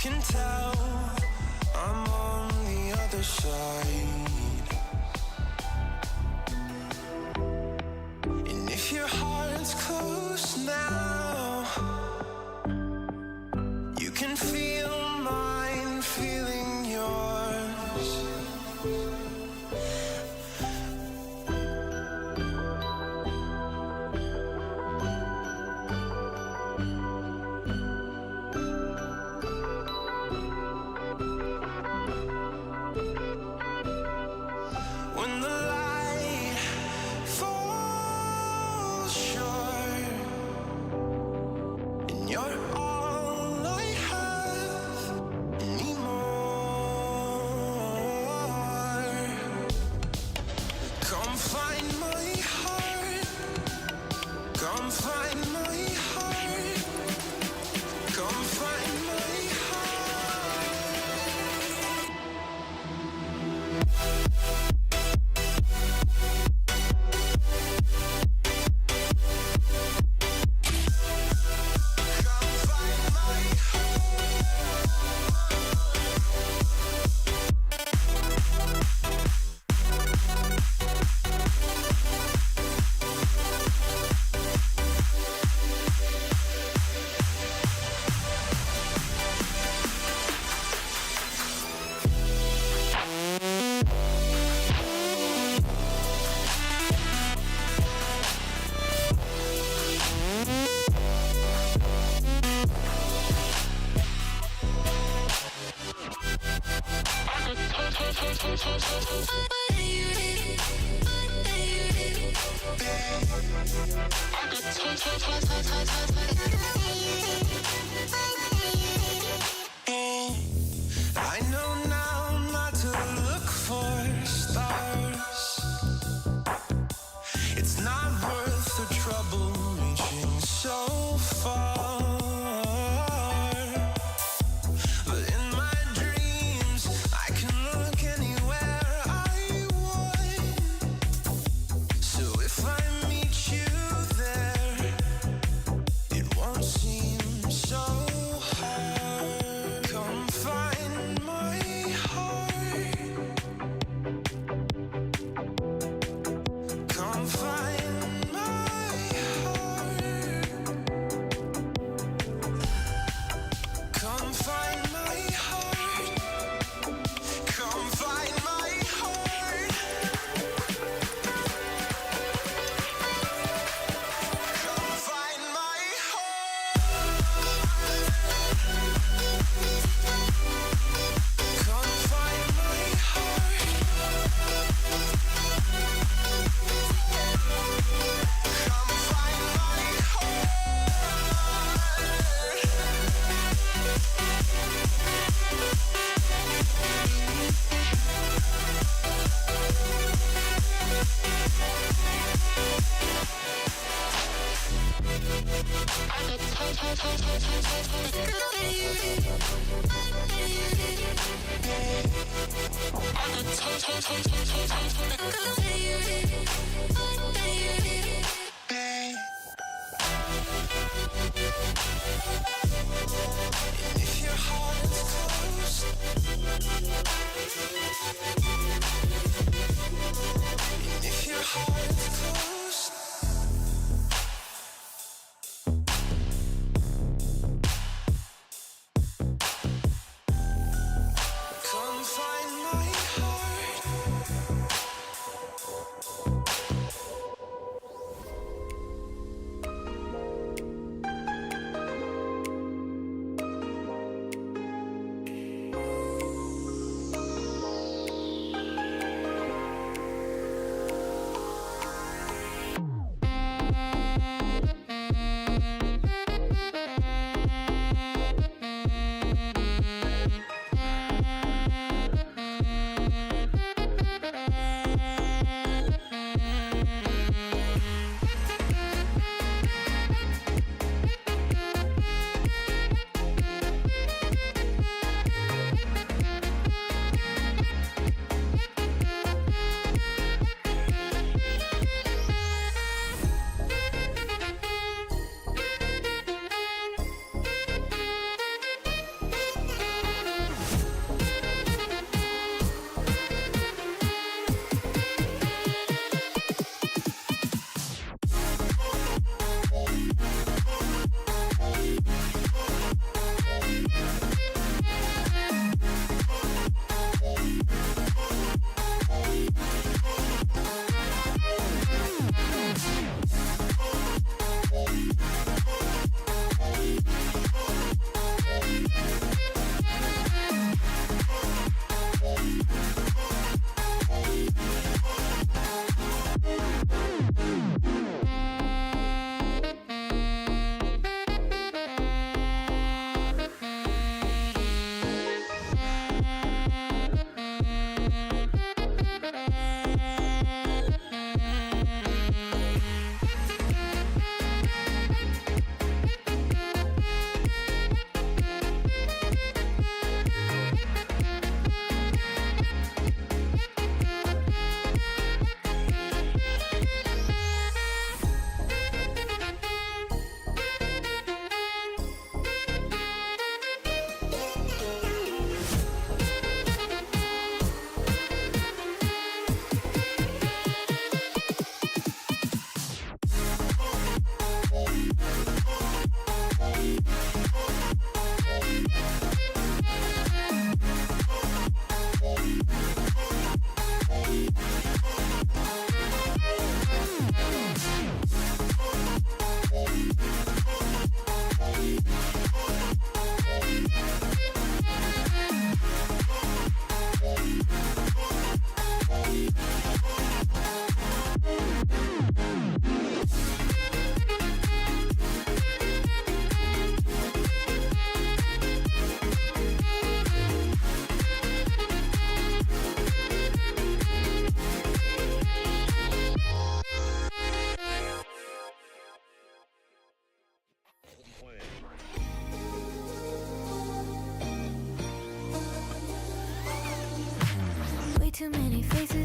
can tell I'm on the other side. And if your heart's close now, you can feel mine feeling yours. When the light falls short and you're all I have anymore, come find my heart, come find my heart, come find my heart. I know now not to look for stars. It's not worth the trouble reaching so far. But in my dreams, I can look anywhere I want. So if I meet you there, it won't seem so hard. Come find my heart. Come find my heart. Come find my heart. Come find my heart. Come find my heart. Come find my heart. Come find my And if your heart's closed, and if your heart's closed, come find my heart.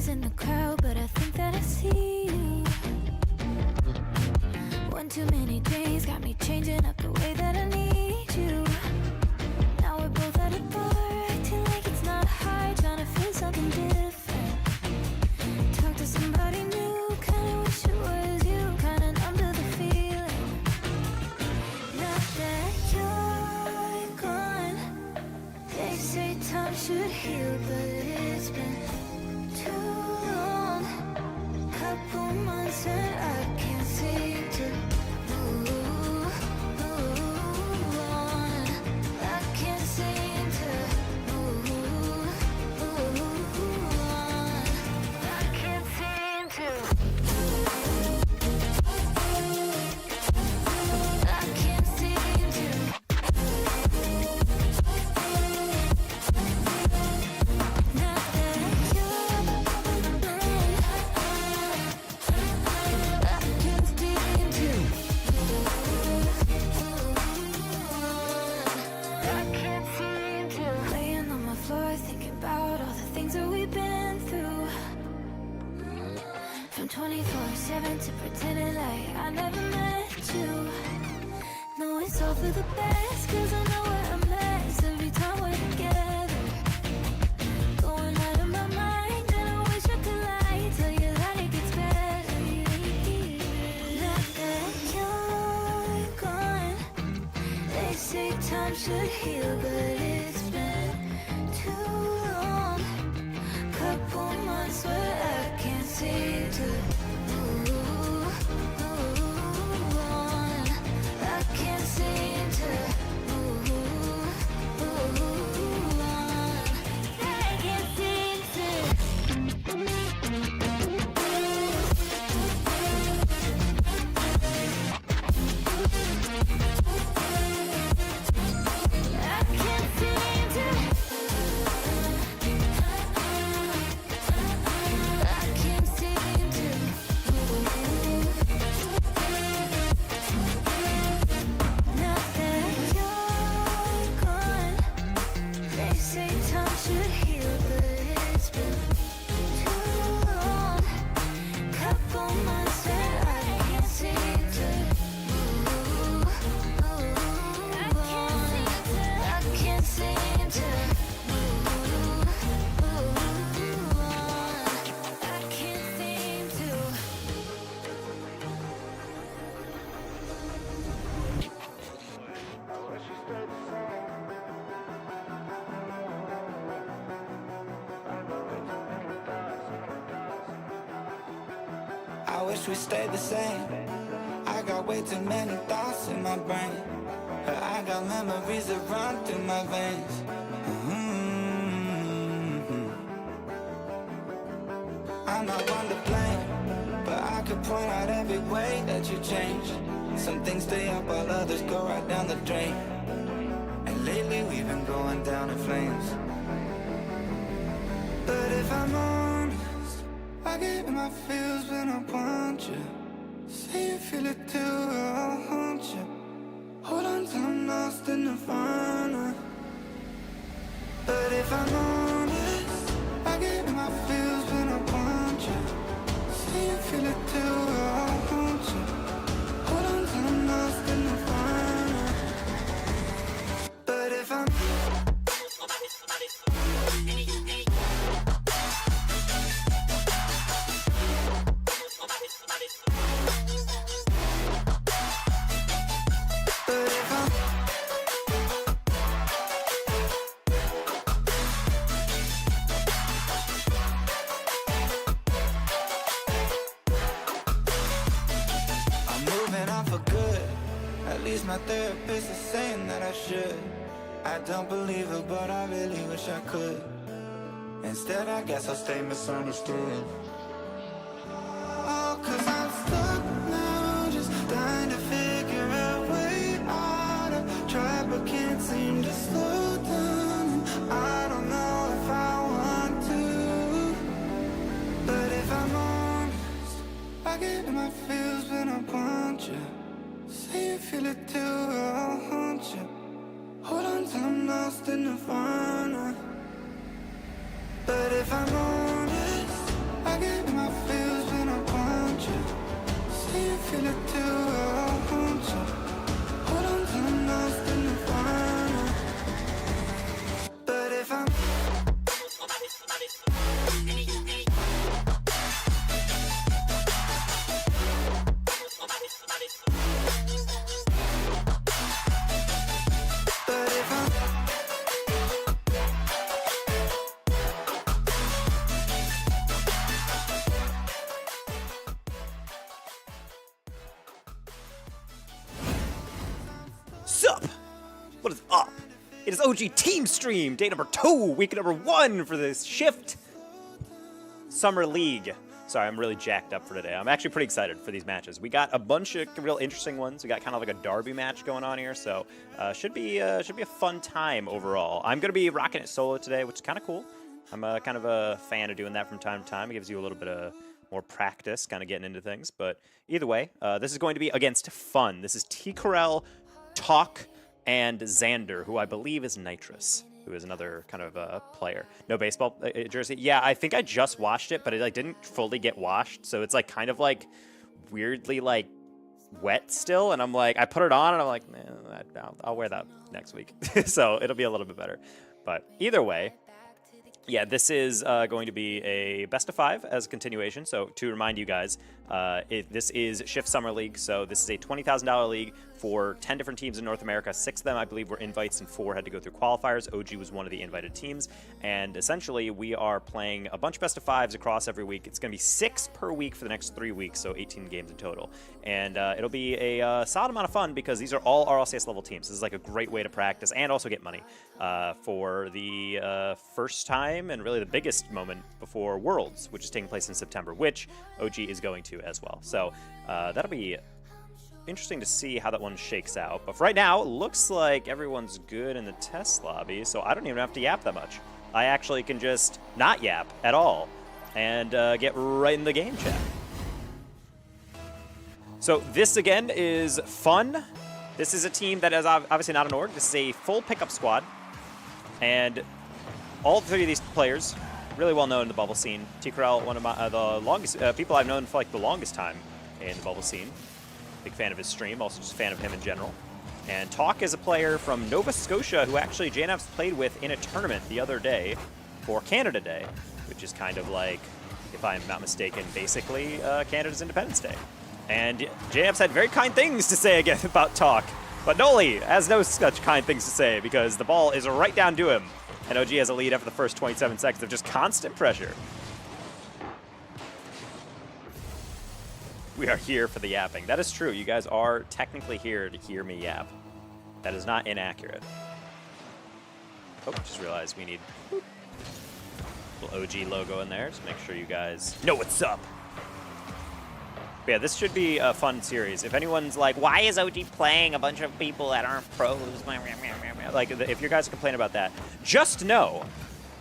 in the crowd, but I think that I see you. One too many days got me changing up the way that I need you. Now we're both at a bar, acting like it's not hard, trying to feel something different. Talk to somebody new, kinda wish it was you, kinda numb to the feeling. Now that you're gone, they say time should heal, but it's been too long. Couple months and I can't seem to move on. I can't seem to move on. I can't seem to. I can't seem to. Now that you're gone, I can't seem to. I can't seem to. Laying on my floor, thinking about all the things that we've been through. From 24/7 to pretending like I never met you. No, it's all for the best, cause I know we're a mess every time we're together. Going out of my mind, and I wish I could lie, tell you that it gets better. Now that you're gone, they say time should heal, but it's been too long. Couple months where I can't seem to move on. I can't seem to move on. I can't seem to. I can't seem to. I can't seem to. Now that you're gone, they say time should heal, but it's been too long. Couple months and I can't seem to move on. I can't seem to move on. I can't seem to. I wish we stayed the same. I got way too many thoughts in my brain, but I got memories that run through my veins. I'm not one to blame, but I could point out every way that you changed. Some things stay up while others go right down the drain. And lately we've been going down in flames. But if I'm honest, I get in my feels when I want you. Say you feel it too, I'll haunt you. Hold on till I'm lost in nirvana. But if I'm honest, I get in my feels when I want you. Say you feel it too, I'll haunt you. Hold on till I'm lost in nirvana. But if I'm my therapist is saying that I should. I don't believe her, but I really wish I could. Instead, I guess I'll stay misunderstood. Oh, cause I'm stuck now, just trying to figure a way out. I've tried but can't seem to slow down. I don't know if I want to. But if I'm honest, I get in my feels when I want you. Say you feel it too, I'll haunt you. Hold on till I'm lost in nirvana. But if I'm honest, I It is OG Team Stream, day number 2, week number 1 for this Shift Summer League. Sorry, I'm really jacked up for today. I'm actually pretty excited for these matches. We got a bunch of real interesting ones. We got kind of like a derby match going on here, so should be a fun time overall. I'm going to be rocking it solo today, which is kind of cool. I'm kind of a fan of doing that from time to time. It gives you a little bit of more practice, kind of getting into things. But either way, this is going to be against Fun. This is T-Corel, Talk, and Xander, who I believe is Nitrous, who is another kind of player. No baseball jersey. Yeah, I think I just washed it, but it like didn't fully get washed, so it's like kind of like weirdly like wet still. And I'm like, I put it on, and I'm like, I'll wear that next week, so it'll be a little bit better. But either way, yeah, this is going to be a best of 5 as a continuation. So to remind you guys, this is Shift Summer League. So this is a $20,000 league for 10 different teams in North America. 6 of them, I believe, were invites, and 4 had to go through qualifiers. OG was one of the invited teams. And essentially, we are playing a bunch of best of 5s across every week. It's going to be 6 per week for the next 3 weeks, so 18 games in total. And it'll be a solid amount of fun because these are all RLCS level teams. This is like a great way to practice and also get money for the first time and really the biggest moment before Worlds, which is taking place in September, which OG is going to as well. So that'll be interesting to see how that one shakes out. But for right now, it looks like everyone's good in the test lobby, so I don't even have to yap that much. I actually can just not yap at all and get right in the game chat. So this, again, is Fun. This is a team that is obviously not an org. This is a full pickup squad. And all 3 of these players, really well known in the bubble scene. T-Corel, one of the longest people I've known for like the longest time in the bubble scene. Big fan of his stream, also just a fan of him in general. And Talk is a player from Nova Scotia who actually JNF's played with in a tournament the other day for Canada Day, which is kind of like, if I'm not mistaken, basically Canada's Independence Day. And JNF's had very kind things to say again about Talk, but Noli has no such kind things to say because the ball is right down to him. And OG has a lead after the first 27 seconds of just constant pressure. We are here for the yapping. That is true. You guys are technically here to hear me yap. That is not inaccurate. Oh, just realized we need a little OG logo in there. Just make sure you guys know what's up. But yeah, this should be a fun series. If anyone's like, why is OG playing a bunch of people that aren't pros? Like, if you guys complain about that, just know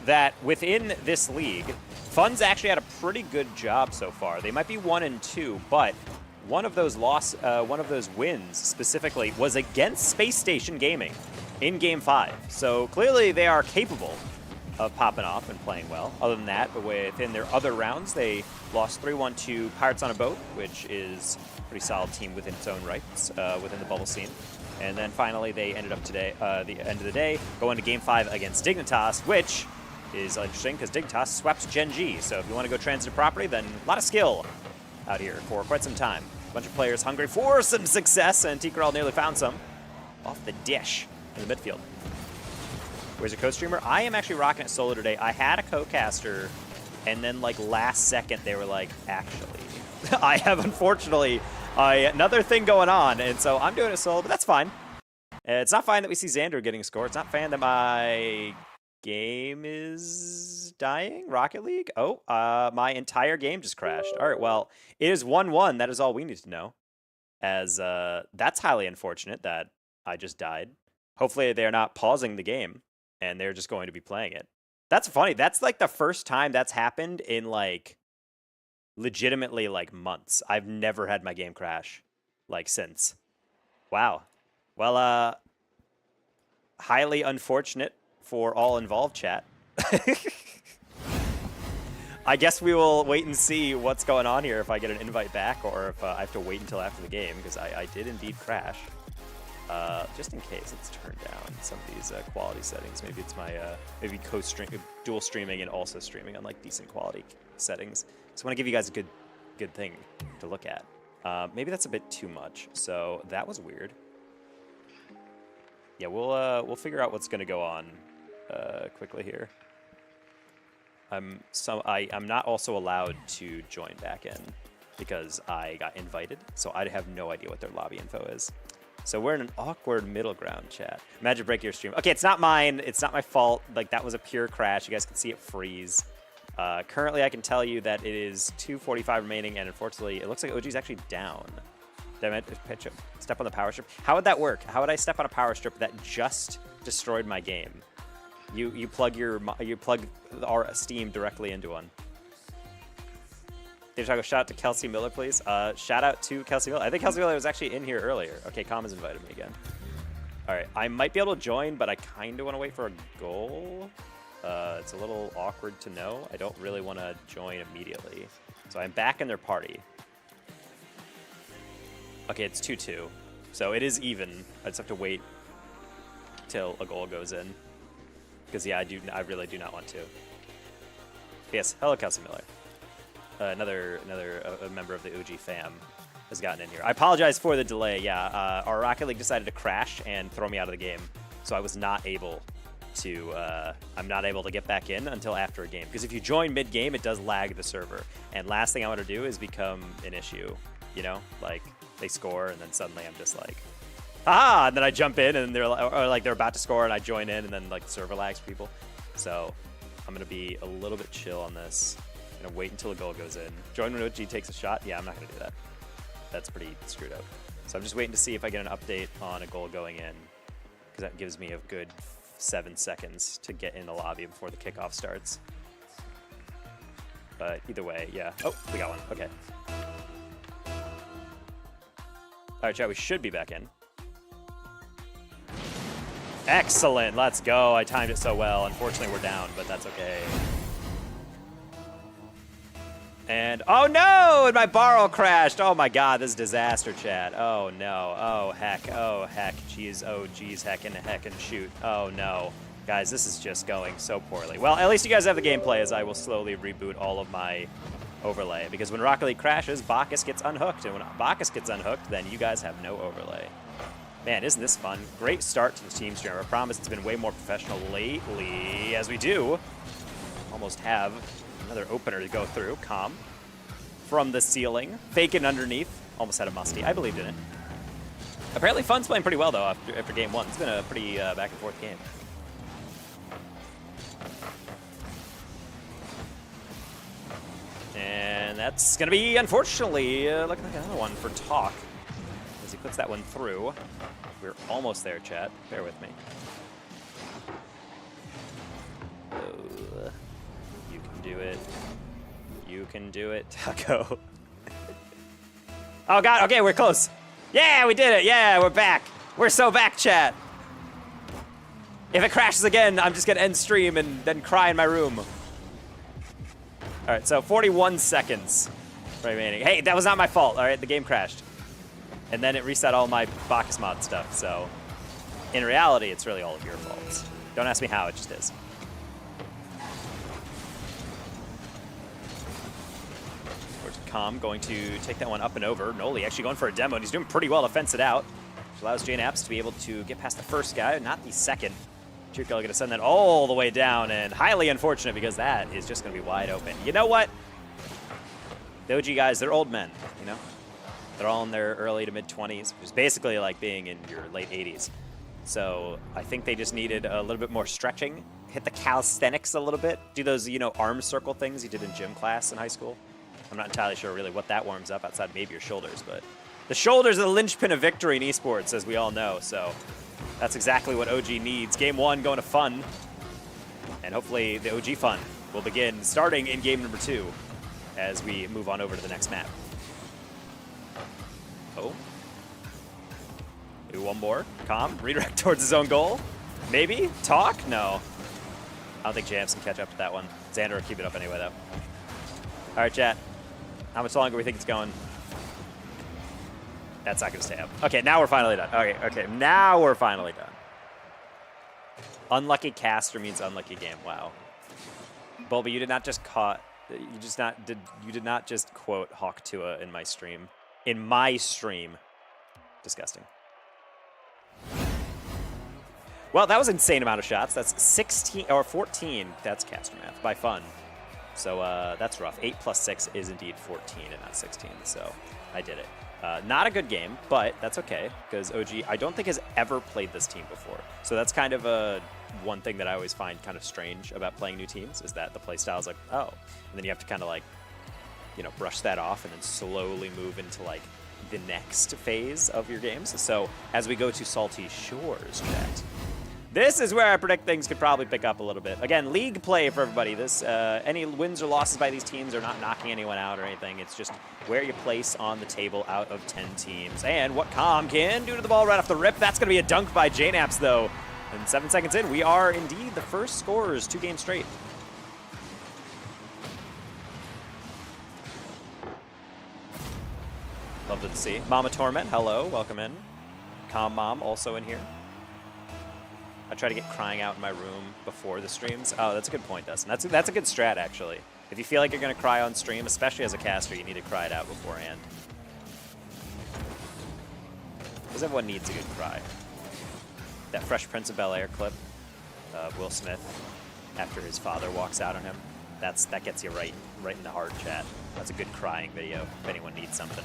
that within this league, Fun's actually had a pretty good job so far. They might be 1-2, but one of those wins specifically was against Space Station Gaming in Game 5. So clearly they are capable of popping off and playing well. Other than that, within their other rounds, they lost 3-1 to Pirates on a Boat, which is a pretty solid team within its own rights within the bubble scene. And then finally, they ended up today, the end of the day, going to Game 5 against Dignitas, which is interesting because Dignitas swept Gen G. So if you want to go transitive property, then a lot of skill out here for quite some time. A bunch of players hungry for some success, and T-Corel nearly found some off the dish in the midfield. Where's your co-streamer? I am actually rocking it solo today. I had a co-caster, and then like last second they were like, actually, I have unfortunately another thing going on, and so I'm doing it solo, but that's fine. It's not fine that we see Xander getting a score. It's not fine that my game is dying. Rocket League? Oh, my entire game just crashed. All right, well, it is 1-1. That is all we need to know. As that's highly unfortunate that I just died. Hopefully they're not pausing the game and they're just going to be playing it. That's funny. That's like the first time that's happened in like legitimately like months. I've never had my game crash like since. Wow. Well, highly unfortunate for all involved, chat. I guess we will wait and see what's going on here if I get an invite back or if I have to wait until after the game because I did indeed crash. Just in case, let's turn down some of these quality settings. Maybe it's my maybe dual streaming and also streaming on like decent quality settings. So I want to give you guys a good thing to look at. Maybe that's a bit too much. So that was weird. Yeah, we'll figure out what's going to go on quickly here. I'm not also allowed to join back in because I got invited, so I have no idea what their lobby info is. So we're in an awkward middle ground, chat. Imagine breaking your stream. Okay, it's not mine. It's not my fault. Like, that was a pure crash. You guys can see it freeze. Currently, I can tell you that it is 2:45 remaining, and unfortunately, it looks like OG's actually down. Did I step on the power strip? How would that work? How would I step on a power strip that just destroyed my game? You plug our Steam directly into one. Did you talk a shout out to Kelsey Miller, please? Shout out to Kelsey Miller. I think Kelsey Miller was actually in here earlier. Okay, Com has invited me again. All right, I might be able to join, but I kind of want to wait for a goal. It's a little awkward to know. I don't really want to join immediately. So I'm back in their party. Okay, it's 2-2. So it is even. I just have to wait till a goal goes in. Because, yeah, I really do not want to. Yes, hello, Kelsey Miller. Another member of the OG fam has gotten in here. I apologize for the delay. Yeah, our Rocket League decided to crash and throw me out of the game, so I was not able to. I'm not able to get back in until after a game. Because if you join mid-game, it does lag the server. And last thing I want to do is become an issue. You know, like they score and then suddenly I'm just like, ah, and then I jump in and they're like they're about to score and I join in and then like the server lags for people. So I'm gonna be a little bit chill on this. Gonna wait until a goal goes in. Join when OG takes a shot. Yeah, I'm not gonna do that. That's pretty screwed up. So I'm just waiting to see if I get an update on a goal going in, because that gives me a good 7 seconds to get in the lobby before the kickoff starts. But either way, yeah. Oh, we got one. Okay. All right, chat. We should be back in. Excellent. Let's go. I timed it so well. Unfortunately, we're down, but that's okay. And, oh no, and my barrel crashed. Oh my God, this is disaster, chat. Oh no, oh heck, geez, oh geez, heckin' shoot. Oh no. Guys, this is just going so poorly. Well, at least you guys have the gameplay as I will slowly reboot all of my overlay. Because when Rocket League crashes, Bacchus gets unhooked. And when Bacchus gets unhooked, then you guys have no overlay. Man, isn't this fun? Great start to the team stream. I promise it's been way more professional lately, as we do almost have another opener to go through. Com from the ceiling. Fake it underneath. Almost had a musty. I believed in it. Apparently Fun's playing pretty well, though, after game one. It's been a pretty back and forth game. And that's going to be, unfortunately, looking like another one for Talk. As he puts that one through. We're almost there, chat. Bear with me. You can do it. You can do it, Taco. Oh, God. Okay, we're close. Yeah, we did it. Yeah, we're back. We're so back, chat. If it crashes again, I'm just going to end stream and then cry in my room. All right, so 41 seconds remaining. Hey, that was not my fault, all right? The game crashed. And then it reset all my Bacchus mod stuff, so in reality, it's really all of your fault. Don't ask me how, it just is. Com going to take that one up and over. Noli actually going for a demo, and he's doing pretty well to fence it out, which allows Jane Apps to be able to get past the first guy, not the second. Chirko going to send that all the way down, and highly unfortunate because that is just going to be wide open. You know what? The OG guys, they're old men, you know? They're all in their early to mid-20s, which is basically like being in your late 80s. So I think they just needed a little bit more stretching, hit the calisthenics a little bit, do those, you know, arm circle things you did in gym class in high school. I'm not entirely sure really what that warms up outside maybe your shoulders, but the shoulders are the linchpin of victory in esports, as we all know, so that's exactly what OG needs. Game one going to Fun, and hopefully the OG Fun will begin starting in game number 2 as we move on over to the next map. Oh. Do one more. Com, redirect towards his own goal. Maybe? Talk? No. I don't think Jams can catch up to that one. Xander will keep it up anyway, though. All right, chat. How much longer do we think it's going? That's not going to stay up. Okay, now we're finally done. Okay, now we're finally done. Unlucky caster means unlucky game. Wow. Bulby, you did not just you did not just quote Hawk Tua in my stream. In my stream. Disgusting. Well, that was an insane amount of shots. That's 16 or 14. That's caster math by Fun. So that's rough. 8 plus 6 is indeed 14 and not 16. So I did it. Not a good game, but that's okay, because OG, I don't think, has ever played this team before. So that's kind of one thing that I always find kind of strange about playing new teams, is that the play style is like, oh. And then you have to kind of like, you know, brush that off and then slowly move into like the next phase of your games. So as we go to Salty Shores, chat, this is where I predict things could probably pick up a little bit. Again, league play for everybody. This any wins or losses by these teams are not knocking anyone out or anything. It's just where you place on the table out of 10 teams. And what Calm can do to the ball right off the rip. That's going to be a dunk by JNaps, though. And 7 seconds in, we are indeed the first scorers 2 games straight. Love to see. Mama Torment, hello, welcome in. Calm Mom also in here. I try to get crying out in my room before the streams. Oh, that's a good point, Dustin. That's a good strat, actually. If you feel like you're going to cry on stream, especially as a caster, you need to cry it out beforehand. Because everyone needs a good cry. That Fresh Prince of Bel-Air clip of Will Smith after his father walks out on him, that gets you right in the heart, chat. That's a good crying video if anyone needs something.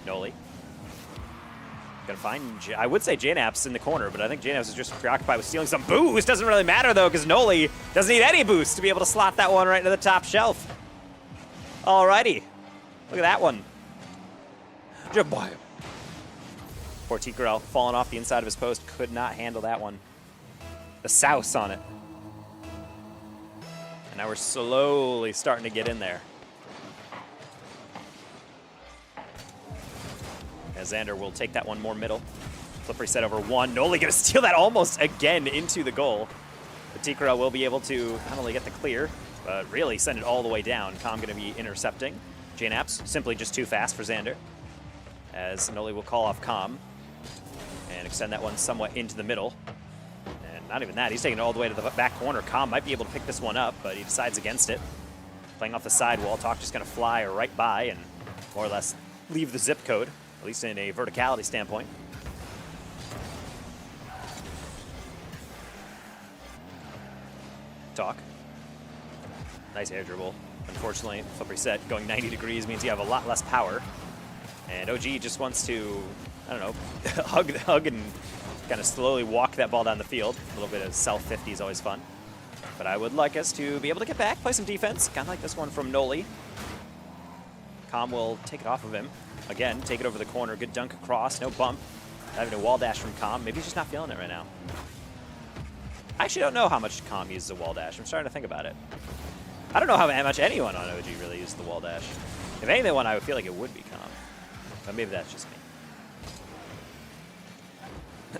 Noli. Gonna find, I would say JNaps in the corner, but I think JNaps is just preoccupied with stealing some boost. Doesn't really matter though, because Noli doesn't need any boost to be able to slot that one right into the top shelf. Alrighty. Look at that one. Jabaya. Poor Tigrel falling off the inside of his post. Could not handle that one. The souse on it. And now we're slowly starting to get in there. As Xander will take that one more middle. Flip reset over 1. Noli gonna steal that almost again into the goal. But Tigrel will be able to not only get the clear, but really send it all the way down. Calm gonna be intercepting. JNaps simply just too fast for Xander. As Noli will call off Calm and extend that one somewhat into the middle. And not even that, he's taking it all the way to the back corner. Calm might be able to pick this one up, but he decides against it. Playing off the sidewall, Talk just gonna fly right by and more or less leave the zip code, at least in a verticality standpoint. Talk. Nice air dribble. Unfortunately, flip reset going 90 degrees means you have a lot less power. And OG just wants to, I don't know, hug and kind of slowly walk that ball down the field. A little bit of self-50 is always fun. But I would like us to be able to get back, play some defense. Kind of like this one from Noli. Calm will take it off of him. Again, take it over the corner. Good dunk across, no bump. Having a wall dash from Calm. Maybe he's just not feeling it right now. I actually don't know how much Calm uses a wall dash. I'm starting to think about it. I don't know how much anyone on OG really uses the wall dash. If anyone, I would feel like it would be Calm. But maybe that's just me.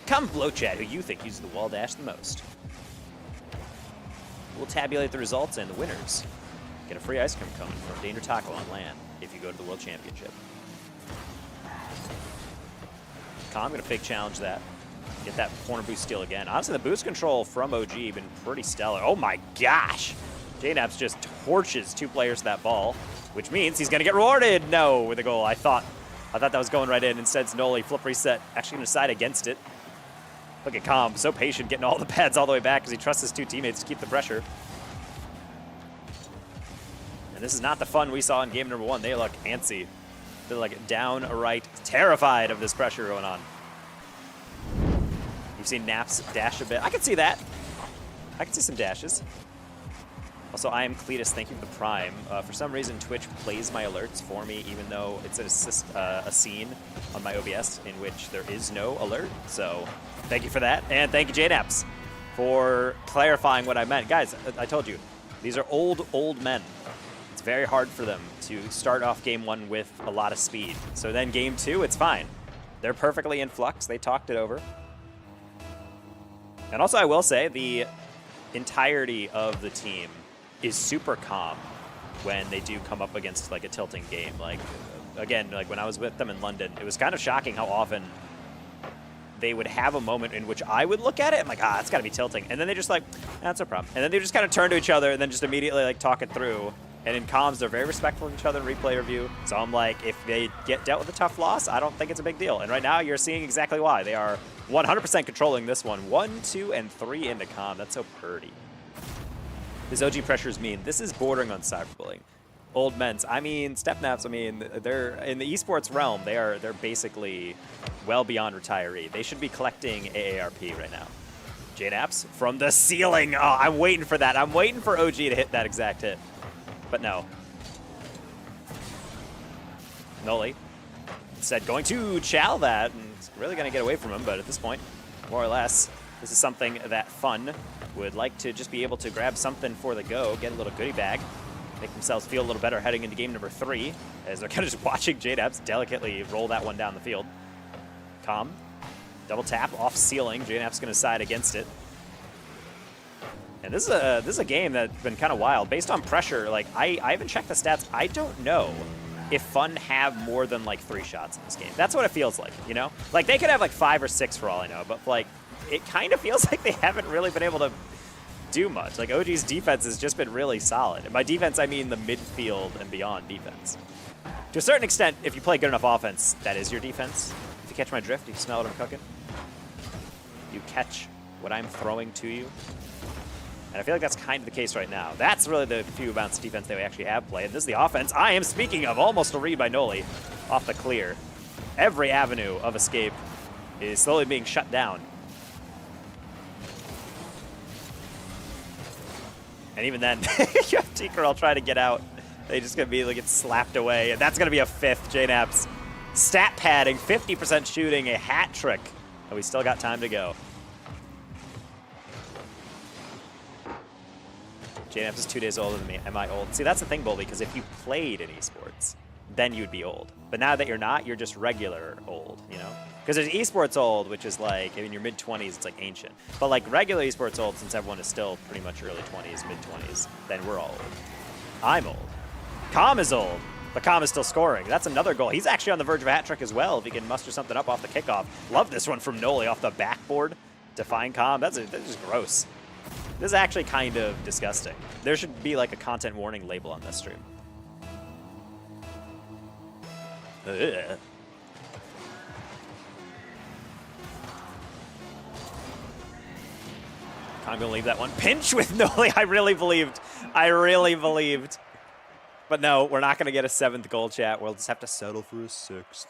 Comment below, chat, who you think uses the wall dash the most. We'll tabulate the results and the winners get a free ice cream cone from Danger Taco on LAN if you go to the World Championship. Calm gonna fake challenge that. Get that corner boost steal again. Honestly, the boost control from OG been pretty stellar. Oh my gosh! JNaps just torches 2 players to that ball, which means he's gonna get rewarded. No, with a goal. I thought that was going right in. Instead, it's Noli. Flip reset. Actually gonna side against it. Look at Calm, so patient, getting all the pads all the way back because he trusts his 2 teammates to keep the pressure. And this is not the fun we saw in game number 1. They look antsy. They're like downright terrified of this pressure going on. You've seen Naps dash a bit. I can see that. I can see some dashes. Also, I am Cletus. Thank you for the Prime. For some reason, Twitch plays my alerts for me, even though it's a scene on my OBS in which there is no alert. So thank you for that. And thank you, JNaps, for clarifying what I meant. Guys, I told you, these are old men. It's very hard for them to start off game 1 with a lot of speed. So then game 2, it's fine. They're perfectly in flux. They talked it over. And also, I will say, the entirety of the team is super calm when they do come up against like a tilting game. Like, again, like when I was with them in London, it was kind of shocking how often they would have a moment in which I would look at it, I'm like, it's gotta be tilting. And then they just like, that's no problem. And then they just kind of turn to each other and then just immediately like talk it through. And in comms, they're very respectful of each other in replay review. So I'm like, if they get dealt with a tough loss, I don't think it's a big deal. And right now, you're seeing exactly why. They are 100% controlling this one. 1, 2, and 3 into comm. That's so purty. This OG pressure is mean. This is bordering on cyberbullying. Old men's. I mean, step naps. I mean, they're in the esports realm. They're basically well beyond retiree. They should be collecting AARP right now. J-naps from the ceiling. Oh, I'm waiting for that. I'm waiting for OG to hit that exact hit, but no. Noli instead going to chow that, and it's really going to get away from him. But at this point, more or less, this is something that Fun would like to just be able to grab something for the go, get a little goodie bag, make themselves feel a little better heading into game number 3, as they're kind of just watching J-Naps delicately roll that one down the field. Calm. Double tap off ceiling. J-Naps going to side against it. And this is a game that's been kind of wild. Based on pressure, like, I haven't checked the stats. I don't know if Fun have more than, like, 3 shots in this game. That's what it feels like, you know? Like, they could have, like, 5 or 6 for all I know, but, like, it kind of feels like they haven't really been able to do much. Like, OG's defense has just been really solid. And by defense, I mean the midfield and beyond defense. To a certain extent, if you play good enough offense, that is your defense. If you catch my drift, you smell what I'm cooking. You catch what I'm throwing to you. And I feel like that's kind of the case right now. That's really the few amounts of defense that we actually have played. This is the offense. I am speaking of almost a read by Noli off the clear. Every avenue of escape is slowly being shut down. And even then, you have T-Curl trying to get out. They just gonna be like get slapped away, and that's gonna be a 5th. J-Naps stat padding, 50% shooting, a hat trick, and we still got time to go. J-Naps is 2 days older than me. Am I old? See, that's the thing, Boldy, because if you played in esports, then you'd be old. But now that you're not, you're just regular old, you know? Because there's esports old, which is like, in your mid-20s, it's like ancient. But like regular esports old, since everyone is still pretty much early 20s, mid-20s, then we're all old. I'm old. Calm is old, but Calm is still scoring. That's another goal. He's actually on the verge of a hat trick as well, if he can muster something up off the kickoff. Love this one from Noli off the backboard to find Calm. That's just gross. This is actually kind of disgusting. There should be like a content warning label on this stream. Ugh. I'm gonna leave that one. Pinch with Noli. I really believed. But no, we're not gonna get a 7th goal, chat. We'll just have to settle for a 6th.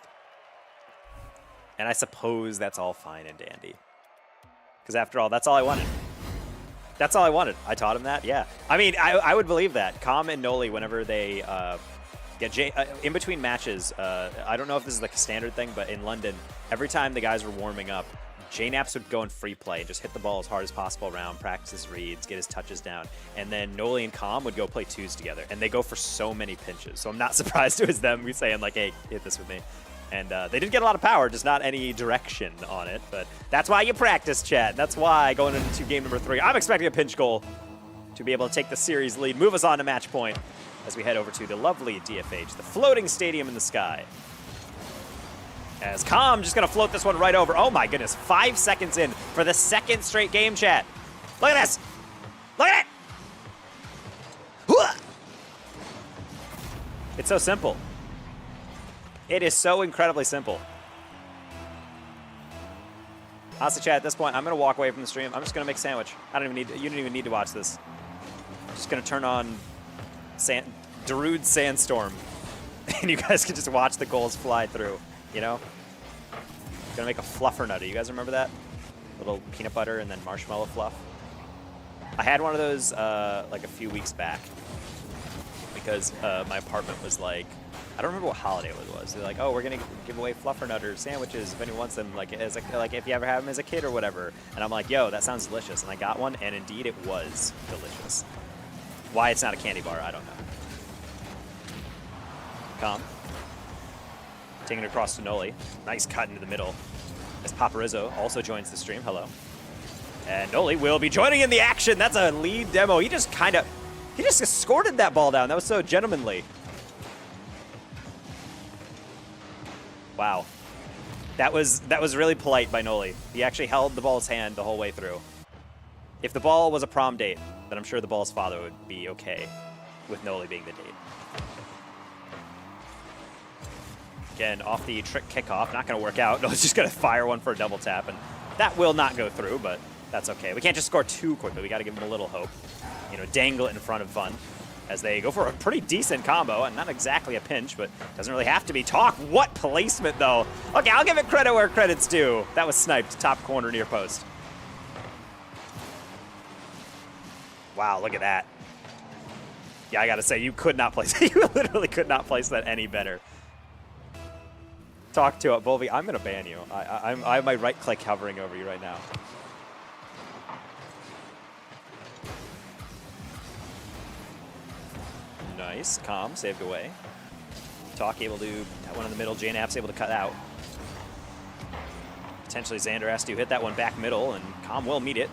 And I suppose that's all fine and dandy. Because after all, that's all I wanted. That's all I wanted. I taught him that, yeah. I mean, I would believe that. Calm and Noli, whenever they get in between matches, I don't know if this is like a standard thing, but in London, every time the guys were warming up, J-Naps would go in free play, just hit the ball as hard as possible around, practice his reads, get his touches down, and then Noli and Calm would go play 2s together, and they go for so many pinches. So I'm not surprised it was them saying like, hey, hit this with me. And they did get a lot of power, just not any direction on it. But that's why you practice, chat. That's why going into game number 3, I'm expecting a pinch goal to be able to take the series lead, move us on to match point as we head over to the lovely DFH, the floating stadium in the sky. As Calm just going to float this one right over. Oh my goodness, 5 seconds in for the 2nd straight game, chat. Look at this. Look at it. It's so simple. It is so incredibly simple. Honestly, chat, at this point, I'm going to walk away from the stream. I'm just going to make a sandwich. You don't even need to watch this. I'm just going to turn on Darude Sandstorm, and you guys can just watch the goals fly through, you know? Gonna make a fluffernutter. You guys remember that? Little peanut butter and then marshmallow fluff. I had one of those like a few weeks back because my apartment was like, I don't remember what holiday it was. They're like, oh, we're gonna give away fluffernutter sandwiches if anyone wants them, like as like if you ever have them as a kid or whatever. And I'm like, yo, that sounds delicious. And I got one, and indeed it was delicious. Why it's not a candy bar, I don't know. Calm. Taking it across to Noli. Nice cut into the middle. As Paparizzo also joins the stream. Hello. And Noli will be joining in the action. That's a lead demo. He just escorted that ball down. That was so gentlemanly. Wow. That was really polite by Noli. He actually held the ball's hand the whole way through. If the ball was a prom date, then I'm sure the ball's father would be okay with Noli being the date. Again, off the trick kickoff, not going to work out. Noli's just going to fire one for a double tap, and that will not go through, but that's okay. We can't just score too quickly. We got to give him a little hope. You know, dangle it in front of Fun. as they go for a pretty decent combo, and not exactly a pinch, but doesn't really have to be. Talk, what placement, though. Okay, I'll give it credit where credit's due. That was sniped, top corner near post. Wow, look at that. Yeah, I gotta say, you could not place you literally could not place that any better. Talk to it, Volvi. I'm gonna ban you. I have my right click hovering over you right now. Nice, calm, saved away. Talk able to, that one in the middle, JNAP's able to cut out. Potentially Xander has to hit that one back middle, and Calm will meet it.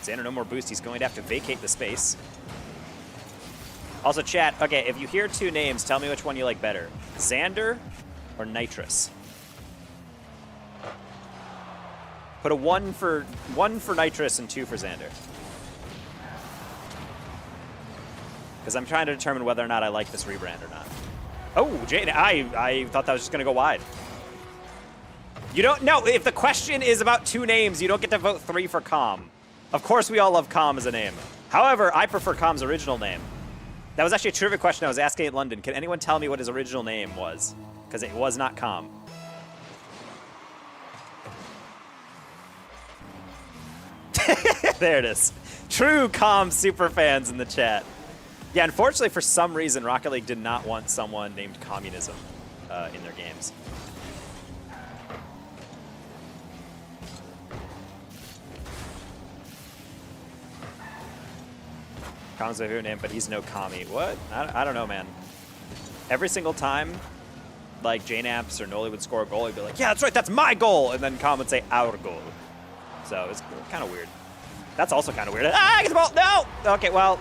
Xander no more boost, he's going to have to vacate the space. Also chat, okay, if you hear two names, tell me which one you like better. Xander or Nitrous? Put a one for Nitrous and 2 for Xander. Because I'm trying to determine whether or not I like this rebrand or not. Oh, I thought that was just going to go wide. You don't know. If the question is about 2 names, you don't get to vote 3 for Calm. Of course, we all love Calm as a name. However, I prefer Calm's original name. That was actually a trivia question I was asking in London. Can anyone tell me what his original name was? Because it was not Calm. There it is. True Calm superfans in the chat. Yeah, unfortunately, for some reason, Rocket League did not want someone named Communism in their games. Calm's my favorite name, but he's no commie. What? I don't know, man. Every single time, like, JNAPS or Noli would score a goal, he'd be like, yeah, that's right, that's my goal! And then Calm would say, our goal. So it's kind of weird. That's also kind of weird. Ah, I get the ball! No! Okay, well...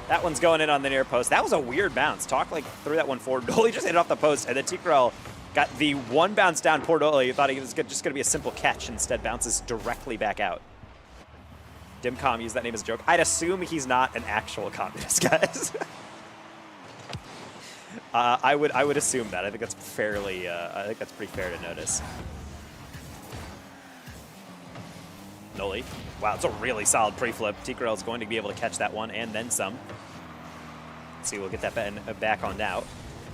That one's going in on the near post. That was a weird bounce. Talk like threw that one forward. Dolly just hit it off the post, and then Tikrel got the one bounce down. Poor Dolly. He thought he was just going to be a simple catch. Instead, bounces directly back out. Dimcom used that name as a joke. I'd assume he's not an actual communist, guys. I would assume that. I think that's fairly. I think that's pretty fair to notice. Noli. Wow, it's a really solid pre-flip. Tikrel is going to be able to catch that one and then some. Let's see, we'll get that back on now.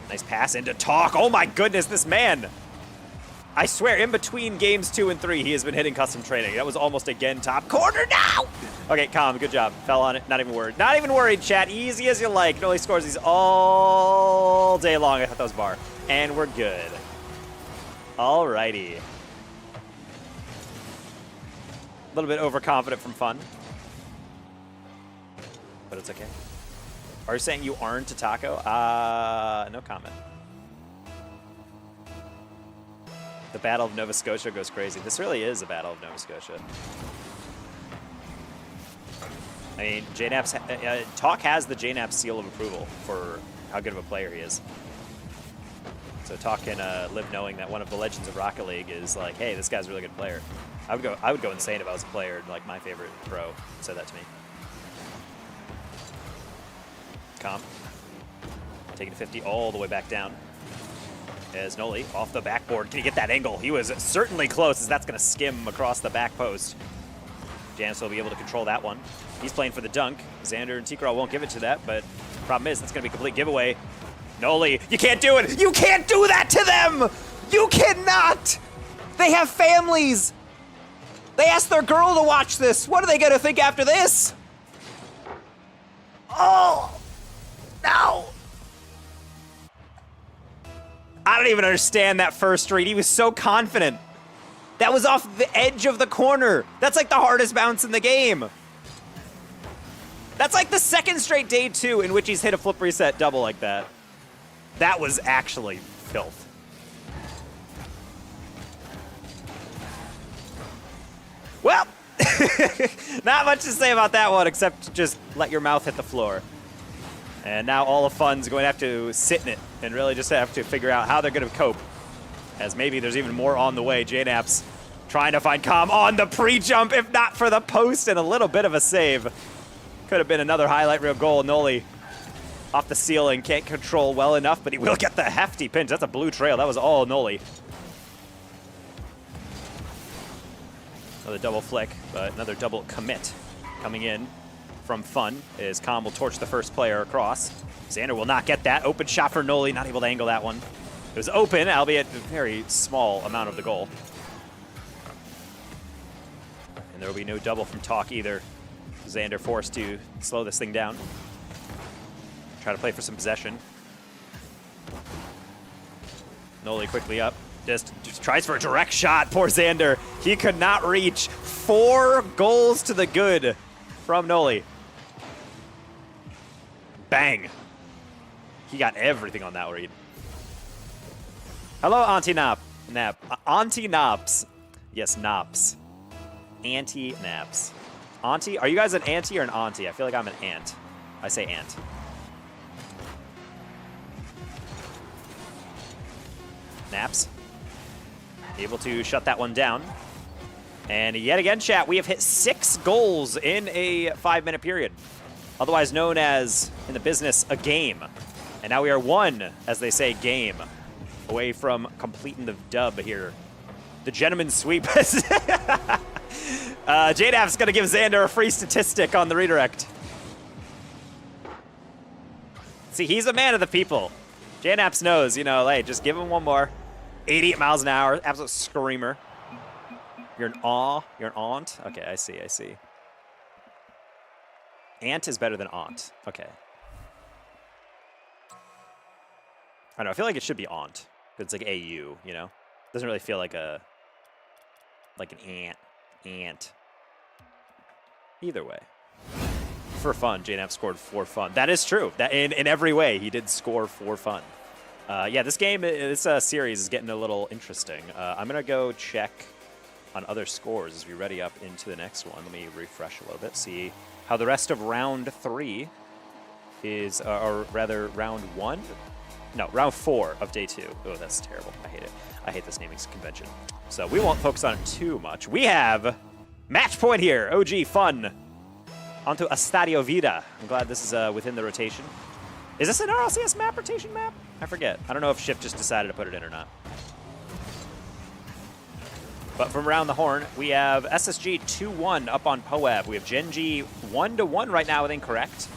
Nice pass into Talk. Oh my goodness, this man. I swear, in between games 2 and 3, he has been hitting custom training. That was almost again top corner now. Okay, Calm, good job. Fell on it, not even worried. Not even worried, chat. Easy as you like. Noli scores these all day long. I thought that was bar. And we're good. Alrighty. A little bit overconfident from fun, but it's okay. Are you saying you aren't a taco? No comment. The Battle of Nova Scotia goes crazy. This really is a Battle of Nova Scotia. I mean, JNAP's, Talk has the JNAP seal of approval for how good of a player he is. So Talk can live knowing that one of the legends of Rocket League is like, hey, this guy's a really good player. I would go insane if I was a player, like my favorite pro said that to me. Calm. Taking 50 all the way back down. As Noli off the backboard. Can he get that angle? He was certainly close, as that's going to skim across the back post. Janice will be able to control that one. He's playing for the dunk. Xander and Tikrel won't give it to that, but the problem is that's going to be a complete giveaway. Noli, you can't do it! You can't do that to them! You cannot! They have families! They asked their girl to watch this. What are they going to think after this? Oh, no. I don't even understand that first read. He was so confident. That was off the edge of the corner. That's like the hardest bounce in the game. That's like the second straight day 2 in which he's hit a flip reset double like that. That was actually filth. Well, not much to say about that one except to just let your mouth hit the floor. And now all of Fun's going to have to sit in it and really just have to figure out how they're going to cope. As maybe there's even more on the way. JNAP's trying to find Calm on the pre-jump, if not for the post, and a little bit of a save. Could have been another highlight reel goal. Noli off the ceiling, can't control well enough, but he will get the hefty pinch. That's a blue trail. That was all Noli. Another double flick, but another double commit coming in from Fun is Calm will torch the first player across. Xander will not get that. Open shot for Noli, not able to angle that one. It was open, albeit a very small amount of the goal. And there will be no double from Talk either. Xander forced to slow this thing down. Try to play for some possession. Noli quickly up. Just tries for a direct shot. Poor Xander. He could not reach. 4 goals to the good from Noli. Bang. He got everything on that read. Hello, Auntie Nap. Auntie Naps. Yes, Naps. Auntie Naps. Auntie? Are you guys an auntie or an auntie? I feel like I'm an aunt. I say aunt. Naps. Able to shut that one down. And yet again, chat, we have hit 6 goals in a 5-minute period. Otherwise known as, in the business, a game. And now we are 1, as they say, game away from completing the dub here. The gentleman's sweep. JDAF's going to give Xander a free statistic on the redirect. See, he's a man of the people. JNaps knows, you know, hey, just give him one more. 88 miles an hour, absolute screamer. You're an you're an aunt? Okay, I see, I see. Aunt is better than aunt. Okay. I don't know, I feel like it should be aunt. It's like AU, you know? Doesn't really feel like an aunt. Either way. For fun, JNaps scored for fun. That is true. That in every way, he did score for fun. Yeah, this game, this series is getting a little interesting. I'm going to go check on other scores as we ready up into the next one. Let me refresh a little bit, see how the rest of round 3 is, or rather round 1? No, round 4 of day 2. Oh, that's terrible. I hate it. I hate this naming convention. So we won't focus on it too much. We have match point here. OG Fun. Onto Estadio Vida. I'm glad this is within the rotation. Is this an RLCS map, rotation map? I forget. I don't know if Shift just decided to put it in or not. But from around the horn, we have SSG 2-1 up on Poab. We have Genji 1-1 right now with Incorrect.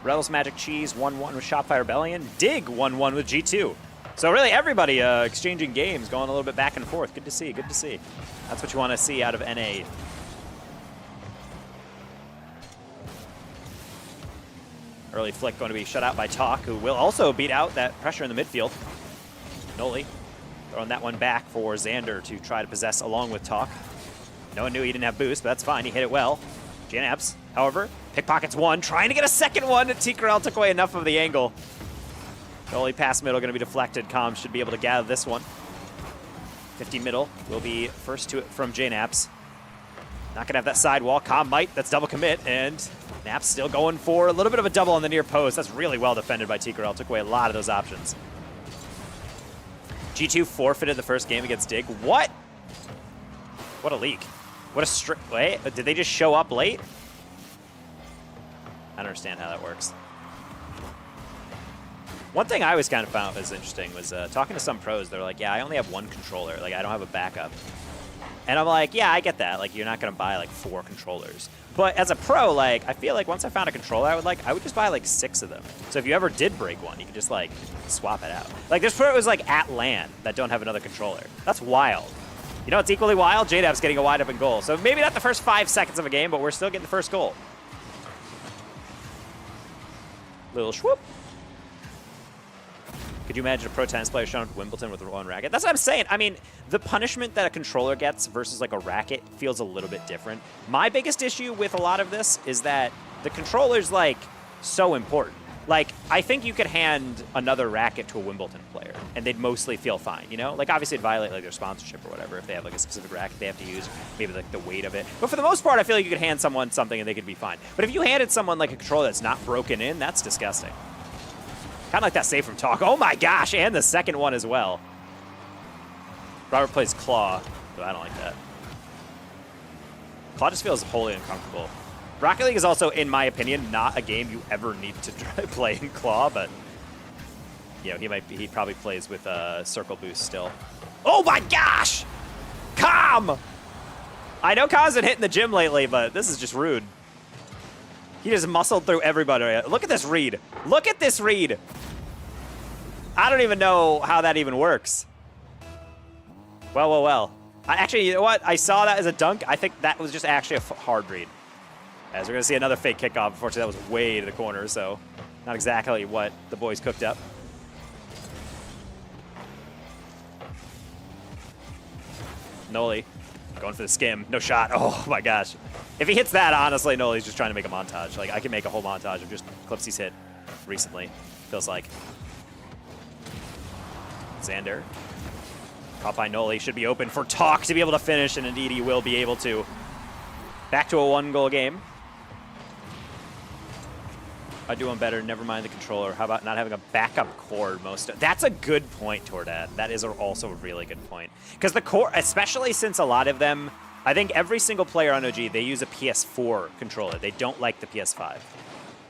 Rebels Magic Cheese 1-1 with Shopfire Rebellion. Dig 1-1 with G2. So really everybody exchanging games, going a little bit back and forth. Good to see, good to see. That's what you want to see out of NA. Early flick going to be shut out by Talk, who will also beat out that pressure in the midfield. Noli throwing that one back for Xander to try to possess along with Talk. No one knew he didn't have boost, but that's fine. He hit it well. JNaps, however, pickpockets one, trying to get a second one. T-Corral took away enough of the angle. Noli pass middle going to be deflected. Com should be able to gather this one. 50 middle will be first to it from JNaps. Not going to have that sidewall. Com might. That's double commit. And Naps still going for a little bit of a double on the near post. That's really well defended by T-Corral. Took away a lot of those options. G2 forfeited the first game against Dig. What? What a leak. What a straight. Wait, did they just show up late? I don't understand how that works. One thing I always kind of found was interesting was talking to some pros. They're like, yeah, I only have one controller. Like, I don't have a backup. And I'm like, yeah, I get that. Like, you're not going to buy, like, 4 controllers. But as a pro, like, I feel like once I found a controller I would just buy, like, 6 of them. So if you ever did break one, you could just, like, swap it out. Like, there's pros, like, at LAN that don't have another controller. That's wild. You know what's equally wild? JDAV's getting a wide open goal. So maybe not the first 5 seconds of a game, but we're still getting the first goal. Little swoop. Could you imagine a pro tennis player showing up at Wimbledon with one racket? That's what I'm saying. I mean, the punishment that a controller gets versus like a racket feels a little bit different. My biggest issue with a lot of this is that the controller's like so important. Like, I think you could hand another racket to a Wimbledon player and they'd mostly feel fine, you know? Like, obviously it'd violate like their sponsorship or whatever if they have like a specific racket they have to use, maybe like the weight of it. But for the most part, I feel like you could hand someone something and they could be fine. But if you handed someone like a controller that's not broken in, that's disgusting. Kind of like that save from Talk. Oh my gosh, and the second one as well. Robert plays Claw, but I don't like that. Claw just feels wholly uncomfortable. Rocket League is also, in my opinion, not a game you ever need to try to play in Claw, but you know, he probably plays with Circle Boost still. Oh my gosh! Com! I know Com's been hitting the gym lately, but this is just rude. He just muscled through everybody. Look at this read. Look at this read. I don't even know how that even works. Well, well, well. Actually, you know what? I saw that as a dunk. I think that was just actually a hard read. As we're going to see another fake kickoff. Unfortunately, that was way to the corner, so not exactly what the boys cooked up. Noli going for the skim. No shot. Oh, my gosh. If he hits that, honestly, Noli's just trying to make a montage. Like, I can make a whole montage of just clips he's hit recently, feels like. Xander. Caught by Noli. Should be open for Talk to be able to finish, and indeed he will be able to. Back to a 1-goal game. I do one better. Never mind the controller. How about not having a backup cord? That's a good point, Tordad. That is also a really good point. Because the core, especially since a lot of them, I think every single player on OG, they use a PS4 controller. They don't like the PS5.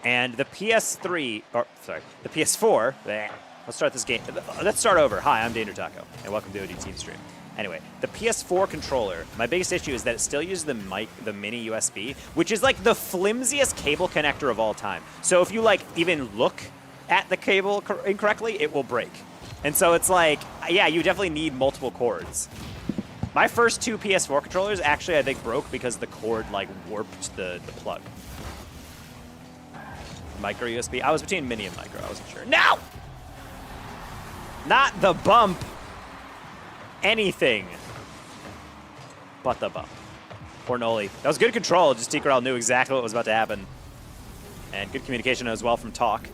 And the PS3, or sorry, the PS4, let's start this game. Let's start over. Hi, I'm Danger Taco, and welcome to OD Team Stream. Anyway, the PS4 controller, my biggest issue is that it still uses the mini USB, which is like the flimsiest cable connector of all time. So if you like even look at the cable incorrectly, it will break. And so it's like, yeah, you definitely need multiple cords. My first 2 PS4 controllers actually, I think, broke because the cord like warped the plug. Micro USB. I was between mini and micro. I wasn't sure. No! Not the bump. Anything but the bump. Poor Noli. That was good control. Just TKRL knew exactly what was about to happen. And good communication as well from Talk,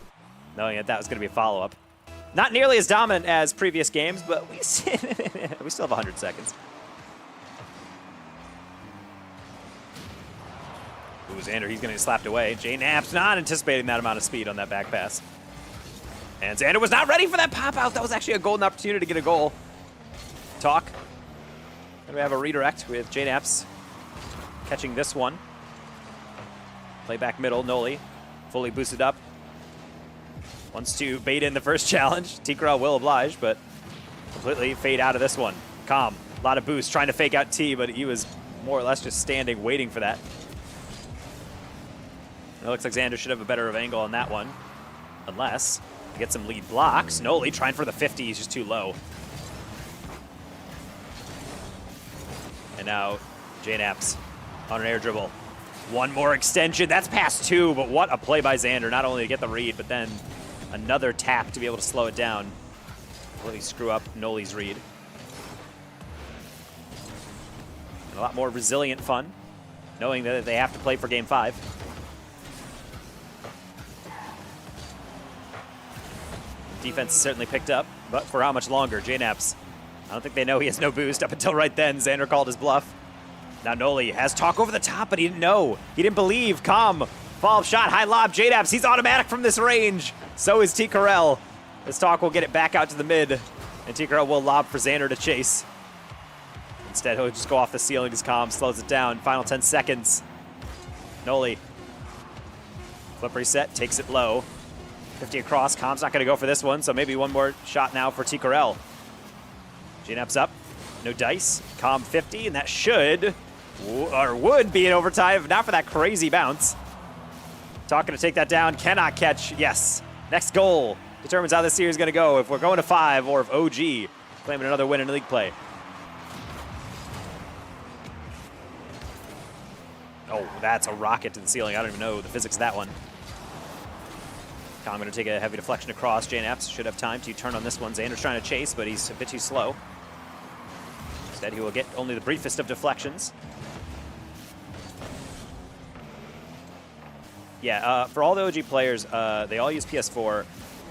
knowing that was going to be a follow-up. Not nearly as dominant as previous games, but we still have 100 seconds. Ooh, Xander, he's going to get slapped away. JKnaps not anticipating that amount of speed on that back pass. And Xander was not ready for that pop-out. That was actually a golden opportunity to get a goal. Talk. And we have a redirect with JKnaps catching this one. Play back middle, Noli. Fully boosted up. Wants to bait in the first challenge. TKRL will oblige, but completely fade out of this one. Calm. A lot of boost. Trying to fake out T, but he was more or less just standing, waiting for that. It looks like Xander should have a better of angle on that one. Unless he gets some lead blocks. Noli trying for the 50. He's just too low. And now JKnaps on an air dribble. One more extension. That's past 2, but what a play by Xander. Not only to get the read, but then another tap to be able to slow it down. Really screw up Noli's read. And a lot more resilient fun, knowing that they have to play for Game 5. Defense certainly picked up, but for how much longer? JKnaps. I don't think they know he has no boost up until right then. Xander called his bluff. Now Noli has Talk over the top, but he didn't know. He didn't believe. Calm. Follow-up shot. High lob. JKnaps. He's automatic from this range. So is TKRL. This Talk will get it back out to the mid. And TKRL will lob for Xander to chase. Instead, he'll just go off the ceiling as Calm slows it down. Final 10 seconds. Noli. Flip reset. Takes it low. 50 across. Calm's not going to go for this one, so maybe one more shot now for TKRL. JKnaps up. No dice. Calm 50, and that should, or would be an overtime, if not for that crazy bounce. Talking to take that down. Cannot catch. Yes. Next goal determines how this series is going to go. If we're going to 5, or if OG claiming another win in league play. Oh, that's a rocket to the ceiling. I don't even know the physics of that one. Calm going to take a heavy deflection across. JKnaps should have time to turn on this one. Xander's trying to chase, but he's a bit too slow. Instead, he will get only the briefest of deflections. Yeah, for all the OG players, they all use PS4.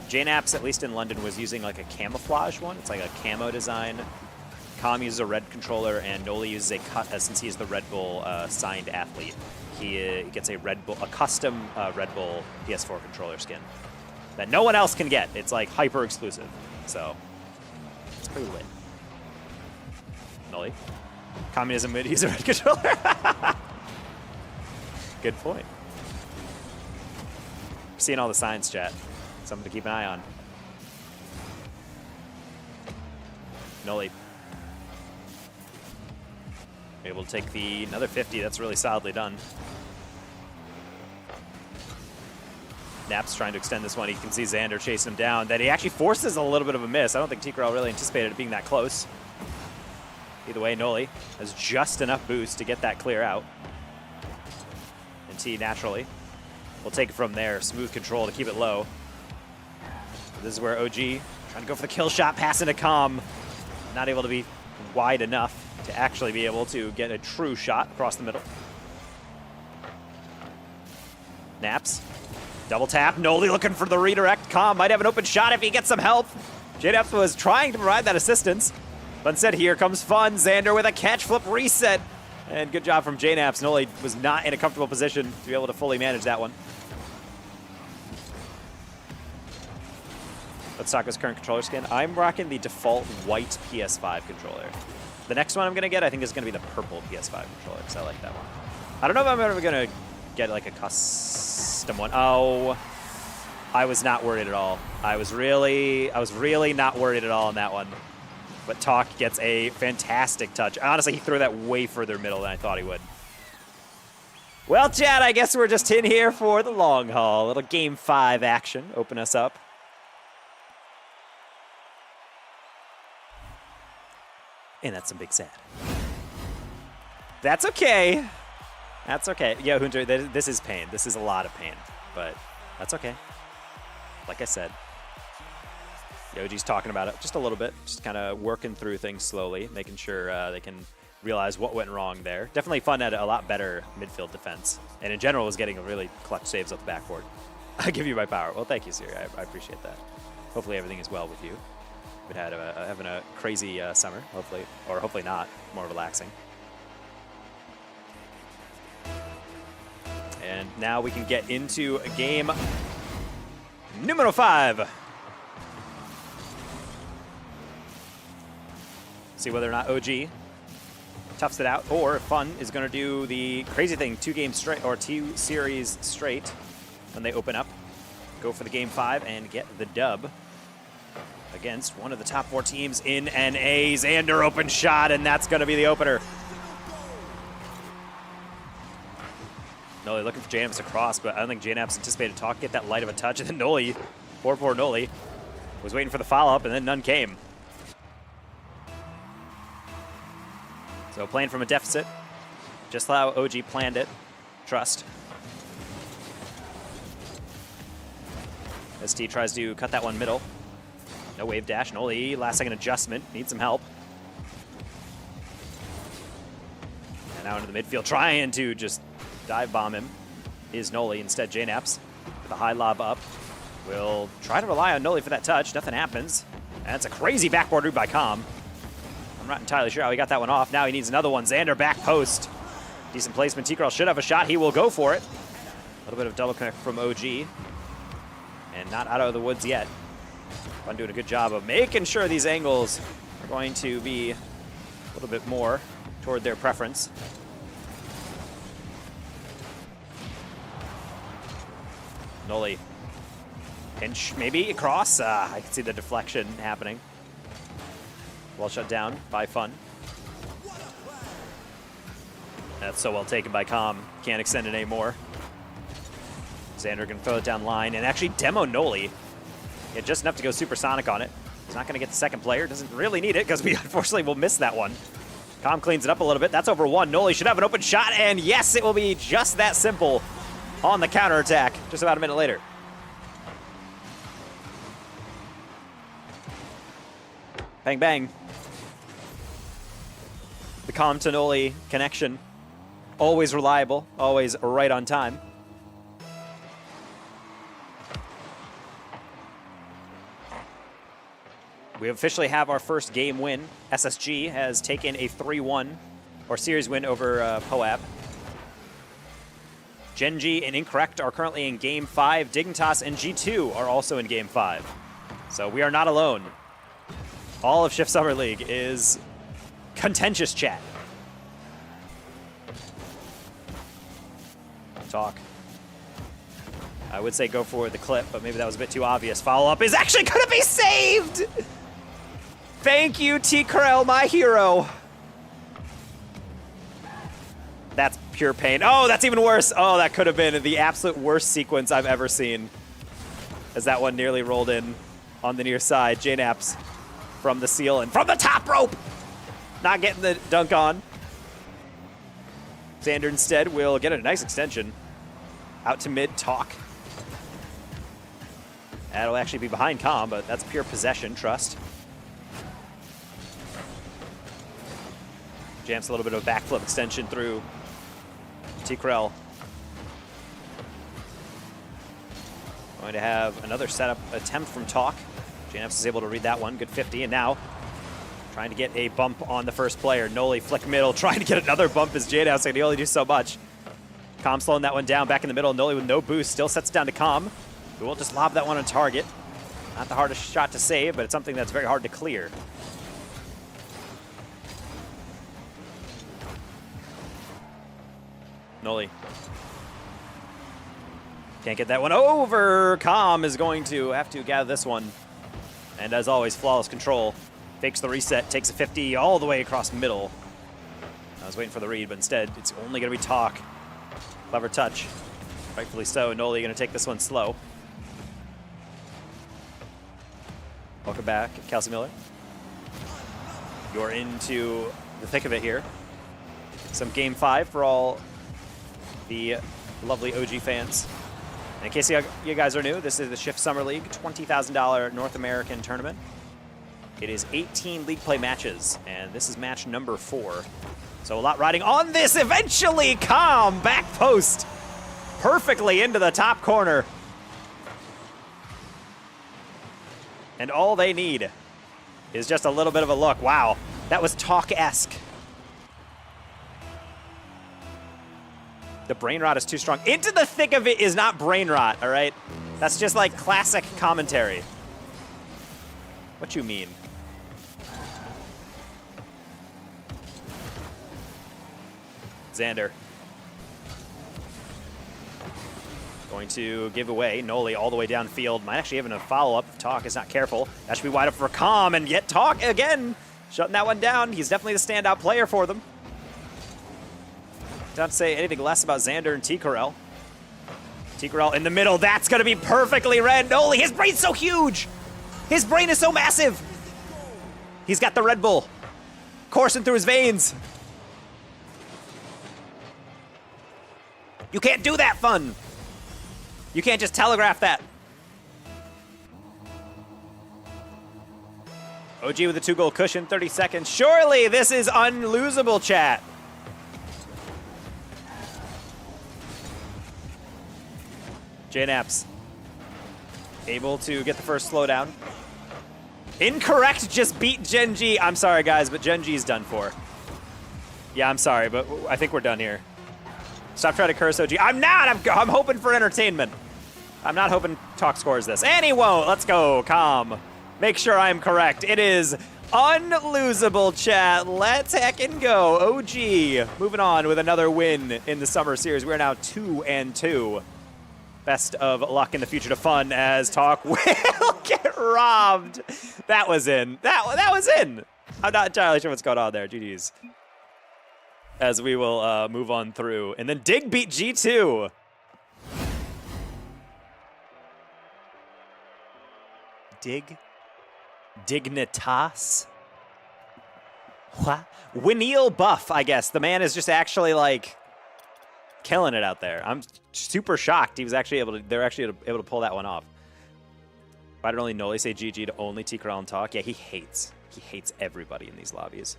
JKnaps, at least in London, was using like a camouflage one. It's like a camo design. Calm uses a red controller, and Noli uses a cut, since he is the Red Bull signed athlete. He gets a custom Red Bull PS4 controller skin that no one else can get. It's like hyper exclusive, so it's pretty lit. Noli, communism would use a red controller. Good point. Seeing all the signs, chat. Something to keep an eye on. Noli able to take another 50. That's really solidly done. Naps trying to extend this one. He can see Xander chasing him down. That he actually forces a little bit of a miss. I don't think T-Corral really anticipated it being that close. Either way, Noli has just enough boost to get that clear out. And T naturally will take it from there. Smooth control to keep it low. This is where OG trying to go for the kill shot, passing to Calm. Not able to be wide enough to actually be able to get a true shot across the middle. Naps. Double tap. Noli looking for the redirect. Calm might have an open shot if he gets some help. J-Naps was trying to provide that assistance. But instead, here comes Fun. Xander with a catch flip reset. And good job from J-Naps. Noli was not in a comfortable position to be able to fully manage that one. Let's talk his current controller skin. I'm rocking the default white PS5 controller. The next one I'm going to get, I think, is going to be the purple PS5 controller, because I like that one. I don't know if I'm ever going to get, like, a custom one. Oh, I was not worried at all. I was really not worried at all on that one. But Talk gets a fantastic touch. Honestly, he threw that way further middle than I thought he would. Well, Chad, I guess we're just in here for the long haul. A little Game 5 action. Open us up. And that's some big sad. That's okay. That's okay. Yeah, Hunter, this is pain. This is a lot of pain. But that's okay. Like I said. Yoji's talking about it just a little bit. Just kind of working through things slowly. Making sure they can realize what went wrong there. Definitely Fun had a lot better midfield defense. And in general was getting a really clutch saves off the backboard. I give you my power. Well, thank you, Siri. I appreciate that. Hopefully everything is well with you. Been having a crazy summer, hopefully, or hopefully not, more relaxing. And now we can get into game numero 5. See whether or not OG toughs it out, or Fun is going to do the crazy thing, 2 games straight, or 2 series straight when they open up. Go for the game 5 and get the dub against one of the top 4 teams in NA. Xander open shot, and that's going to be the opener. Noli looking for J-Naps across, but I don't think J-Naps anticipated Talk get that light of a touch, and then Noli, poor Noli, was waiting for the follow-up, and then none came. So playing from a deficit, just how OG planned it. Trust. ST tries to cut that one middle. No wave dash. Noli, last second adjustment. Needs some help. And now into the midfield, trying to just dive bomb him is Noli. Instead, J-Naps with a high lob up. Will try to rely on Noli for that touch. Nothing happens. And it's a crazy backboard route by Calm. I'm not entirely sure how he got that one off. Now he needs another one. Xander back post. Decent placement. T-Corral should have a shot. He will go for it. A little bit of double connect from OG. And not out of the woods yet. Fun doing a good job of making sure these angles are going to be a little bit more toward their preference. Noli. Pinch, maybe across. I can see the deflection happening. Well shut down by Fun. That's so well taken by Calm. Can't extend it anymore. Xander can throw it down line and actually demo Noli. Yeah, just enough to go supersonic on it. He's not going to get the second player. Doesn't really need it because we unfortunately will miss that one. Calm cleans it up a little bit. That's over 1. Noli should have an open shot, and yes, it will be just that simple on the counterattack just about a minute later. Bang, bang. The Calm to Noli connection. Always reliable, always right on time. We officially have our first game win. SSG has taken a 3-1 or series win over Poab. Genji and Incorrect are currently in Game 5. Dignitas and G2 are also in Game 5. So we are not alone. All of Shift Summer League is contentious chat. Talk. I would say go for the clip, but maybe that was a bit too obvious. Follow-up is actually going to be saved! Thank you, T-Corral, my hero. That's pure pain. Oh, that's even worse. Oh, that could have been the absolute worst sequence I've ever seen. as that one nearly rolled in on the near side. JNaps from the seal and from the top rope. Not getting the dunk on. Xander instead will get a nice extension. Out to mid, Talk. That'll actually be behind Com, but that's pure possession, trust. Jams a little bit of a backflip extension through T-Krell. Going to have another setup attempt from Talk. JNaps is able to read that one, good 50, and now trying to get a bump on the first player. Noli flick middle, trying to get another bump as JNaps can only do so much. Com slowing that one down, back in the middle. Noli with no boost, still sets it down to Com, who will just lob that one on target. Not the hardest shot to save, but it's something that's very hard to clear. Noli. Can't get that one over. Com is going to have to gather this one. And as always, flawless control. Fakes the reset, takes a 50 all the way across middle. I was waiting for the read, but instead, it's only going to be Talk. Clever touch. Rightfully so. Noli going to take this one slow. Welcome back, Kelsey Miller. You're into the thick of it here. Some Game 5 for all the lovely OG fans. And in case you guys are new, this is the Shift Summer League $20,000 North American tournament. It is 18 league play matches, and this is match number 4. So a lot riding on this. Eventually, Com back post perfectly into the top corner. And all they need is just a little bit of a look. Wow, that was Talk-esque. The brain rot is too strong. Into the thick of it is not brain rot, all right? That's just like classic commentary. What you mean? Xander. Going to give away. Noli all the way downfield. Might actually have a follow-up if Talk is not careful. That should be wide up for Com, and yet Talk again. Shutting that one down. He's definitely the standout player for them. Don't say anything less about Xander and T-Krell. T-Krell in the middle. That's going to be perfectly read. Noli, his brain's so huge. His brain is so massive. He's got the Red Bull coursing through his veins. You can't do that, Fun. You can't just telegraph that. OG with a 2-goal cushion, 30 seconds. Surely this is unlosable, chat. JNaps able to get the first slowdown. Incorrect, just beat Gen G. I'm sorry, guys, but Gen G is done for. Yeah, I'm sorry, but I think we're done here. Stop trying to curse OG. I'm not. I'm hoping for entertainment. I'm not hoping Talk scores this. And he won't. Let's go, Com. Make sure I'm correct. It is unlosable, chat. Let's heckin' go. OG moving on with another win in the Summer Series. We're now 2-2. Best of luck in the future to Fun as Talk will get robbed. That was in. That was in. I'm not entirely sure what's going on there. GG's. As we will move on through. And then Dig beat G2. Dignitas? What? Winneal Buff, I guess. The man is just actually like killing it out there. I'm super shocked he was actually able to, they're actually able to pull that one off. Why did only Noli say GG to only T-Krell and Talk? Yeah, he hates everybody in these lobbies.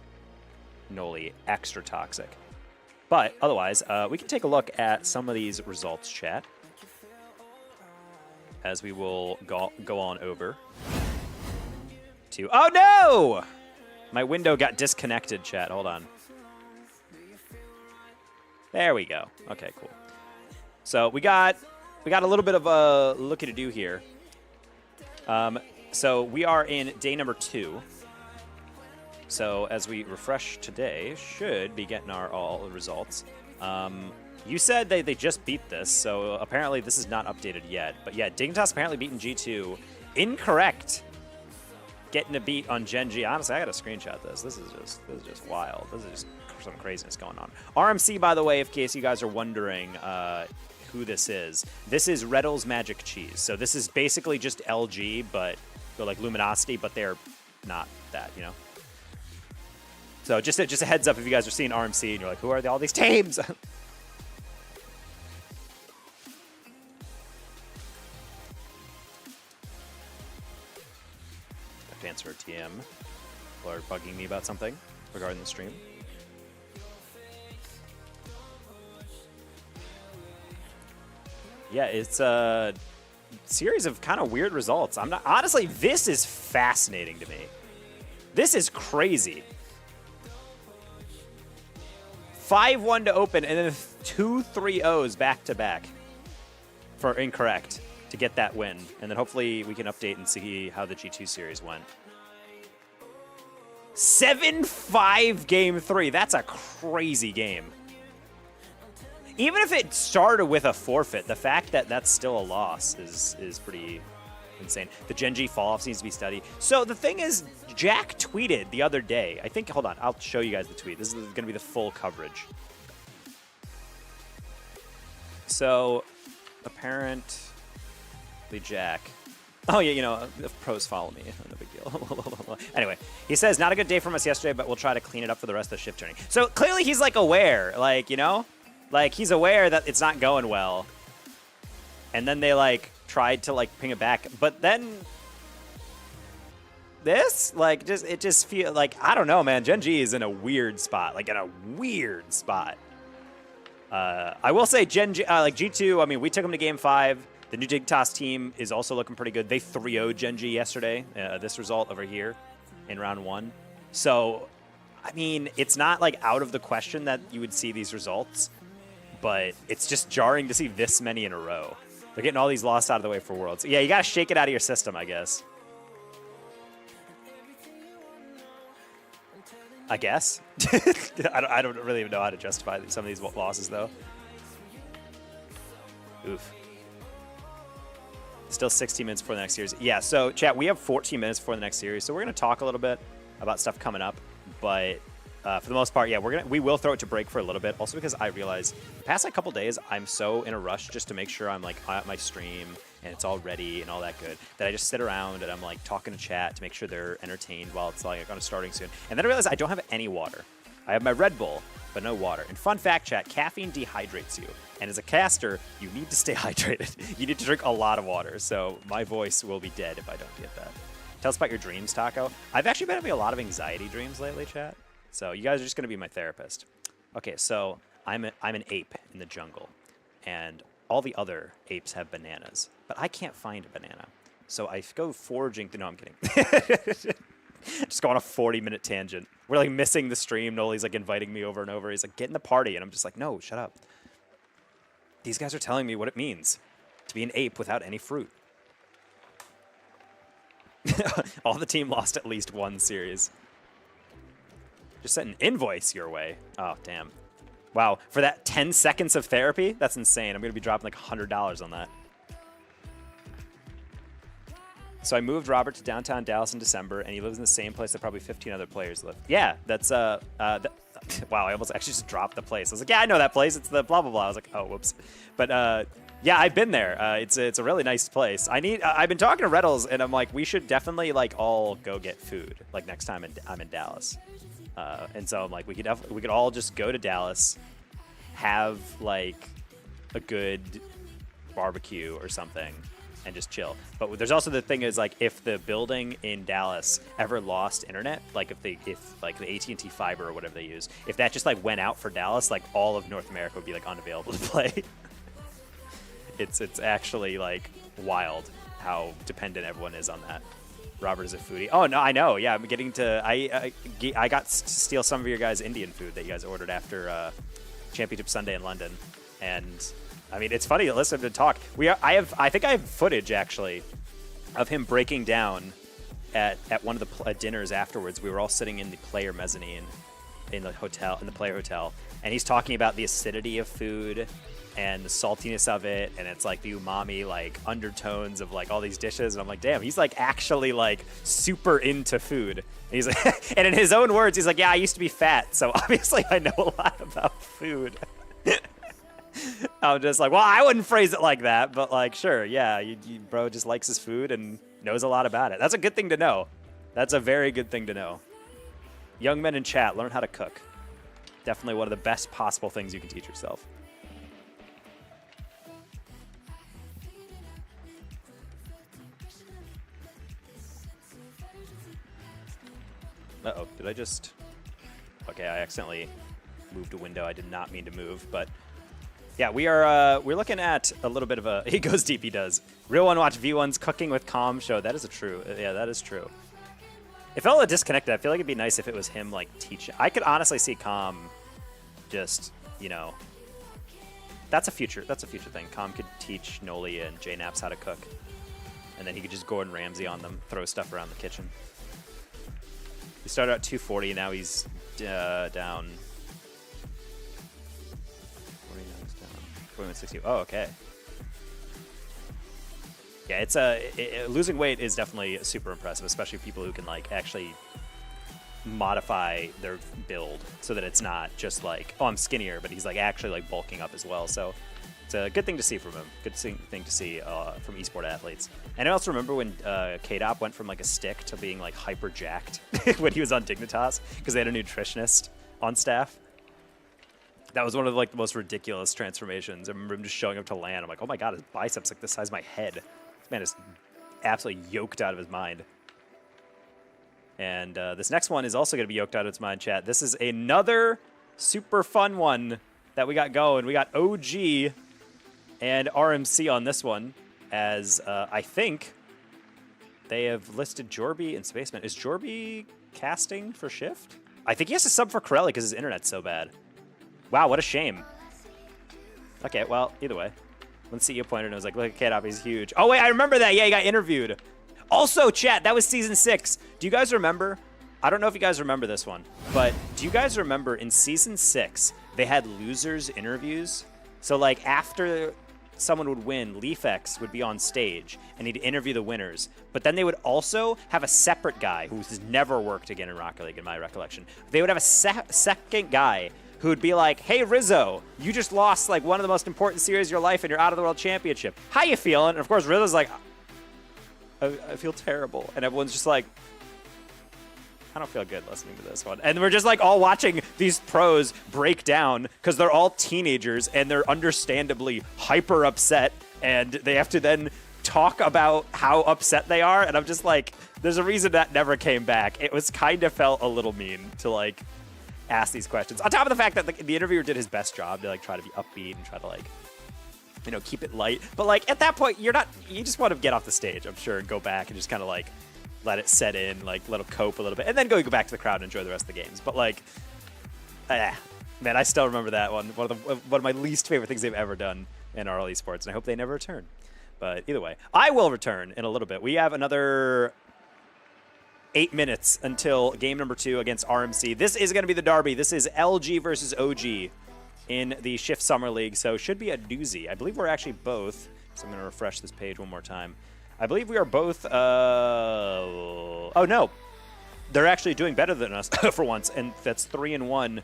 Noli, extra toxic. But otherwise, we can take a look at some of these results, chat. As we will go on over to... Oh, no! My window got disconnected, chat. Hold on. There we go. Okay, cool. So we got a little bit of a looky to do here. So we are in day number 2. So as we refresh today, should be getting our all results. You said they just beat this, so apparently this is not updated yet. But yeah, Dignitas apparently beaten G2. Incorrect. Getting a beat on Gen G. Honestly, I gotta screenshot this. This is just wild. This is just some craziness going on. RMC, by the way, in case you guys are wondering who this is. This is Reddle's Magic Cheese. So this is basically just LG, but they're like Luminosity, but they're not that, you know? So just a heads up if you guys are seeing RMC and you're like, who are all these teams? Advance for TM. People are bugging me about something regarding the stream. Yeah, it's a series of kind of weird results. Honestly, this is fascinating to me. This is crazy. 5-1 to open, and then 2 3-0s back-to-back for incorrect to get that win. And then hopefully we can update and see how the G2 series went. 7-5 game 3. That's a crazy game. Even if it started with a forfeit, the fact that that's still a loss is pretty insane. The Gen G fall-off needs to be studied. So the thing is, Jack tweeted the other day. I think, hold on, I'll show you guys the tweet. This is going to be the full coverage. So, apparently Jack. Oh, yeah, you know, if pros follow me. No big deal. Anyway, he says, not a good day from us yesterday, but we'll try to clean it up for the rest of the shift turning. So clearly he's, like, aware. Like, you know? Like, he's aware that it's not going well. And then they, like, tried to, like, ping it back. But then this, like, it just feels like, I don't know, man. Gen G is in a weird spot. Like, in a weird spot. I will say Gen G, like, G2, I mean, we took them to Game 5. The new Dignitas team is also looking pretty good. They 3-0'd Gen G yesterday. This result over here in round 1. So, I mean, it's not, like, out of the question that you would see these results. But it's just jarring to see this many in a row. They're getting all these lost out of the way for Worlds. Yeah, you got to shake it out of your system, I guess. I guess. I don't really even know how to justify some of these losses, though. Oof. Still 16 minutes before the next series. Yeah, so, chat, we have 14 minutes before the next series. So we're going to talk a little bit about stuff coming up. But for the most part, yeah, we will throw it to break for a little bit. Also because I realize the past couple days, I'm so in a rush just to make sure I'm like at my stream and it's all ready and all that good that I just sit around and I'm like talking to chat to make sure they're entertained while it's like on starting soon. And then I realize I don't have any water. I have my Red Bull, but no water. And fun fact, chat, caffeine dehydrates you. And as a caster, you need to stay hydrated. You need to drink a lot of water. So my voice will be dead if I don't get that. Tell us about your dreams, Taco. I've actually been having a lot of anxiety dreams lately, chat. So you guys are just going to be my therapist. Okay, so I'm an ape in the jungle, and all the other apes have bananas, but I can't find a banana. So I go foraging. No, I'm kidding. Just go on a 40-minute tangent. We're like missing the stream. Noli's like inviting me over and over. He's like, get in the party, and I'm just like, no, shut up. These guys are telling me what it means to be an ape without any fruit. All the team lost at least one series. Just sent an invoice your way. Oh, damn. Wow. For that 10 seconds of therapy? That's insane. I'm going to be dropping like $100 on that. So I moved Robert to downtown Dallas in December, and he lives in the same place that probably 15 other players live. Yeah, that's, wow, I almost actually just dropped the place. I was like, yeah, I know that place. It's the blah, blah, blah. I was like, oh, whoops. But, yeah, I've been there. It's a really nice place. I've been talking to Reddles, and I'm like, we should definitely, like, all go get food, like, next time I'm in Dallas. And so I'm like, we could all just go to Dallas, have like a good barbecue or something, and just chill. But there's also the thing is like, if the building in Dallas ever lost internet, like if like the AT&T fiber or whatever they use, if that just like went out for Dallas, like all of North America would be like unavailable to play. It's actually like wild how dependent everyone is on that. Robert is a foodie. Oh, no, I know. Yeah, I'm getting to... I got to steal some of your guys' Indian food that you guys ordered after Championship Sunday in London. And, I mean, it's funny to listen to talk. I think I have footage, actually, of him breaking down at one of the dinners afterwards. We were all sitting in the player mezzanine in the player hotel. And he's talking about the acidity of food and the saltiness of it, and it's like the umami like undertones of like all these dishes, and I'm like, damn, he's like actually like super into food. And he's like, and in his own words, he's like, yeah, I used to be fat, so obviously I know a lot about food. I'm just like, well, I wouldn't phrase it like that, but like, sure, yeah, bro just likes his food and knows a lot about it. That's a good thing to know. That's a very good thing to know. Young men in chat, learn how to cook. Definitely one of the best possible things you can teach yourself. Uh-oh, did I just... Okay, I accidentally moved a window I did not mean to move, but... Yeah, we're looking at a little bit of a... He goes deep, he does. Real One Watch V1's Cooking with Calm show. That is yeah, that is true. It felt a little disconnected. I feel like it'd be nice if it was him, like, teaching. I could honestly see Calm just, you know... That's a future thing. Calm could teach Noli and J-Naps how to cook. And then he could just Gordon Ramsay on them, throw stuff around the kitchen. He started at 240, now he's down... 4160. Oh, okay. Yeah, it's losing weight is definitely super impressive, especially people who can like actually modify their build so that it's not just like, oh, I'm skinnier, but he's like actually like bulking up as well. So it's a good thing to see from him. Good thing to see from esport athletes. And I also remember when K-Dop went from like a stick to being like hyper jacked when he was on Dignitas because they had a nutritionist on staff. That was one of like the most ridiculous transformations. I remember him just showing up to land. I'm like, oh my god, his biceps like the size of my head. This man is absolutely yoked out of his mind. And this next one is also going to be yoked out of its mind, chat. This is another super fun one that we got going. We got OG and RMC on this one, as I think they have listed Jorby and Spaceman. Is Jorby casting for Shift? I think he has to sub for Corelli because his internet's so bad. Wow, what a shame. Okay, well, either way. When CEO pointed and was like, look at K-Dop, he's huge. Oh, wait, I remember that. Yeah, he got interviewed. Also, chat, that was season 6. Do you guys remember? I don't know if you guys remember this one, but do you guys remember in season 6, they had losers interviews? So, like, after someone would win, Leafex would be on stage and he'd interview the winners. But then they would also have a separate guy who's never worked again in Rocket League, in my recollection. They would have a second guy who would be like, hey, Rizzo, you just lost like one of the most important series of your life and you're out of the World Championship. How you feeling? And of course, Rizzo's like, I feel terrible. And everyone's just like, I don't feel good listening to this one. And we're just like all watching these pros break down because they're all teenagers and they're understandably hyper upset and they have to then talk about how upset they are. And I'm just like, there's a reason that never came back. It was kind of felt a little mean to like ask these questions. On top of the fact that the interviewer did his best job to like try to be upbeat and try to like, you know, keep it light. But like at that point, you just want to get off the stage, I'm sure, and go back and just kind of like let it set in, like let them cope a little bit, and then go back to the crowd and enjoy the rest of the games. But like, man, I still remember that one. One of my least favorite things they've ever done in RL Esports, and I hope they never return. But either way, I will return in a little bit. We have another 8 minutes until game number 2 against RMC. This is going to be the derby. This is LG versus OG in the Shift Summer League, so should be a doozy. I believe we're actually both, so I'm going to refresh this page one more time. I believe we are both, oh no, they're actually doing better than us for once, and that's 3-1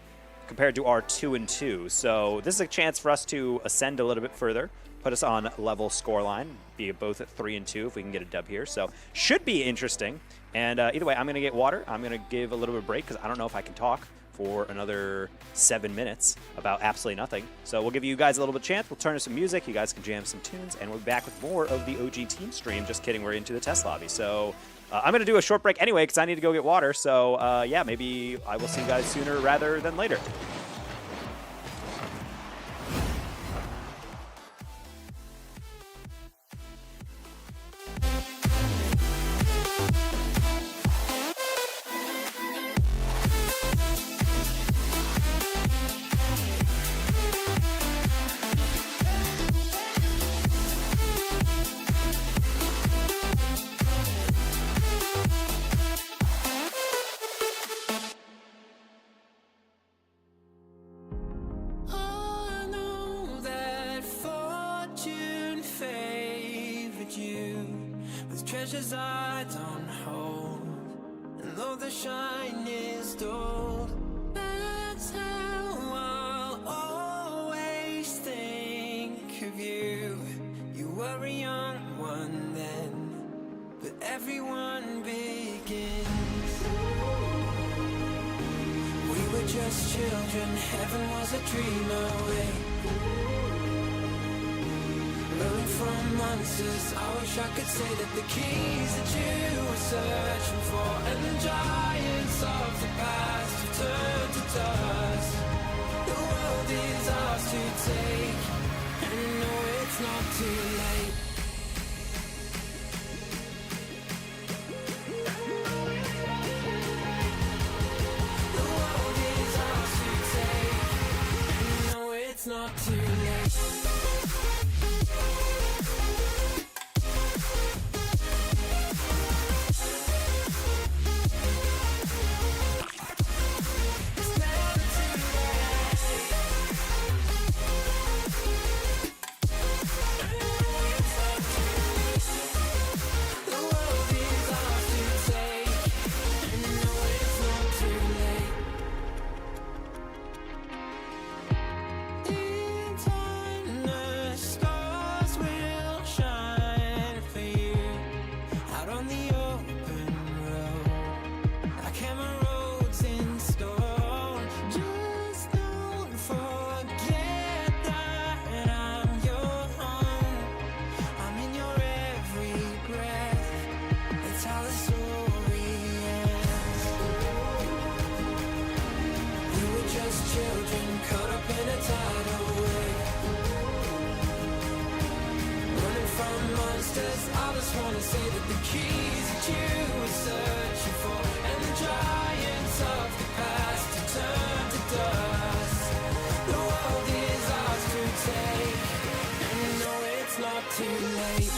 compared to our 2-2. So this is a chance for us to ascend a little bit further, put us on level scoreline, be both at 3-2 if we can get a dub here. So should be interesting. And either way, I'm going to get water. I'm going to give a little bit of a break because I don't know if I can talk for another 7 minutes about absolutely nothing. So we'll give you guys a little bit of chance. We'll turn to some music. You guys can jam some tunes, and we'll be back with more of the OG team stream. Just kidding, we're into the test lobby. So I'm going to do a short break anyway because I need to go get water. So yeah, maybe I will see you guys sooner rather than later. I know that fortune favored you with treasures I don't hold, and though the shine is dulled, that's how I'll always think children, heaven was a dream away. Running from monsters, I wish I could say that the keys that you were searching for, and the giants of the past have turned to dust. The world is ours to take, and you know it's not too late. The world is ours to take, and you know it's not too late. Children caught up in a tidal wave, running from monsters. I just wanna say that the keys that you were searching for, and the giants of the past have turned to dust. The world is ours to take, and you know it's not too late.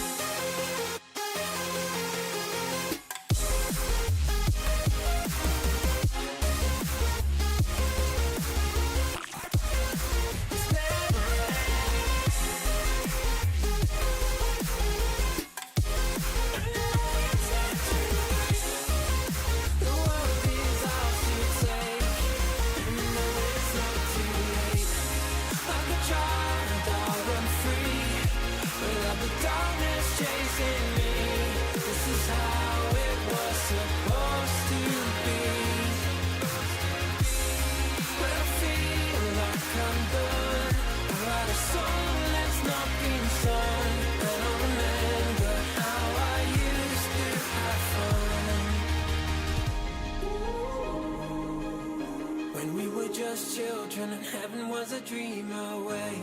Just children and heaven was a dream away.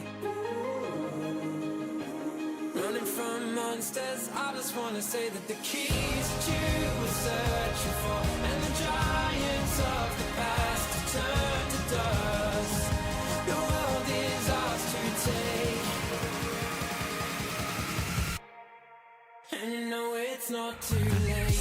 Running from monsters, I just wanna say that the keys that you were searching for, and the giants of the past have turned to dust. The world is ours to take, and you know it's not too late.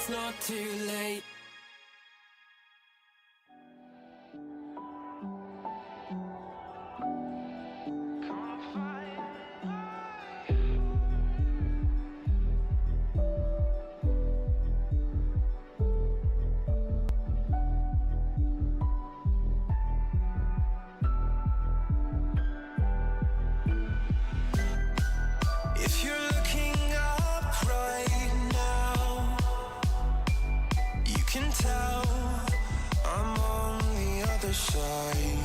Not too late. If you're looking up right now, you can tell I'm on the other side.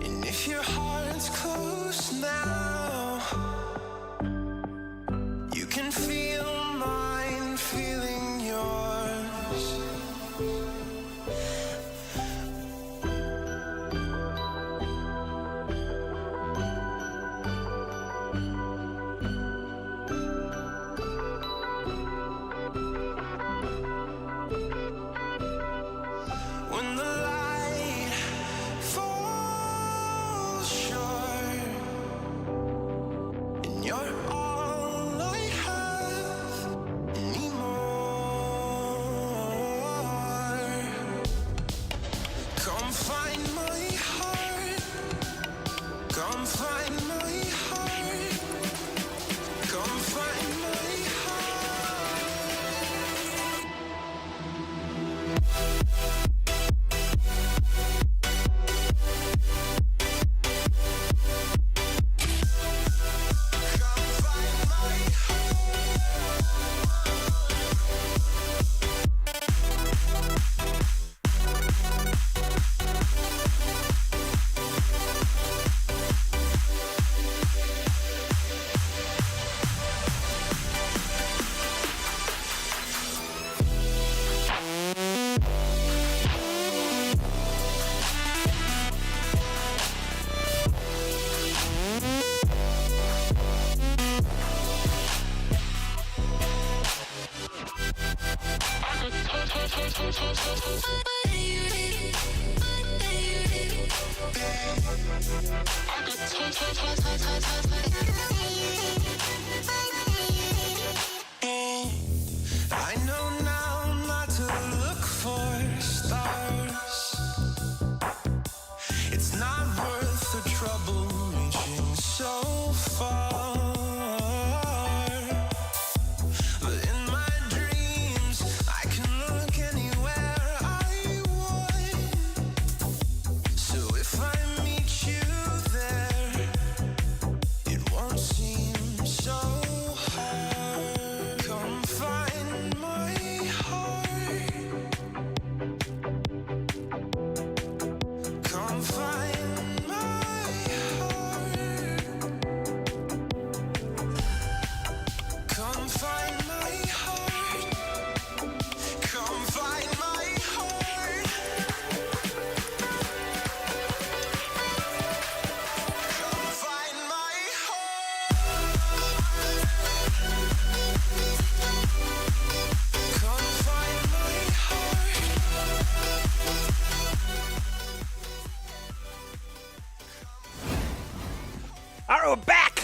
And if your heart's close now, you can feel mine feeling yours. I know now not to look for stars. It's not worth the trouble reaching so far. But in my dreams, I can look anywhere I want. So if I meet you there, it won't seem so hard. Come find my heart. Come find my heart. Come find my heart. Come find my heart. Come find my heart. Come find my heart. All right, we're back.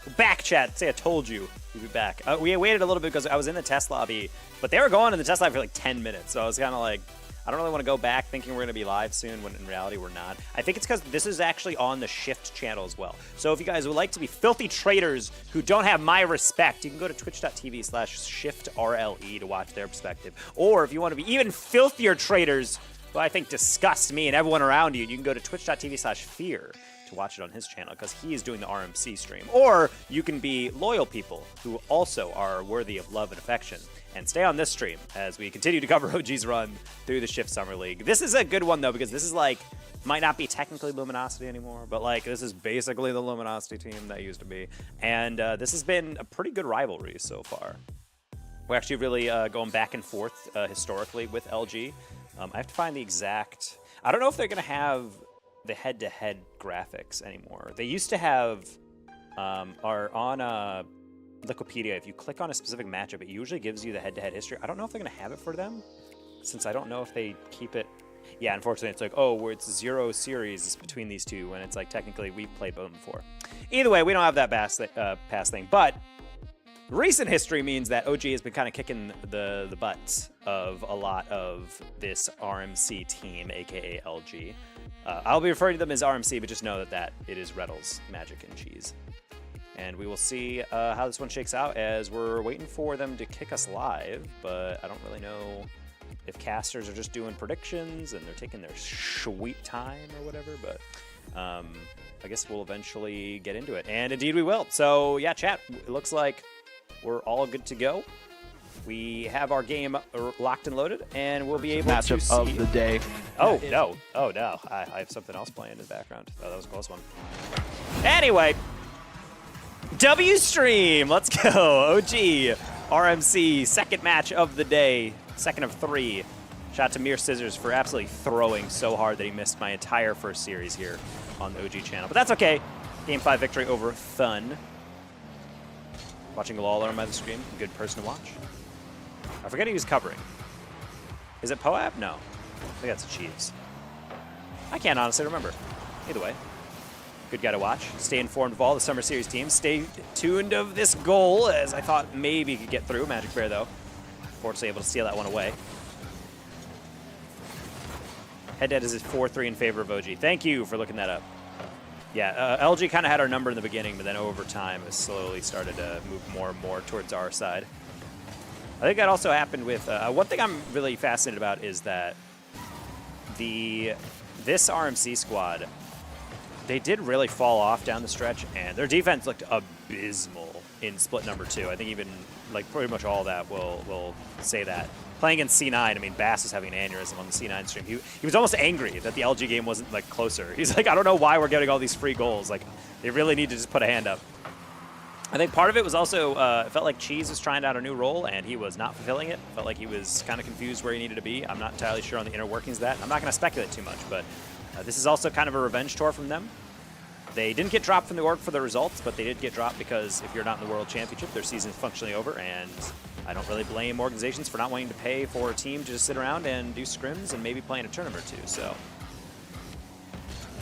We're back, chat. Say I told you we'd be back. We waited a little bit because I was in the test lobby, but they were going in the test lobby for like 10 minutes. So I was kind of like, I don't really want to go back thinking we're going to be live soon when in reality we're not. I think it's because this is actually on the Shift channel as well. So if you guys would like to be filthy traitors who don't have my respect, you can go to twitch.tv/shiftrle to watch their perspective. Or if you want to be even filthier traitors who I think disgust me and everyone around you, you can go to twitch.tv/fear to watch it on his channel because he is doing the RMC stream. Or you can be loyal people who also are worthy of love and affection and stay on this stream as we continue to cover OG's run through the Shift Summer League. This is a good one though because this is like, might not be technically Luminosity anymore, but like this is basically the Luminosity team that used to be. And this has been a pretty good rivalry so far. We're actually really going back and forth historically with LG. I have to find the exact, I don't know if they're gonna have the head-to-head graphics anymore. They used to have, are on Liquipedia, if you click on a specific matchup, it usually gives you the head-to-head history. I don't know if they're going to have it for them, since I don't know if they keep it. Yeah, unfortunately, it's like, oh, where it's 0 series between these two, when it's like, technically, we've played both before. Either way, we don't have that past thing, but recent history means that OG has been kind of kicking the butts of a lot of this RMC team, aka LG. I'll be referring to them as RMC, but just know that it is Reddles, Magic, and Cheese. And we will see how this one shakes out as we're waiting for them to kick us live, but I don't really know if casters are just doing predictions and they're taking their sweet time or whatever, but I guess we'll eventually get into it. And indeed we will. So yeah, chat, it looks like we're all good to go. We have our game locked and loaded, and we'll be able to see... Matchup of the day. Oh, no. Oh, no. I have something else playing in the background. Oh, that was a close one. Anyway. W stream. Let's go. OG. RMC. Second match of the day. Second of 3. Shout out to Mere Scissors for absolutely throwing so hard that he missed my entire first series here on the OG channel. But that's okay. Game 5 victory over Thun. Watching Lawler on my screen. Good person to watch. I forget he was covering. Is it Poab? No. I think that's Chiefs. I can't honestly remember. Either way. Good guy to watch. Stay informed of all the Summer Series teams. Stay tuned of this goal, as I thought maybe could get through. Magic Bear, though. Fortunately able to steal that one away. Head-to-head is 4-3 in favor of OG. Thank you for looking that up. Yeah, LG kind of had our number in the beginning, but then over time it slowly started to move more and more towards our side. I think that also happened with, one thing I'm really fascinated about is that this RMC squad, they did really fall off down the stretch, and their defense looked abysmal in split number 2. I think even, like, pretty much all that will say that. Playing against C9, I mean, Bass is having an aneurysm on the C9 stream. He was almost angry that the LG game wasn't, like, closer. He's like, I don't know why we're getting all these free goals. Like, they really need to just put a hand up. I think part of it was also, it felt like Cheese was trying out a new role, and he was not fulfilling it. Felt like he was kind of confused where he needed to be. I'm not entirely sure on the inner workings of that. I'm not going to speculate too much, but this is also kind of a revenge tour from them. They didn't get dropped from the org for the results, but they did get dropped because if you're not in the World Championship, their season's functionally over, and I don't really blame organizations for not wanting to pay for a team to just sit around and do scrims and maybe play in a tournament or two. So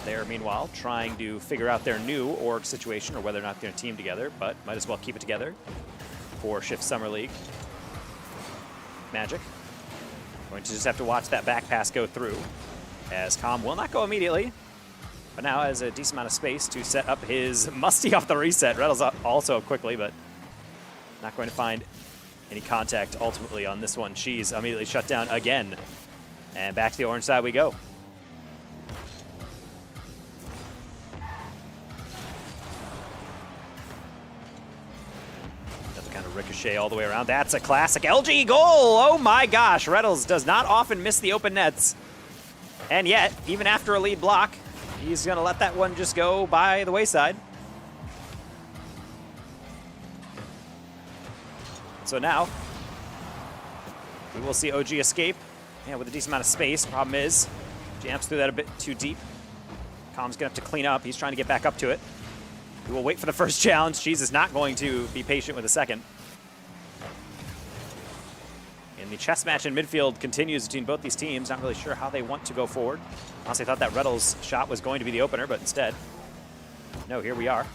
they're, meanwhile, trying to figure out their new org situation or whether or not they're going to team together, but might as well keep it together for Shift Summer League. Magic going to just have to watch that back pass go through, as Com will not go immediately, but now has a decent amount of space to set up his Musty off the reset. Reddle's also up quickly, but not going to find any contact ultimately on this one. Cheese immediately shut down again, and back to the orange side we go. Ricochet all the way around. That's a classic LG goal. Oh my gosh. Reddles does not often miss the open nets. And yet, even after a lead block, he's going to let that one just go by the wayside. So now, we will see OG escape. Yeah, with a decent amount of space. Problem is, jumps through that a bit too deep. Com's going to have to clean up. He's trying to get back up to it. We will wait for the first challenge. Cheese is not going to be patient with the second. And the chess match in midfield continues between both these teams. Not really sure how they want to go forward. Honestly, thought that Reddle's shot was going to be the opener, but instead, no, here we are.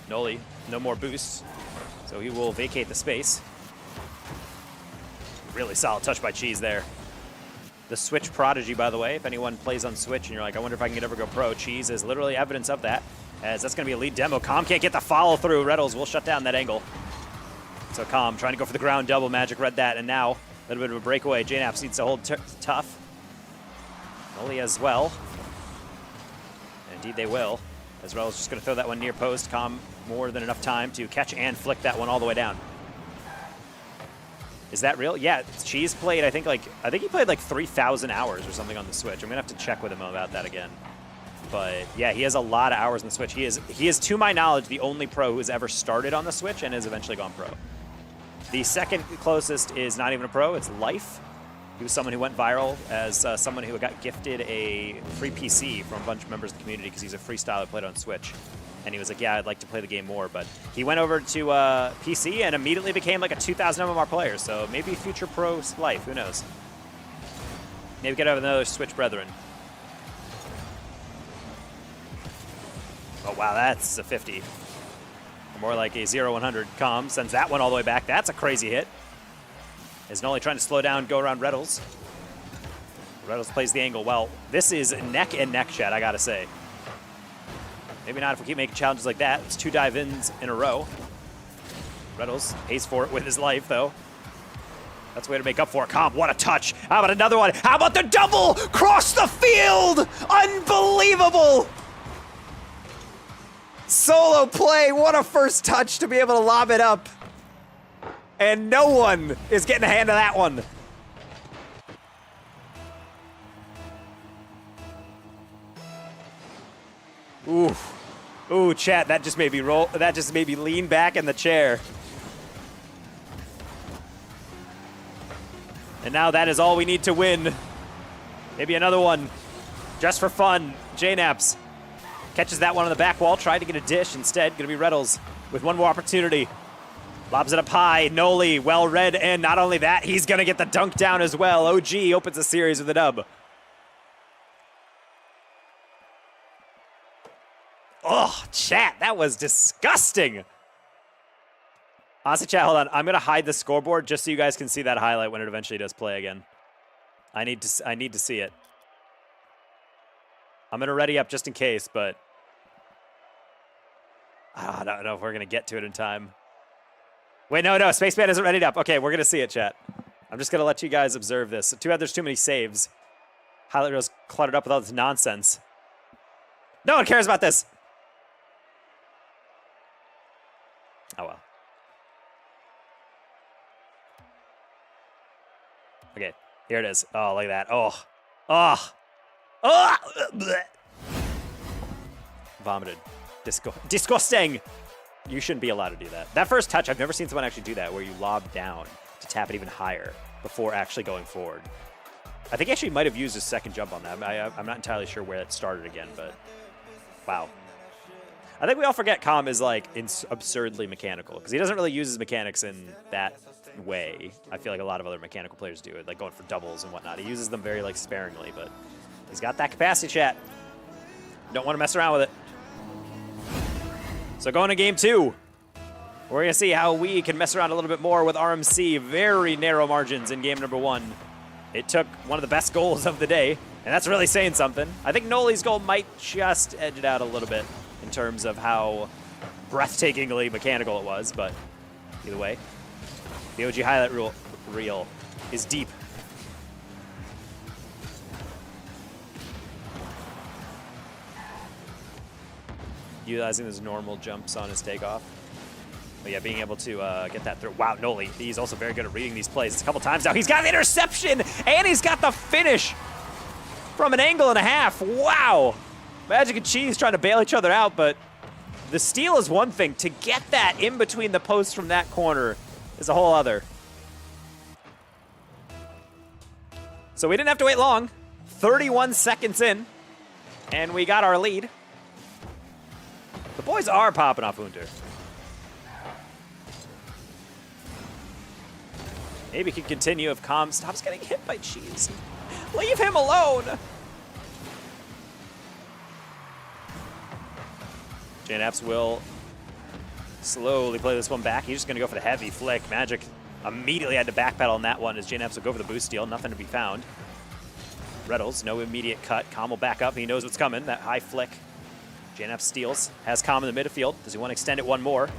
Noli, no more boosts, so he will vacate the space. Really solid touch by Cheese there. The Switch prodigy, by the way. If anyone plays on Switch and you're like, I wonder if I can ever go pro, Cheese is literally evidence of that, as that's going to be a lead demo. Com can't get the follow through. Reddles will shut down that angle. So Com trying to go for the ground double. Magic read that, and now a little bit of a breakaway. JNaps needs to hold tough. Noli as well. Indeed they will, as Reddles just going to throw that one near post. Com more than enough time to catch and flick that one all the way down. Is that real? Yeah, Cheese played, I think he played like 3,000 hours or something on the Switch. I'm gonna have to check with him about that again. But yeah, he has a lot of hours on the Switch. He is, to my knowledge, the only pro who has ever started on the Switch and has eventually gone pro. The second closest is not even a pro, it's Life. He was someone who went viral as someone who got gifted a free PC from a bunch of members of the community because he's a freestyler who played on Switch. And he was like, yeah, I'd like to play the game more. But he went over to PC and immediately became like a 2,000 MMR player. So maybe future pro Life, who knows? Maybe get over another Switch brethren. Oh, wow, that's a 50. Or more like a 0-100. Com sends that one all the way back. That's a crazy hit. Is Noli trying to slow down, go around Reddles. Reddles plays the angle well. This is neck and neck, chat, I gotta say. Maybe not if we keep making challenges like that. It's 2 dive-ins in a row. Reddles pays for it with his life, though. That's a way to make up for it. Com, what a touch. How about another one? How about the double? Cross the field! Unbelievable! Solo play. What a first touch to be able to lob it up. And no one is getting a hand of that one. Ooh. Ooh, chat, that just made me roll. That just made me lean back in the chair. And now that is all we need to win. Maybe another one, just for fun. JNaps catches that one on the back wall, tried to get a dish. Instead, gonna be Reddles with one more opportunity. Lobs it up high. Noli, well read, and not only that, he's gonna get the dunk down as well. OG opens the series with a dub. Oh, chat, that was disgusting. Honestly, chat, hold on. I'm gonna hide the scoreboard just so you guys can see that highlight when it eventually does play again. I need to see it. I'm gonna ready up just in case, but I don't know if we're gonna get to it in time. Wait, no, Spaceman isn't readied up. Okay, we're gonna see it, chat. I'm just gonna let you guys observe this. Too bad there's too many saves. Highlight reel's cluttered up with all this nonsense. No one cares about this. Oh well. Okay, here it is. Oh, look at that. Oh. Oh. Oh. Blech. Vomited. Disgusting. You shouldn't be allowed to do that. That first touch, I've never seen someone actually do that, where you lob down to tap it even higher before actually going forward. I think he actually might have used his second jump on that. I'm not entirely sure where it started again, but wow. I think we all forget Calm is like absurdly mechanical because he doesn't really use his mechanics in that way. I feel like a lot of other mechanical players do it, like going for doubles and whatnot. He uses them very like sparingly, but he's got that capacity, chat. Don't want to mess around with it. So going to game 2, we're going to see how we can mess around a little bit more with RMC. Very narrow margins in game number 1. It took one of the best goals of the day, and that's really saying something. I think Noli's goal might just edge it out a little bit in terms of how breathtakingly mechanical it was, but either way, the OG highlight reel is deep. Utilizing those normal jumps on his takeoff. But yeah, being able to get that through. Wow, Noli, he's also very good at reading these plays. A couple times now, he's got the interception, and he's got the finish from an angle and a half. Wow. Magic and Cheese trying to bail each other out, but the steal is one thing. To get that in between the posts from that corner is a whole other. So we didn't have to wait long. 31 seconds in, and we got our lead. The boys are popping off Unter. Maybe he can continue if Calm stops getting hit by Cheese. Leave him alone! JNAPS will slowly play this one back. He's just going to go for the heavy flick. Magic immediately had to backpedal on that one as JNAPS will go for the boost steal. Nothing to be found. Reddles, no immediate cut. Calm will back up. He knows what's coming. That high flick. JNAPS steals. Has Calm in the midfield. Does he want to extend it one more?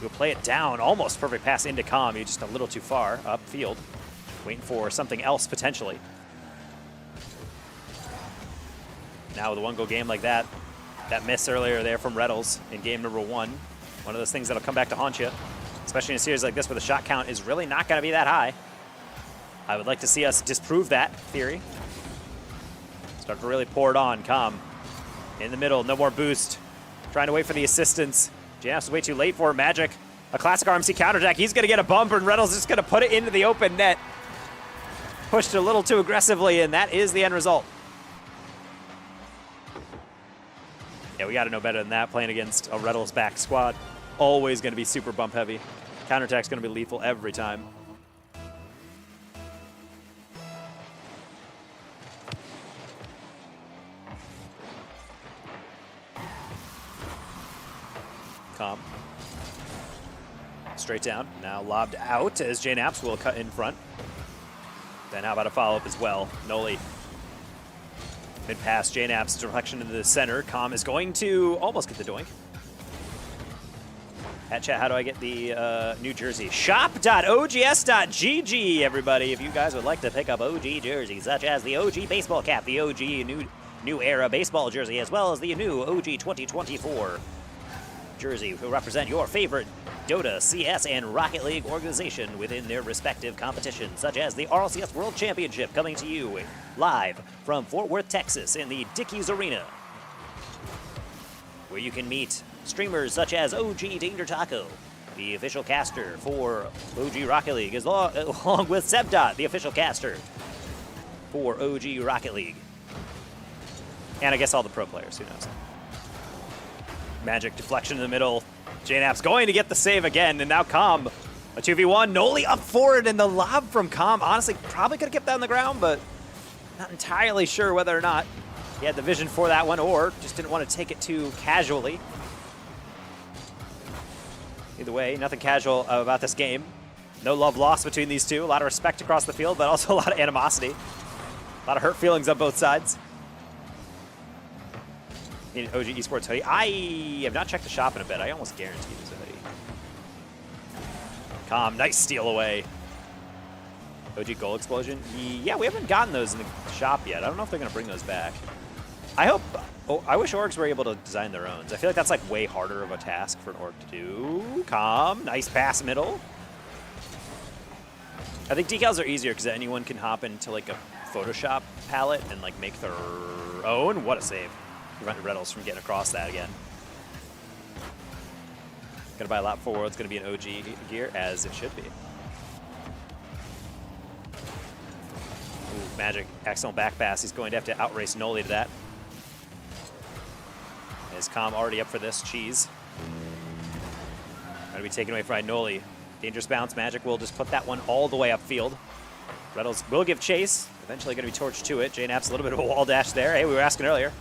He'll play it down. Almost perfect pass into Calm. He's just a little too far upfield. Waiting for something else potentially. Now with a one-goal game like that, that miss earlier there from Reddles in game number 1, one of those things that'll come back to haunt you, especially in a series like this where the shot count is really not going to be that high. I would like to see us disprove that theory. Start to really pour it on. Calm in the middle, no more boost. Trying to wait for the assistance. JNAPS is way too late for Magic. A classic RMC counterattack. He's going to get a bumper, and Reddles is just going to put it into the open net. Pushed a little too aggressively, and that is the end result. Yeah, we got to know better than that. Playing against a Reddles back squad, always going to be super bump heavy. Counterattack's going to be lethal every time. Calm. Straight down. Now lobbed out as JNAPS will cut in front. Then how about a follow-up as well? Noli. Mid pass, JNAPS deflection into the center. Calm is going to almost get the doink. At chat, how do I get the New Jersey? Shop.ogs.gg, everybody. If you guys would like to pick up OG jerseys, such as the OG baseball cap, the OG new era baseball jersey, as well as the new OG 2024 jersey, who represent your favorite Dota, CS, and Rocket League organization within their respective competitions, such as the RLCS World Championship, coming to you live from Fort Worth, Texas, in the Dickies Arena, where you can meet streamers such as OG Danger Taco, the official caster for OG Rocket League, along with Sebdot, the official caster for OG Rocket League. And I guess all the pro players, who knows. Magic deflection in the middle. JNAPS going to get the save again, and now Calm. A 2v1, Noli up forward, and the lob from Calm, honestly, probably could have kept that on the ground, but not entirely sure whether or not he had the vision for that one, or just didn't want to take it too casually. Either way, nothing casual about this game. No love lost between these two. A lot of respect across the field, but also a lot of animosity. A lot of hurt feelings on both sides. In OG Esports hoodie. I have not checked the shop in a bit. I almost guarantee there's a hoodie. Calm, nice steal away. OG Goal Explosion. Yeah, we haven't gotten those in the shop yet. I don't know if they're going to bring those back. I hope... Oh, I wish orgs were able to design their own. I feel like that's like way harder of a task for an org to do. Calm, nice pass middle. I think decals are easier because anyone can hop into like a Photoshop palette and like make their own. What a save. Prevent Reddles from getting across that again. Gonna buy a lot for it's gonna be an OG gear, as it should be. Ooh, Magic, excellent back pass. He's going to have to outrace Noli to that. as Calm already up for this. Cheese. Going to be taken away from Noli. Dangerous bounce. Magic will just put that one all the way upfield. Reynolds will give chase. Eventually going to be torched to it. JNap's a little bit of a wall dash there. Hey, we were asking earlier.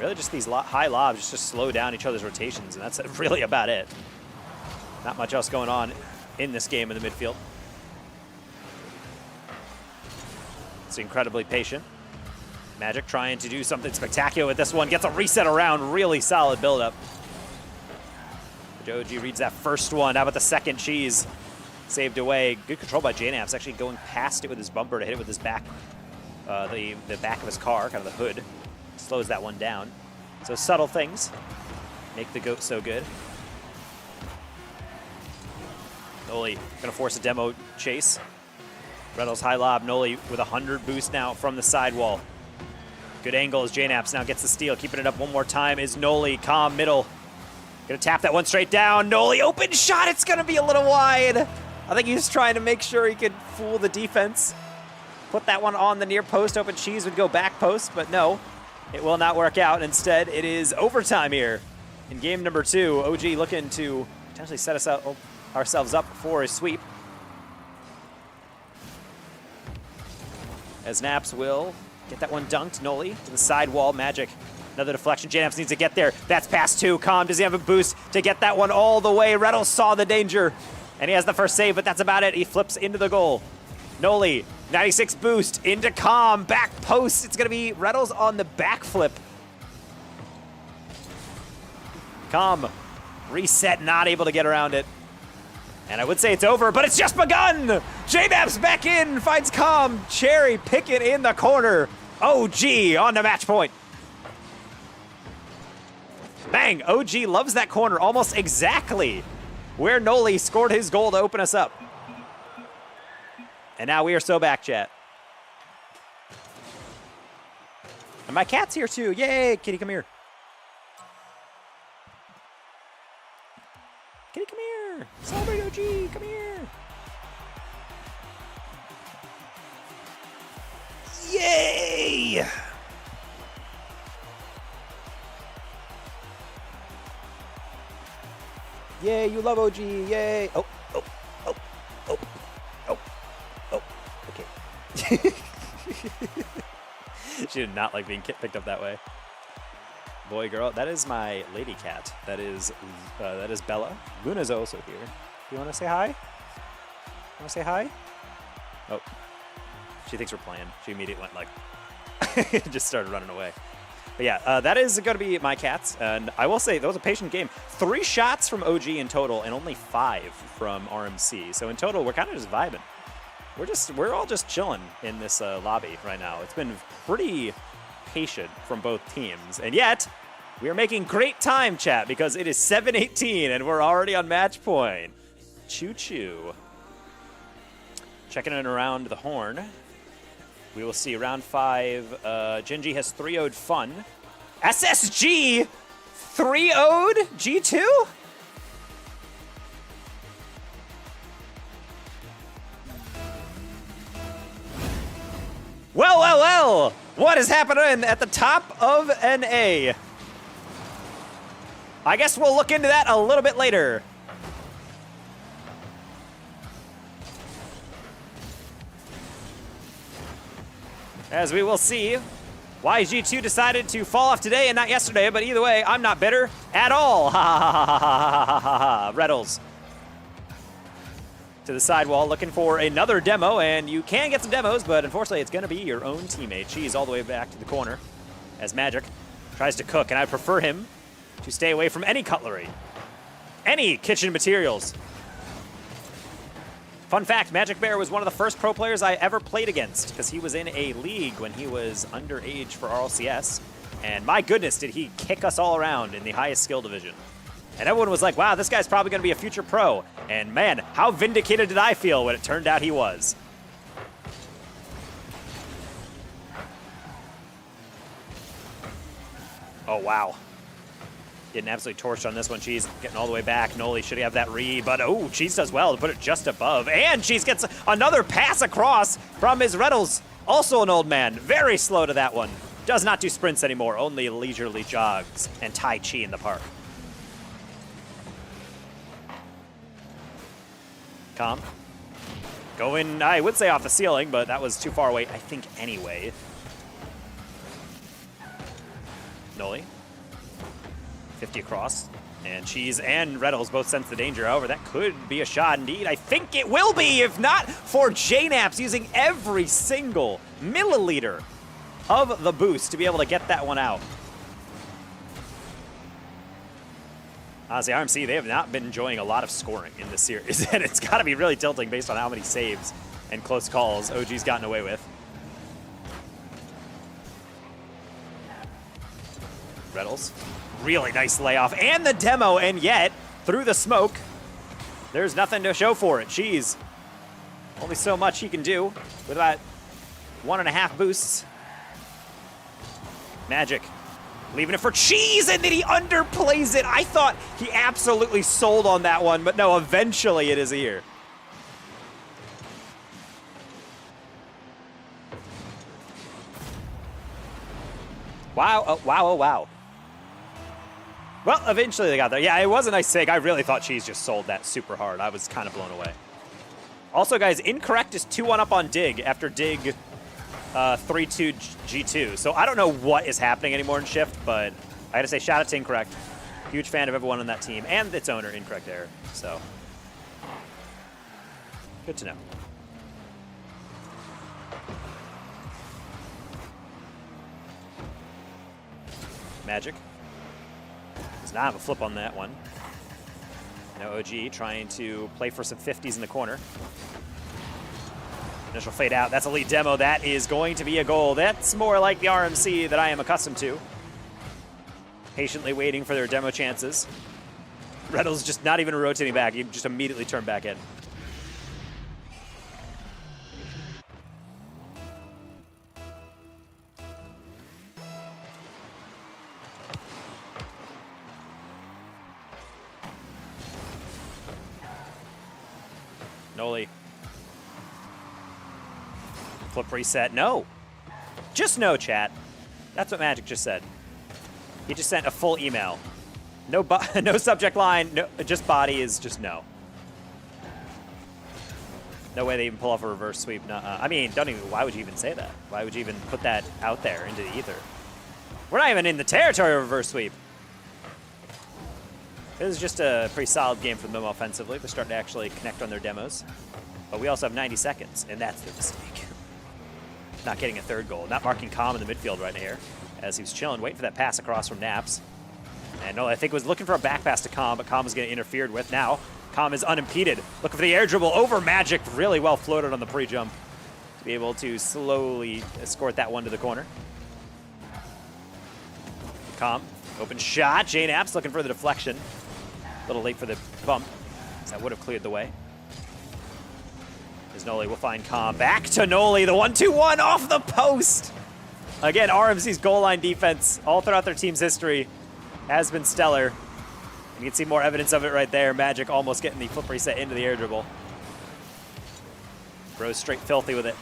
Really just these high lobs just slow down each other's rotations, and that's really about it. Not much else going on in this game in the midfield. It's incredibly patient. Magic trying to do something spectacular with this one. Gets a reset around. Really solid buildup. OG reads that first one. How about the second? Cheese saved away. Good control by JNap's, actually going past it with his bumper to hit it with his back, the back of his car, kind of the hood. Slows that one down. So subtle things make the GOAT so good. Noli gonna force a demo chase. Reynolds high lob. Noli with 100 boost now from the sidewall. Good angle as JNap's now gets the steal. Keeping it up one more time is Noli. Calm middle. Gonna tap that one straight down. Noli open shot. It's gonna be a little wide. I think he's trying to make sure he could fool the defense. Put that one on the near post. Open Cheese would go back post, but no. It will not work out. Instead, it is overtime here in game number 2. OG looking to potentially set ourselves up for a sweep. As Naps will get that one dunked. Noli to the side wall. Magic. Another deflection. JNap's needs to get there. That's pass 2. Calm, does he have a boost to get that one all the way? Reynolds saw the danger, and he has the first save, but that's about it. He flips into the goal. Noli, 96 boost into Calm, back post. It's gonna be Reynolds on the backflip. Calm, reset, not able to get around it. And I would say it's over, but it's just begun. JNap's back in, finds Calm. Cherry picking in the corner. OG on the match point. Bang, OG loves that corner almost exactly where Noli scored his goal to open us up. And now we are so back, chat. And my cat's here too. Yay, kitty, come here. Kitty, come here. Celebrate OG, come here. Yay! Yay, you love OG, yay. Oh, oh, oh, oh, oh, oh, okay. She did not like being picked up that way. Boy, girl, that is my lady cat. That is Bella. Luna's also here. You want to say hi? Want to say hi? Oh, she thinks we're playing. She immediately went like, just started running away. But yeah, that is going to be my cats. And I will say, that was a patient game. 3 shots from OG in total and only 5 from RMC. So in total, we're kind of just vibing. We're all just chilling in this lobby right now. It's been pretty patient from both teams. And yet, we are making great time, chat, because it is 7:18 and we're already on match point. Choo-choo. Checking in around the horn. We will see round 5. Genji has 3-0'd Fun. SSG 3-0'd G2? Well, well, well! What is happening at the top of NA? I guess we'll look into that a little bit later. As we will see why G2 decided to fall off today and not yesterday, but either way, I'm not bitter at all. Ha ha ha ha ha ha ha ha. Reddles to the sidewall looking for another demo, and you can get some demos, but unfortunately it's gonna be your own teammate. She's all the way back to the corner as Magic tries to cook, and I prefer him to stay away from any cutlery, any kitchen materials. Fun fact, Magic Bear was one of the first pro players I ever played against because he was in a league when he was underage for RLCS. And my goodness, did he kick us all around in the highest skill division. And everyone was like, wow, this guy's probably going to be a future pro. And man, how vindicated did I feel when it turned out he was. Oh, wow. Getting absolutely torched on this one. Cheese getting all the way back. Noli should have that read, but oh, Cheese does well to put it just above. And Cheese gets another pass across from his Reynolds. Also an old man. Very slow to that one. does not do sprints anymore, only leisurely jogs and Tai Chi in the park. Calm. Going, I would say off the ceiling, but that was too far away, I think, anyway. Noli. 50 across. And Cheese and Reddles both sense the danger. However, that could be a shot indeed. I think it will be, if not for JNaps using every single milliliter of the boost to be able to get that one out. Honestly, RMC, they have not been enjoying a lot of scoring in this series, and it's got to be really tilting based on how many saves and close calls OG's gotten away with. Reddles, really nice layoff, and the demo, and yet, through the smoke, there's nothing to show for it. Cheese, only so much he can do with about 1.5 boosts. Magic, leaving it for Cheese, and then he underplays it. I thought he absolutely sold on that one, but no, eventually it is here. Wow, oh, wow, oh, wow. Well, eventually they got there. Yeah, it was a nice sig. I really thought Cheese just sold that super hard. I was kind of blown away. Also, guys, Incorrect is 2-1 up on Dig after Dig 3-2 G2. So I don't know what is happening anymore in Shift, but I gotta say shout out to Incorrect. Huge fan of everyone on that team and its owner, Incorrect Air. So good to know. Magic does not have a flip on that one. Now OG trying to play for some 50s in the corner. Initial fade out. That's a lead demo. That is going to be a goal. That's more like the RMC that I am accustomed to. Patiently waiting for their demo chances. Reddles just not even rotating back. He just immediately turned back in. Noli. Flip reset. No. Just no, chat. That's what Magic just said. He just sent a full email. No no subject line, no, just body is just no. No way they even pull off a reverse sweep. No, I mean, don't even, why would you even say that? Why would you even put that out there into the ether? We're not even in the territory of reverse sweep. This is just a pretty solid game for them offensively. They're starting to actually connect on their demos. But we also have 90 seconds, and that's the mistake. Not getting a third goal. Not marking Calm in the midfield right here, as he was chilling, waiting for that pass across from Naps. And no, I think was looking for a back pass to Calm, but Calm was getting interfered with. Now, Calm is unimpeded. Looking for the air dribble over Magic. Really well floated on the pre-jump to be able to slowly escort that one to the corner. Calm, open shot. JNaps looking for the deflection. A little late for the bump, so that would have cleared the way. As Noli will find Calm. Back to Noli, the 1-2-1 off the post. Again, RMC's goal line defense all throughout their team's history has been stellar. And you can see more evidence of it right there. Magic almost getting the flip reset into the air dribble. Bro's straight filthy with it.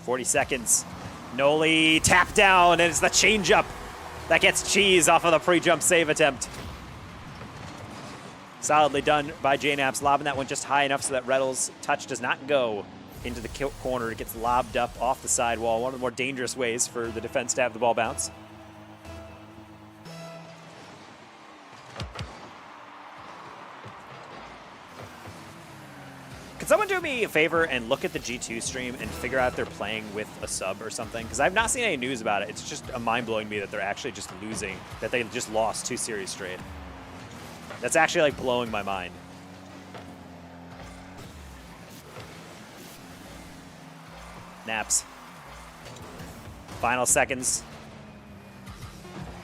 .40 seconds. Noli tap down, and it's the changeup that gets Cheese off of the pre-jump save attempt. Solidly done by JNaps, lobbing that one just high enough so that Reddles' touch does not go into the corner. It gets lobbed up off the sidewall, one of the more dangerous ways for the defense to have the ball bounce. Could someone do me a favor and look at the G2 stream and figure out if they're playing with a sub or something? Because I've not seen any news about it. It's just mind-blowing to me that they're actually just losing, that they just lost 2 series straight. That's actually like blowing my mind. Naps. Final seconds.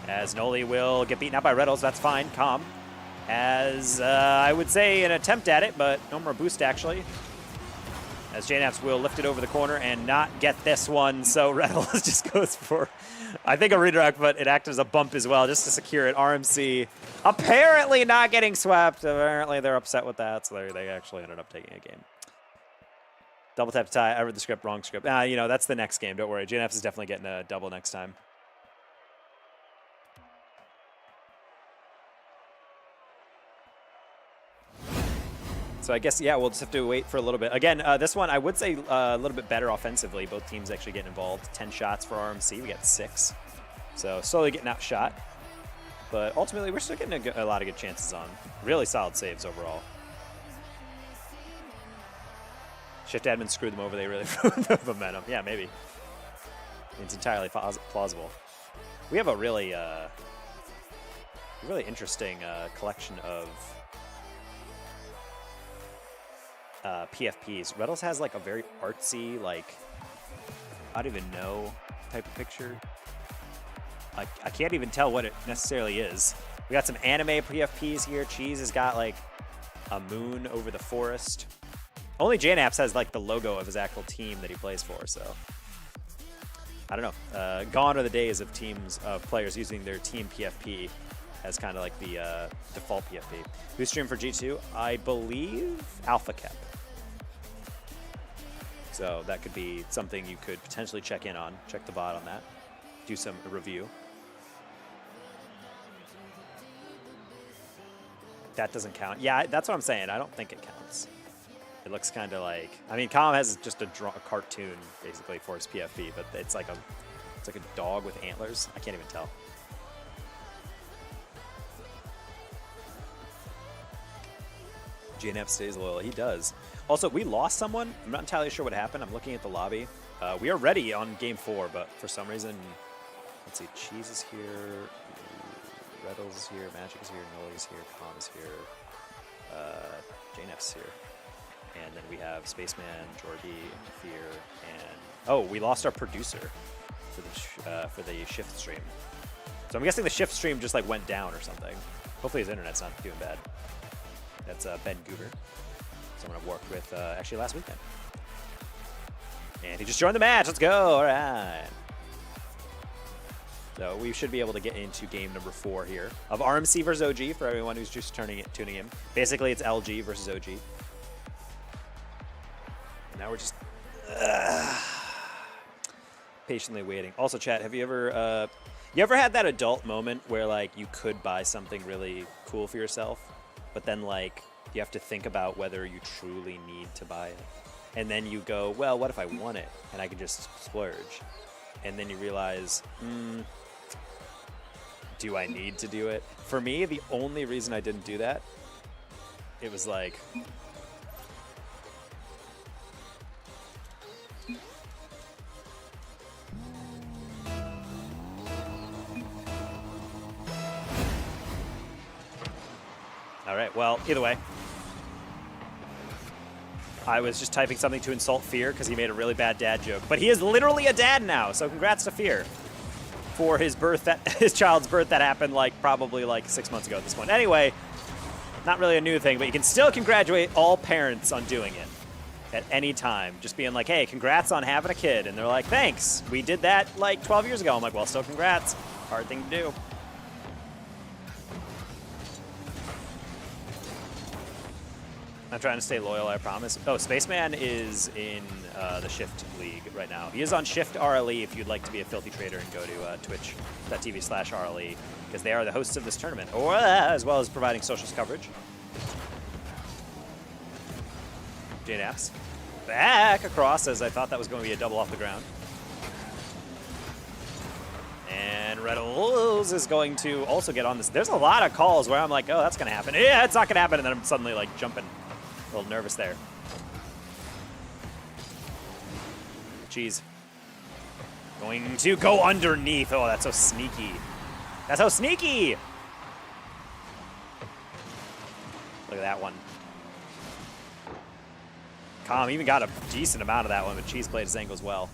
As Noli will get beaten up by Reddles, that's fine. Calm. As I would say an attempt at it, but no more boost actually. As JNaps will lift it over the corner and not get this one, so Reddles just goes for, I think, a redirect, but it acted as a bump as well, just to secure it. RMC apparently not getting swept. Apparently they're upset with that, so they actually ended up taking a game. Double tap to tie. I read the script, wrong script. You know, that's the next game. Don't worry. JNFs is definitely getting a double next time. So I guess, yeah, we'll just have to wait for a little bit. Again, this one, I would say a little bit better offensively. Both teams actually getting involved. 10 shots for RMC. We got 6. So slowly getting outshot. But ultimately, we're still getting a lot of good chances on. Really solid saves overall. Shift admin screwed them over. They really ruined the momentum. Yeah, maybe. It's entirely plausible. We have a really interesting collection of PFPs. Retals has like a very artsy, like, I don't even know type of picture. I can't even tell what it necessarily is. We got some anime PFPs here. Cheese has got like a moon over the forest. Only JNAPS has like the logo of his actual team that he plays for, so I don't know. Gone are the days of players using their team PFP as kind of like the default PFP. Who streamed for G2? I believe Alpha Kep. So that could be something you could potentially check in on. Check the bot on that. Do some review. That doesn't count. Yeah, that's what I'm saying. I don't think it counts. It looks kind of like, I mean, Calm has just a cartoon basically for his PFP, but it's like a dog with antlers. I can't even tell. GNF stays loyal. He does. Also, we lost someone. I'm not entirely sure what happened. I'm looking at the lobby. We are ready on game 4, but for some reason, let's see. Cheese is here. Reddles is here. Magic is here. Noli is here. Calm is here. JNF's here. And then we have Spaceman, Jordy, Fear, and oh, we lost our producer for the shift stream. So I'm guessing the shift stream just like went down or something. Hopefully his internet's not doing bad. That's Ben Goober, someone I've worked with actually last weekend. And he just joined the match. Let's go. All right. So we should be able to get into game number 4 here of RMC versus OG for everyone who's just tuning in. Basically, it's LG versus OG. And now we're just patiently waiting. Also, chat, have you ever had that adult moment where like you could buy something really cool for yourself, but then like you have to think about whether you truly need to buy it, and then you go, well, what if I want it and I can just splurge, and then you realize, do I need to do it? For me, the only reason I didn't do that, it was like, all right, well, either way, I was just typing something to insult Fear because he made a really bad dad joke. But he is literally a dad now, so congrats to Fear for his birth, his child's birth that happened like probably like 6 months ago at this point. Anyway, not really a new thing, but you can still congratulate all parents on doing it at any time. Just being like, hey, congrats on having a kid. And they're like, thanks. We did that like 12 years ago. I'm like, well, still congrats. Hard thing to do. I'm trying to stay loyal, I promise. Oh, Spaceman is in the Shift League right now. He is on Shift RLE if you'd like to be a filthy trader and go to twitch.tv/RLE, because they are the hosts of this tournament, or as well as providing socials coverage. JNAPS back across, as I thought that was going to be a double off the ground. And Reddles is going to also get on this. There's a lot of calls where I'm like, oh, that's going to happen. Yeah, it's not going to happen. And then I'm suddenly like jumping. A little nervous there. Cheese. Going to go underneath. Oh, that's so sneaky. That's so sneaky. Look at that one. Calm even got a decent amount of that one, but Cheese played his angles well.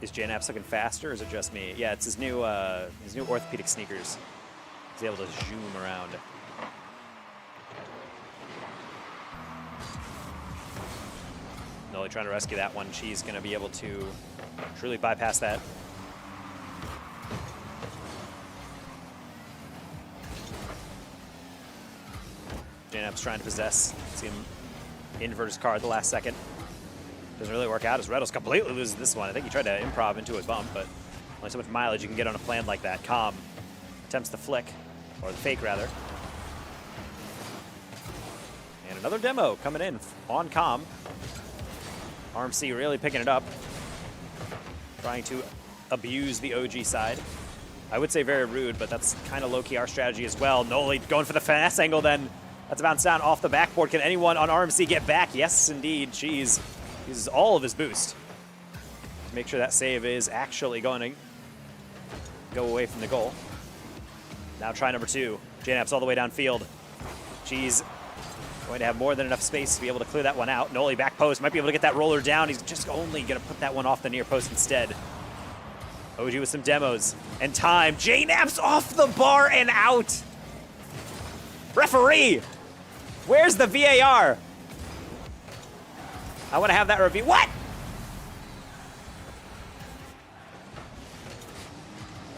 Is JNAPS looking faster, or is it just me? Yeah, it's his new orthopedic sneakers. He's able to zoom around. Noli trying to rescue that one. She's going to be able to truly bypass that. JNAP's trying to possess. See him invert his card at the last second. Doesn't really work out as Reddles completely loses this one. I think he tried to improv into a bump, but only so much mileage you can get on a plan like that. Calm attempts the flick, or the fake rather. And another demo coming in on Calm. RMC really picking it up. Trying to abuse the OG side. I would say very rude, but that's kind of low-key our strategy as well. Noli going for the finesse angle then. That's a bounce down off the backboard. Can anyone on RMC get back? Yes, indeed. Cheese uses all of his boost to make sure that save is actually going to go away from the goal. Now try number 2. JNAP's all the way downfield. Cheese going to have more than enough space to be able to clear that one out. Noli back post, might be able to get that roller down. He's just only going to put that one off the near post instead. OG with some demos and time. JNAP's off the bar and out. Referee, where's the VAR? I want to have that review. What?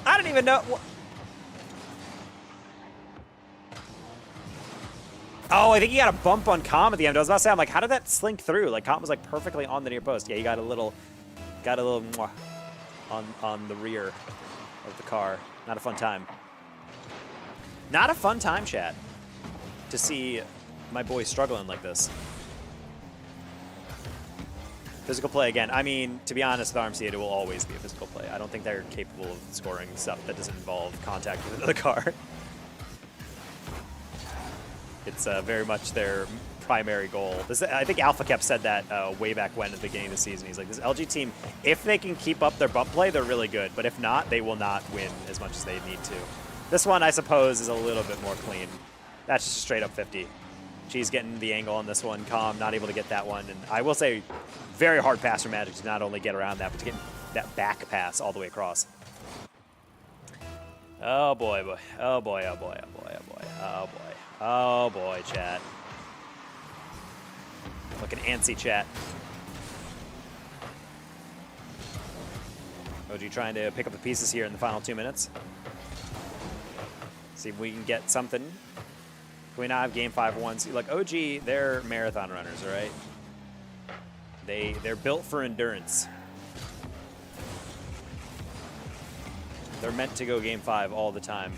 I don't even know. Oh, I think he got a bump on Calm at the end. I was about to say, I'm like, how did that slink through? Like, Calm was like perfectly on the near post. Yeah, he got a little mwah on the rear of the car. Not a fun time. Not a fun time, chat, to see my boy struggling like this. Physical play again. I mean, to be honest, with RMC, it will always be a physical play. I don't think they're capable of scoring stuff that doesn't involve contact with another car. It's very much their primary goal. I think Alpha Cap said that way back when at the beginning of the season. He's like, this LG team, if they can keep up their bump play, they're really good. But if not, they will not win as much as they need to. This one, I suppose, is a little bit more clean. That's just straight up 50. Cheese getting the angle on this one. Calm not able to get that one. And I will say, very hard pass from Magic to not only get around that, but to get that back pass all the way across. Oh boy, boy. Oh boy, oh boy, oh boy, oh boy, oh boy. Oh boy, chat. Looking antsy, chat. OG trying to pick up the pieces here in the final 2 minutes. See if we can get something. Can we not have game 5-1? See, look, OG, they're marathon runners, all right? They're built for endurance. They're meant to go game 5 all the time.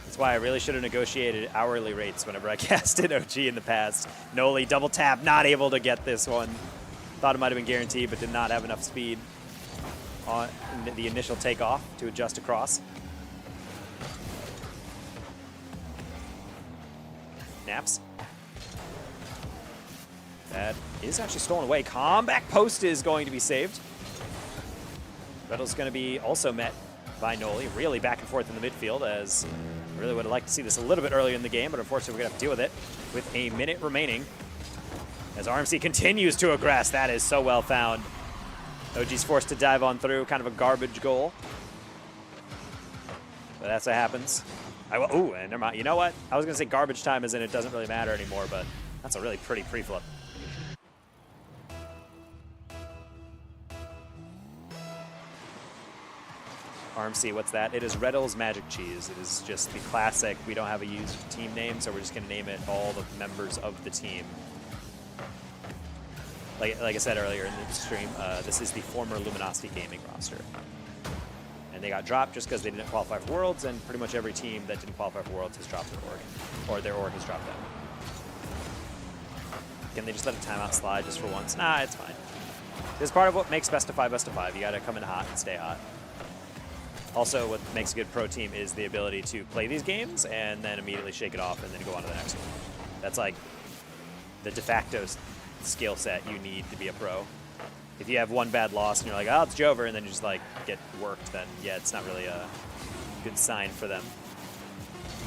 That's why I really should have negotiated hourly rates whenever I casted OG in the past. Noli double tap, not able to get this one. Thought it might have been guaranteed, but did not have enough speed on the initial takeoff to adjust across. Naps. That is actually stolen away. Comeback post is going to be saved. Reddle's going to be also met by Noli. Really back and forth in the midfield, as I really would have liked to see this a little bit earlier in the game, but unfortunately we're going to have to deal with it with a minute remaining. As RMC continues to aggress. That is so well found. OG's forced to dive on through. Kind of a garbage goal. But that's what happens. Ooh, and never mind. You know what? I was going to say garbage time as in it doesn't really matter anymore, but that's a really pretty pre-flip. RMC, what's that? It is Reddle's Magic Cheese. It is just the classic. We don't have a used team name, so we're just going to name it all the members of the team. Like I said earlier in the stream, this is the former Luminosity Gaming roster. And they got dropped just because they didn't qualify for Worlds, and pretty much every team that didn't qualify for Worlds has dropped their org. Or their org has dropped them. Can they just let a timeout slide just for once? Nah, it's fine. This is part of what makes best of 5 best of 5. You got to come in hot and stay hot. Also, what makes a good pro team is the ability to play these games and then immediately shake it off and then go on to the next one. That's like the de facto skill set you need to be a pro. If you have one bad loss and you're like, oh, it's Jover, and then you just like get worked, then yeah, it's not really a good sign for them.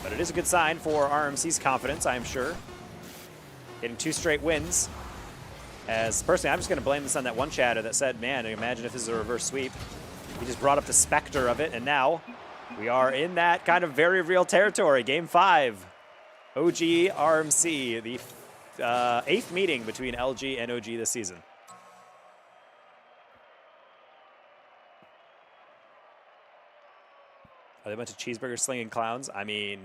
But it is a good sign for RMC's confidence, I am sure. Getting 2 straight wins. As personally, I'm just going to blame this on that one chatter that said, man, imagine if this is a reverse sweep. He just brought up the specter of it, and now we are in that kind of very real territory. Game 5, OG RMC, the 8th meeting between LG and OG this season. Are they a bunch of cheeseburger slinging clowns? I mean,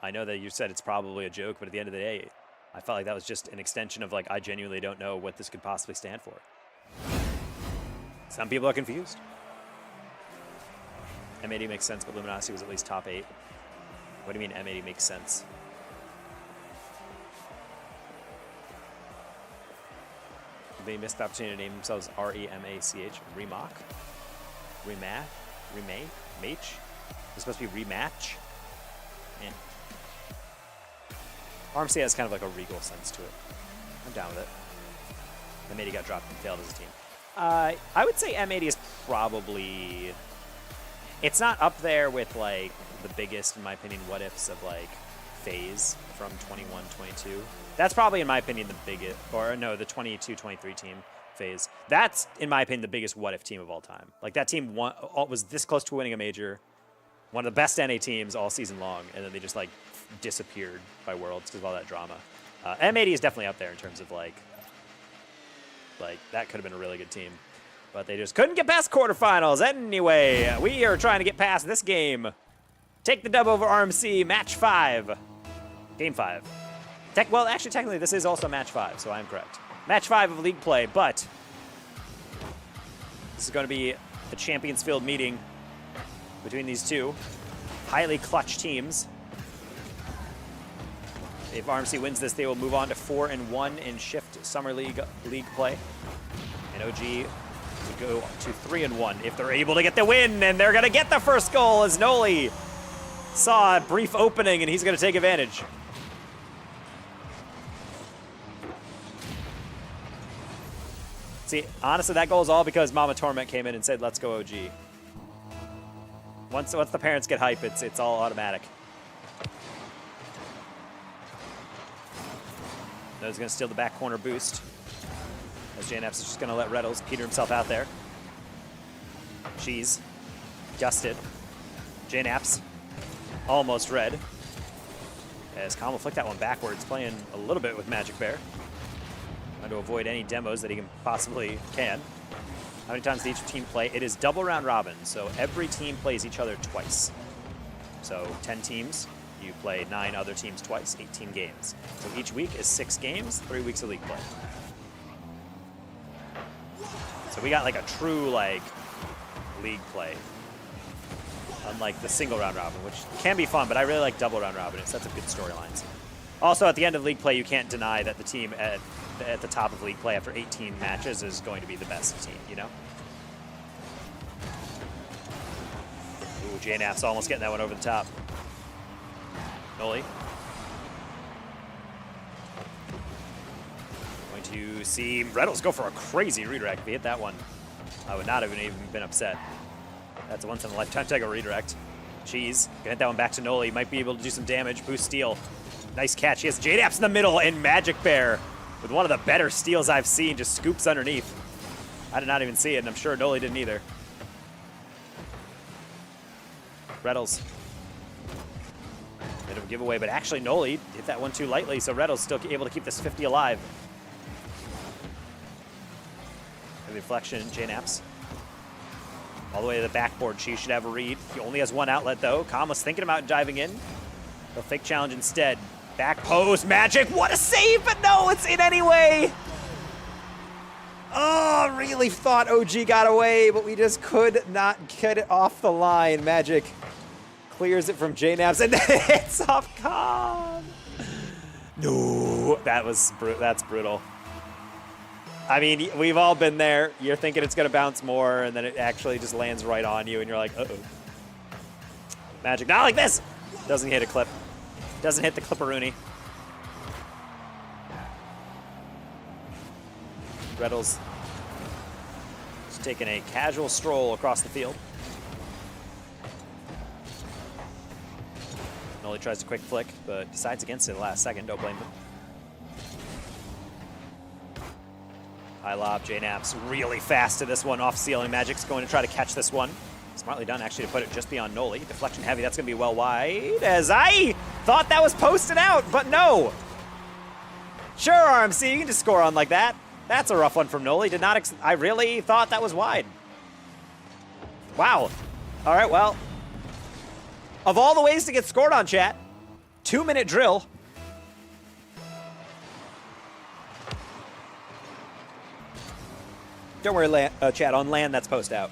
I know that you said it's probably a joke, but at the end of the day, I felt like that was just an extension of like, I genuinely don't know what this could possibly stand for. Some people are confused. M80 makes sense, but Luminosity was at least top 8. What do you mean M80 makes sense? They missed the opportunity to name themselves R-E-M-A-C-H. Remach? Remach? It's supposed to be rematch? Man. RMC has kind of like a regal sense to it. I'm down with it. M80 got dropped and failed as a team. I would say M80 is probably... It's not up there with like the biggest, in my opinion, what ifs of like FaZe from 21-22. That's probably, in my opinion, the biggest, or no, the 22-23 team, FaZe. That's, in my opinion, the biggest what if team of all time. Like that team was this close to winning a major, one of the best NA teams all season long, and then they just like disappeared by Worlds because of all that drama. M80 is definitely up there in terms of like that could have been a really good team. But they just couldn't get past quarterfinals. Anyway, we are trying to get past this game. Take the dub over RMC, match 5. Game 5. Well, actually, technically, this is also match 5, so I'm correct. Match 5 of league play, but this is going to be the Champions Field meeting between these two highly clutch teams. If RMC wins this, they will move on to 4-1 in Shift Summer League play. And OG would go to 3-1 if they're able to get the win, and they're going to get the first goal as Noli saw a brief opening, and he's going to take advantage. See, honestly, that goal is all because Mama Torment came in and said, let's go OG. Once the parents get hype, it's all automatic. No's going to steal the back corner boost. As JNF's is just going to let Reddles peter himself out there. Cheese. Gusted. JNF's almost red. As Khan will flick that one backwards, playing a little bit with Magic Bear. Trying to avoid any demos that he possibly can. How many times does each team play? It is double round robin, so every team plays each other twice. So 10 teams, you play 9 other teams twice, 18 games. So each week is 6 games, 3 weeks of league play. So we got like a true like league play. Unlike the single round robin, which can be fun, but I really like double round robin. It sets up good storylines. Also, at the end of league play, you can't deny that the team at the top of league play after 18 matches is going to be the best team, you know? Ooh, JNF's almost getting that one over the top. Noli. Going to see Reddles go for a crazy redirect. If he hit that one, I would not have even been upset. That's a once-in-a-lifetime type of redirect. Cheese. Gonna hit that one back to Noli. Might be able to do some damage. Boost steal. Nice catch. He has JDAPS in the middle, and Magic Bear, with one of the better steals I've seen, just scoops underneath. I did not even see it, and I'm sure Noli didn't either. Reddles. Bit of a giveaway, but actually Noli hit that one too lightly, so Reddles still able to keep this 50 alive. Heavy deflection, JNAPS. All the way to the backboard. She should have a read. He only has one outlet, though. Khan was thinking about diving in. He'll fake challenge instead. Back post, Magic. What a save, but no, it's in anyway. Oh, really thought OG got away, but we just could not get it off the line. Magic clears it from JNAPS and then hits off Khan. No, that's brutal. I mean, we've all been there. You're thinking it's going to bounce more, and then it actually just lands right on you, and you're like, uh-oh. Magic, not like this. Doesn't hit a clip. Doesn't hit the clipperoonie. Reddles just taking a casual stroll across the field. Noli tries a quick flick, but decides against it at the last second. Don't blame him. High lob, JNAPS really fast to this one, off ceiling. Magic's going to try to catch this one. Smartly done, actually, to put it just beyond Noli. Deflection heavy, that's going to be well wide, as I thought that was posted out, but no. Sure, RMC, you can just score on like that. That's a rough one from Noli. I really thought that was wide. Wow. All right, well, of all the ways to get scored on, chat, 2-minute drill. Don't worry, chat. On land, that's post out.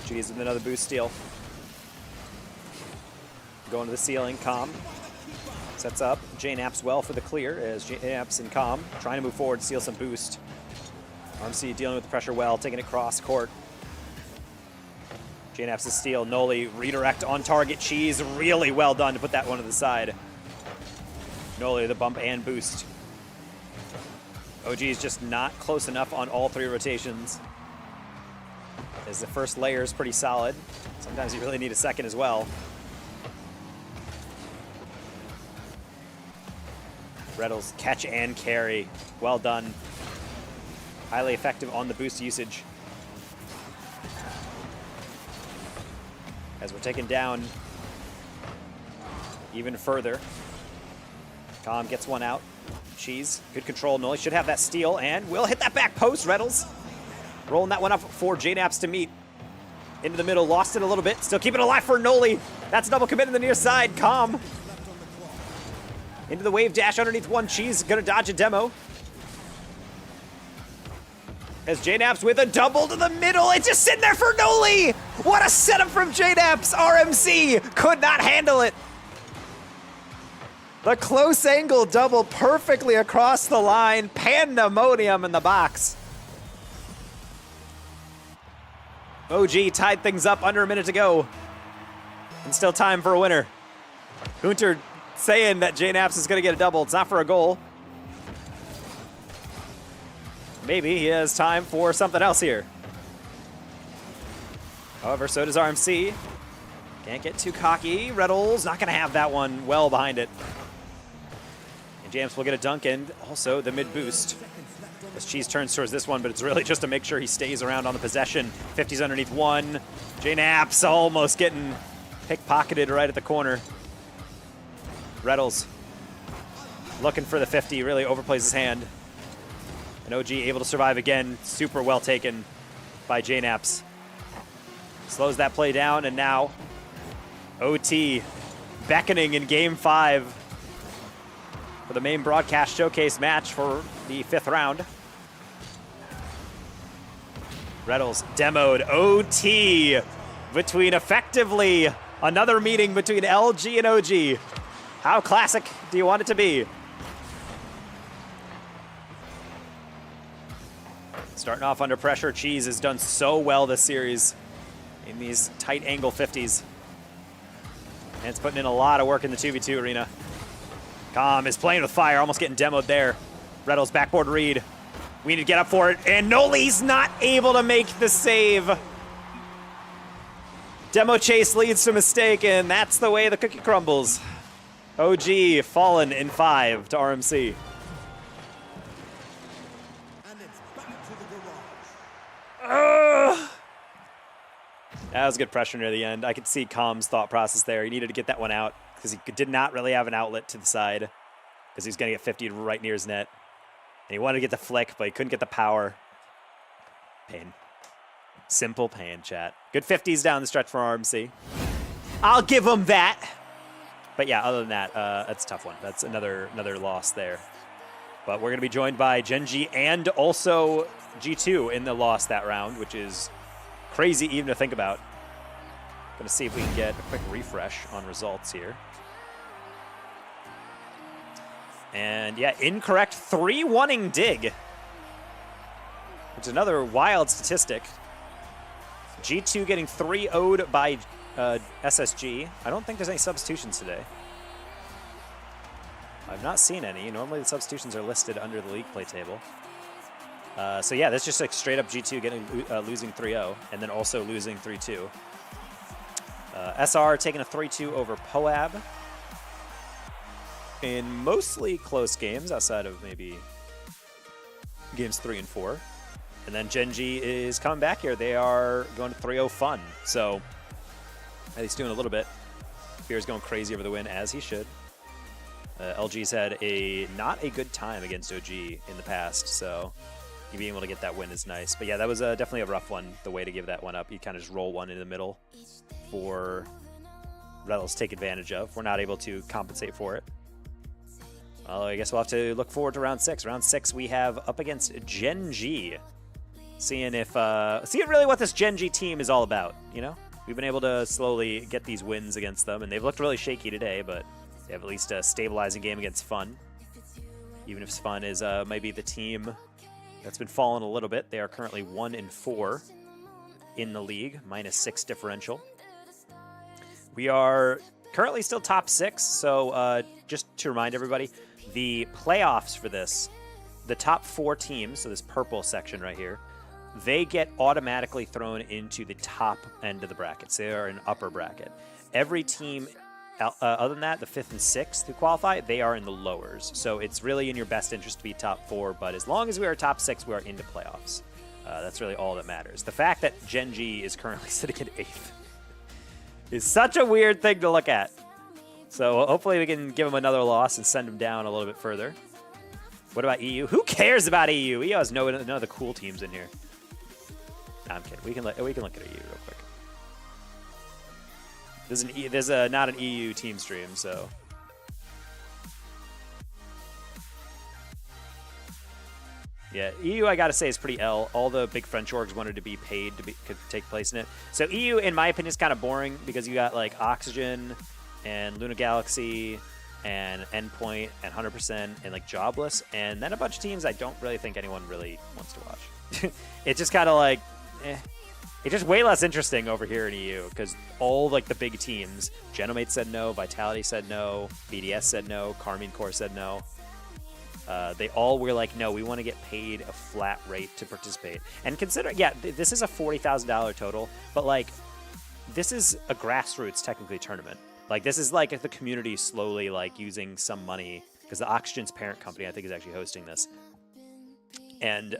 Jeez, with another boost steal. Going to the ceiling, Calm. Sets up. J-Naps well for the clear as J-Naps and Calm trying to move forward, steal some boost. RMC dealing with the pressure well, taking it cross court. J-Naps to steal. Noli redirect on target. Cheese really well done to put that one to the side. Noli the bump and boost. OG is just not close enough on all three rotations. As the first layer is pretty solid. Sometimes you really need a second as well. Reddles catch and carry. Well done. Highly effective on the boost usage. As we're taken down even further. Calm gets one out. Cheese, good control. Noli should have that steal and will hit that back post. Reddles rolling that one up for J-Naps to meet. Into the middle, lost it a little bit. Still keeping it alive for Noli. That's double commit in the near side. Calm. Into the wave dash underneath one. Cheese gonna dodge a demo. As J-Naps with a double to the middle. It's just sitting there for Noli. What a setup from J-Naps. RMC could not handle it. The close angle double perfectly across the line. Pandemonium in the box. OG tied things up under a minute to go. And still time for a winner. Gunter saying that J-Naps is going to get a double. It's not for a goal. Maybe he has time for something else here. However, so does RMC. Can't get too cocky. Reddles not going to have that one well behind it. And Jams will get a dunk and also the mid boost. As Cheese turns towards this one, but it's really just to make sure he stays around on the possession. 50's underneath one. J-Naps almost getting pickpocketed right at the corner. Reddles looking for the 50, really overplays his hand. And OG able to survive again. Super well taken by J-Naps. Slows that play down, and now OT beckoning in Game 5 for the main broadcast showcase match for the 5th round. Reddles demoed OT between effectively another meeting between LG and OG. How classic do you want it to be? Starting off under pressure, Cheese has done so well this series in these tight angle 50s. And it's putting in a lot of work in the 2v2 arena. Calm is playing with fire, almost getting demoed there. Reddles backboard read. We need to get up for it, and Noli's not able to make the save. Demo chase leads to mistake, and that's the way the cookie crumbles. OG fallen in 5 to RMC. That was good pressure near the end. I could see Calm's thought process there. He needed to get that one out because he did not really have an outlet to the side because he was going to get 50 right near his net. And he wanted to get the flick, but he couldn't get the power. Pain. Simple pain, chat. Good 50s down the stretch for RMC. I'll give him that. But yeah, other than that, that's a tough one. That's another loss there. But we're going to be joined by Genji and also G2 in the loss that round, which is crazy even to think about. Going to see if we can get a quick refresh on results here. And yeah, incorrect 3-1ing dig, which is another wild statistic. G2 getting 3-0'd by SSG. I don't think there's any substitutions today. I've not seen any. Normally the substitutions are listed under the league play table. So yeah, that's just like straight up G2 getting losing 3-0 and then also losing 3-2. SR taking a 3-2 over Poab in mostly close games outside of maybe games 3 and 4. And then Genji is coming back here. They are going to 3-0 fun. So at least doing a little bit. Fear's going crazy over the win, as he should. LG's had not a good time against OG in the past, so being able to get that win is nice. But yeah, that was definitely a rough one, the way to give that one up. You kind of just roll one in the middle for Reddles to take advantage of. We're not able to compensate for it. Well, I guess we'll have to look forward to round 6. Round 6 we have up against Gen G. Seeing really what this Gen G team is all about, you know? We've been able to slowly get these wins against them, and they've looked really shaky today, but they have at least a stabilizing game against Fun. Even if Fun is maybe the team that's been falling a little bit. They are currently 1-4 in the league, -6 differential. We are currently still top 6, so just to remind everybody, the playoffs for this, the top 4 teams, so this purple section right here, they get automatically thrown into the top end of the bracket. So they are an upper bracket. Every team, other than that, the 5th and 6th who qualify, they are in the lowers. So it's really in your best interest to be top 4, but as long as we are top 6, we are into playoffs. That's really all that matters. The fact that Gen G is currently sitting at 8th is such a weird thing to look at. So hopefully we can give them another loss and send them down a little bit further. What about EU? Who cares about EU? EU has none of the cool teams in here. No, I'm kidding. We can look at EU real quick. There's not an EU team stream, so. Yeah, EU, I gotta say, is pretty L. All the big French orgs wanted to be paid to take place in it. So EU, in my opinion, is kind of boring because you got like Oxygen and Luna Galaxy and Endpoint and 100% and like Jobless, and then a bunch of teams I don't really think anyone really wants to watch. It's just kind of like, it's just way less interesting over here in EU because all like the big teams, Genomate said no, Vitality said no, BDS said no, Carmine Corps said no. They all were like, no, we want to get paid a flat rate to participate. And consider, yeah, this is a $40,000 total, but like, this is a grassroots technically tournament. Like, this is like the community slowly like using some money because the Oxygen's parent company, I think, is actually hosting this. And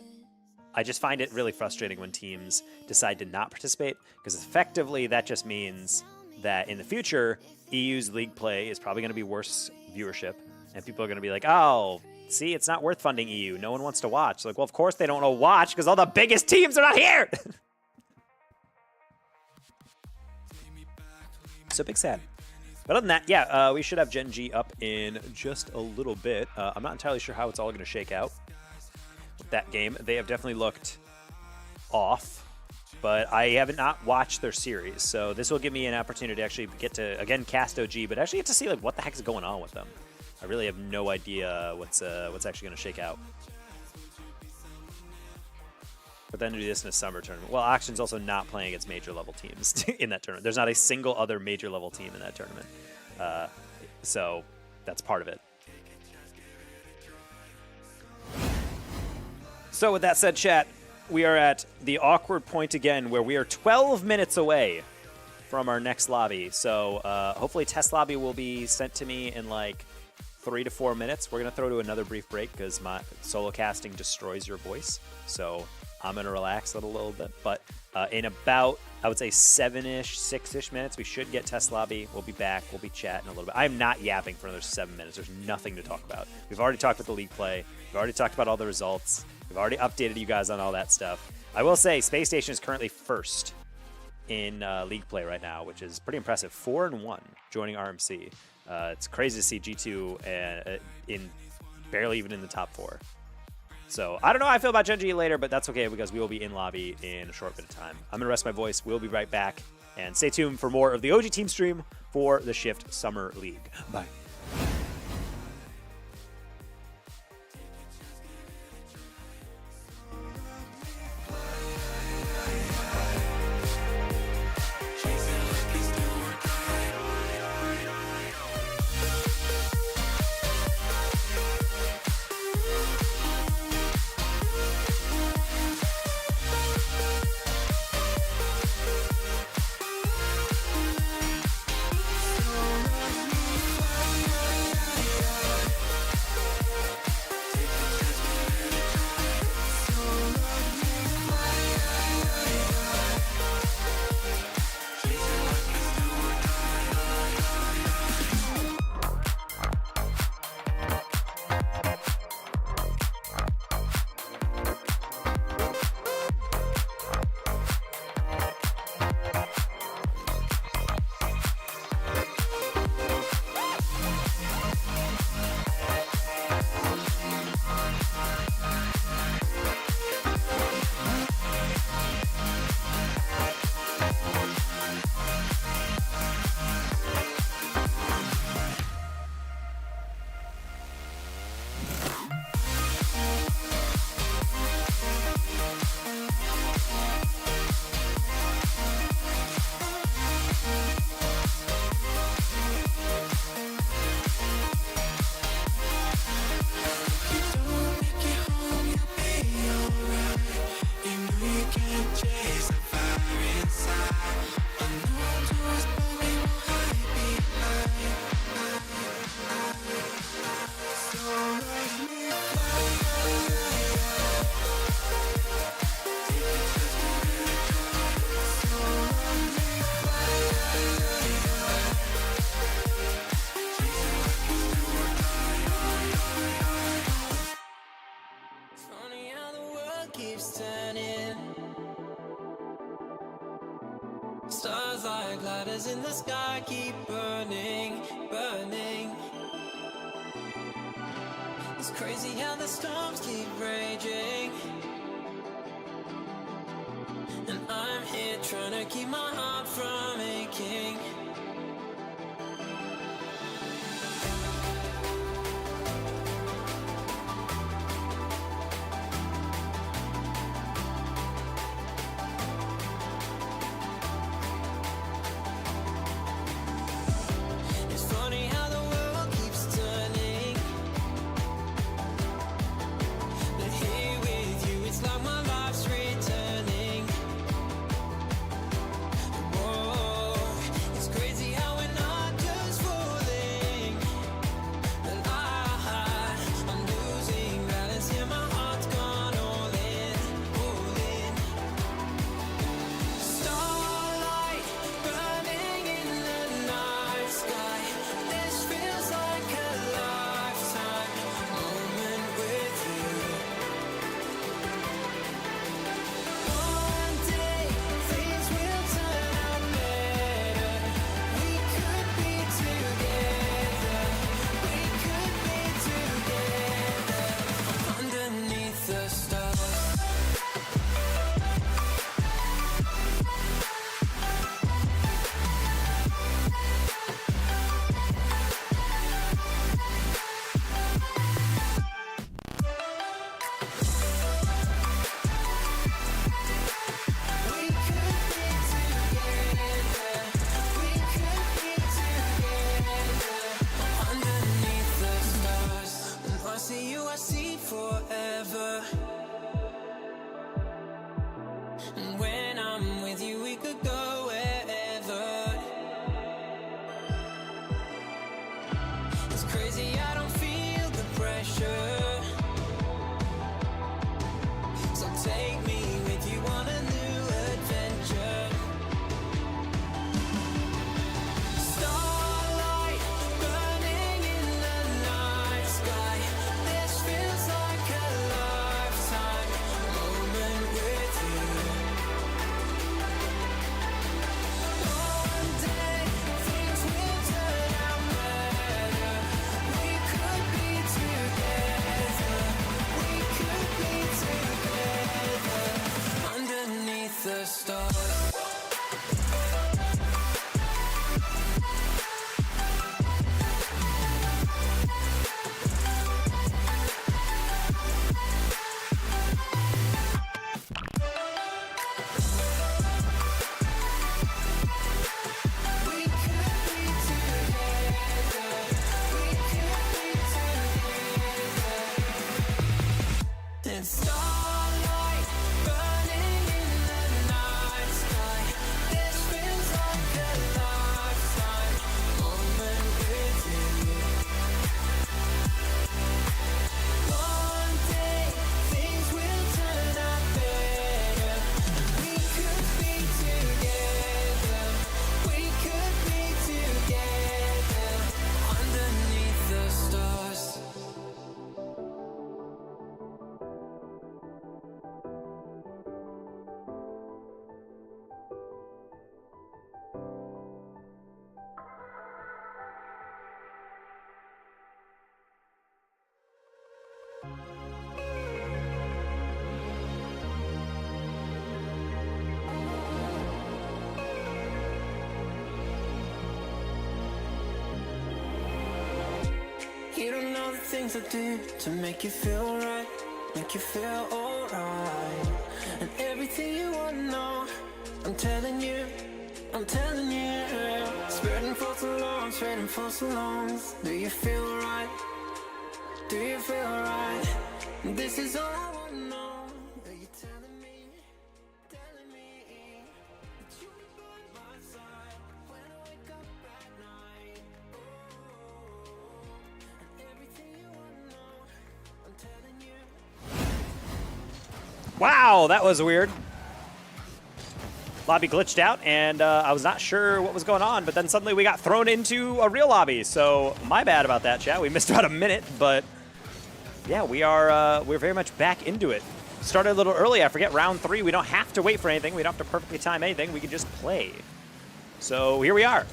I just find it really frustrating when teams decide to not participate because effectively that just means that in the future, EU's league play is probably going to be worse viewership. And people are going to be like, oh, see, it's not worth funding EU. No one wants to watch. Like, well, of course they don't want to watch because all the biggest teams are not here. So big sad. But other than that, yeah, we should have Gen G up in just a little bit. I'm not entirely sure how it's all going to shake out with that game. They have definitely looked off, but I have not watched their series. So this will give me an opportunity to actually get to, again, cast OG, but actually get to see like what the heck is going on with them. I really have no idea what's actually going to shake out. But then to do this in a summer tournament. Well, Oxygen's also not playing against major level teams in that tournament. There's not a single other major level team in that tournament. So that's part of it. So with that said, chat, we are at the awkward point again where we are 12 minutes away from our next lobby. So hopefully test lobby will be sent to me in like 3 to 4 minutes. We're going to throw to another brief break because my solo casting destroys your voice. So I'm going to relax a little bit. But in about, I would say 7-ish, 6-ish minutes, we should get test lobby. We'll be back. We'll be chatting a little bit. I'm not yapping for another 7 minutes. There's nothing to talk about. We've already talked about the league play. We've already talked about all the results. We've already updated you guys on all that stuff. I will say Space Station is currently first in league play right now, which is pretty impressive. 4-1 joining RMC. It's crazy to see G2 in barely even in the top 4. So I don't know how I feel about Gen G later, but that's okay because we will be in lobby in a short bit of time. I'm going to rest my voice. We'll be right back. And stay tuned for more of the OG team stream for the Shift Summer League. Bye. world keeps turning. Stars like ladders in the sky keep burning, burning. It's crazy how the storms keep raging, and I'm here trying to keep my heart from aching. It's funny how the world keeps turning, but here with you it's like my life's returning. Whoa, it's crazy how we're not just falling, but I'm losing balance here, my heart's gone all in, all in. Starlight burning in the night sky, this feels like a lifetime moment with you. One day things will turn out better. We could be together. We could be together underneath the stars. We could be together. We could be together underneath the stars. When I see you, I see forever. And when I'm with you, we could go wherever. It's crazy, I don't feel the pressure. So take me with you on a new adventure. Starlight burning in the night sky, this feels like a lifetime moment with you. One day things will turn out better. We could be together. We could be together underneath the stars. We could be together. We could be together. And starlight burning in the night sky, this feels like a lifetime moment with you. One day things will turn out better. We could be together. We could be together underneath the stars. You don't know the things I do to make you feel right, make you feel alright. And everything you wanna know, I'm telling you, I'm telling you. Spreading false alarms, spreading false alarms. Do you feel right? Do you feel right? This is all I wanna know. Are you telling me that you'll be by my side when I wake up at night? And everything you wanna know, I'm telling you. Wow, that was weird. Lobby glitched out, and I was not sure what was going on, but then suddenly we got thrown into a real lobby. So my bad about that, chat. We missed about a minute, but yeah, we're very much back into it. started a little early. I forget, round 3. We don't have to wait for anything. We don't have to perfectly time anything. We can just play. So here we are.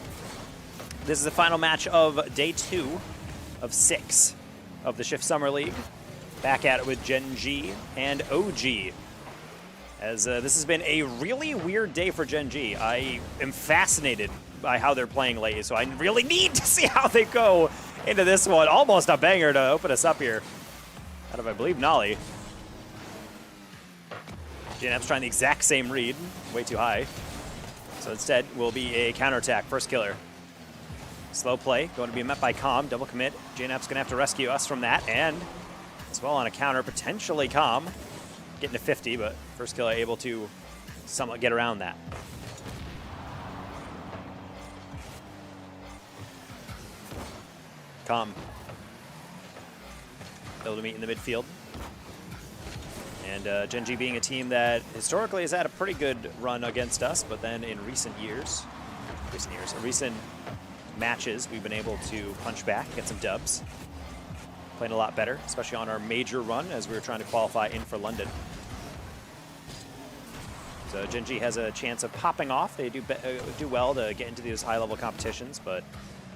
This is the final match of day 2 of 6 of the Shift Summer League. Back at it with Gen G and OG. As this has been a really weird day for Gen G. I am fascinated by how they're playing lately, so I really need to see how they go into this one. Almost a banger to open us up here. Out of, I believe, Nolly. JNAP's trying the exact same read. Way too high. So instead, will be a counterattack. First killer. Slow play. Going to be met by Calm. Double commit. JNAP's going to have to rescue us from that. And as well on a counter, potentially Calm. Getting to 50, but first killer able to somewhat get around that. Calm. Able to meet in the midfield. And Gen G being a team that historically has had a pretty good run against us, but then in recent matches, we've been able to punch back, get some dubs. Playing a lot better, especially on our major run as we were trying to qualify in for London. So Gen G has a chance of popping off. They do well to get into these high-level competitions, but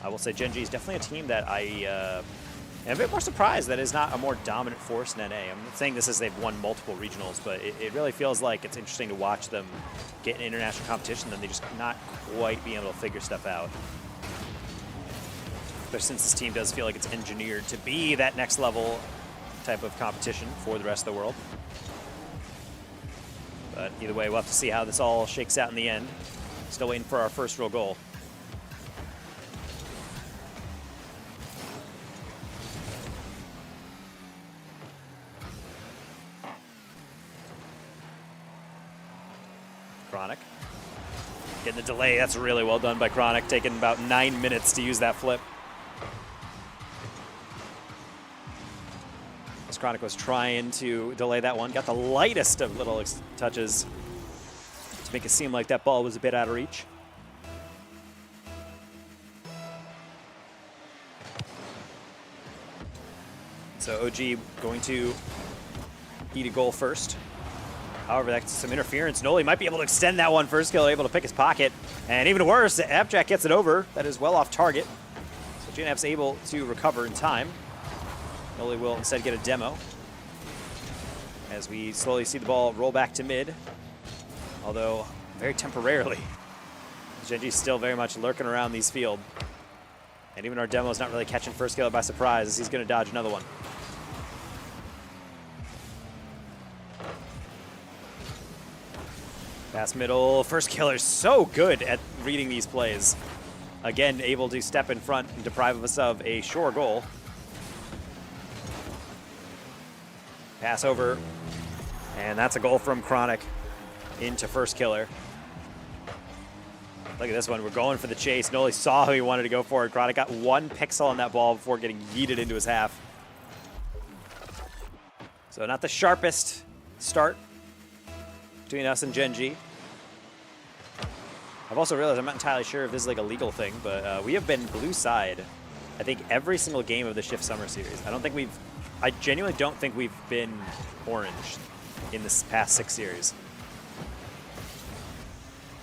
I will say Gen G is definitely a team that I am a bit more surprised that is not a more dominant force in NA. I'm not saying this as they've won multiple regionals, but it really feels like it's interesting to watch them get in international competition and they just not quite being able to figure stuff out. But since this team does feel like it's engineered to be that next level type of competition for the rest of the world. But either way, we'll have to see how this all shakes out in the end. Still waiting for our first real goal. Chronic. Getting the delay, that's really well done by Chronic, taking about 9 minutes to use that flip. As Chronic was trying to delay that one, got the lightest of little touches to make it seem like that ball was a bit out of reach. So OG going to eat a goal first. However, that's some interference. Noli might be able to extend that one. First kill, able to pick his pocket. And even worse, Abjack gets it over. That is well off target. So JNAP's able to recover in time. Noli will instead get a demo. As we slowly see the ball roll back to mid. Although, very temporarily. Gen G's still very much lurking around these field. And even our demo's not really catching first killer by surprise as he's going to dodge another one. Pass middle, first killer, so good at reading these plays. Again, able to step in front and deprive us of a sure goal. Pass over, and that's a goal from Chronic into first killer. Look at this one, we're going for the chase. Noli saw who he wanted to go for it. Chronic got 1 pixel on that ball before getting yeeted into his half. So not the sharpest start between us and Gen G. I've also realized I'm not entirely sure if this is like a legal thing, but we have been blue side, I think, every single game of the Shift Summer Series. I genuinely don't think we've been orange in this past 6 series.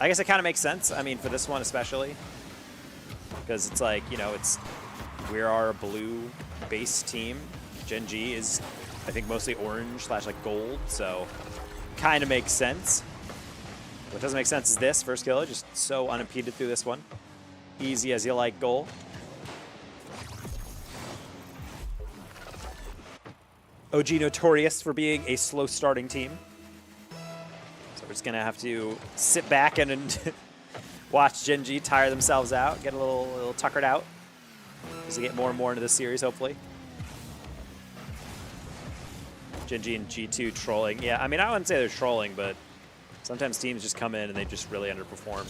I guess it kind of makes sense. I mean, for this one especially, because it's like, you know, we are a blue base team. Gen G is, I think, mostly orange / like gold, so kind of makes sense. What doesn't make sense is this first killer, just so unimpeded through this one. Easy as you like goal. OG notorious for being a slow starting team. So we're just gonna have to sit back and watch Gen G tire themselves out, get a little tuckered out as we get more and more into this series, hopefully. Gen G and G2 trolling. Yeah, I mean, I wouldn't say they're trolling, but sometimes teams just come in and they just really underperform.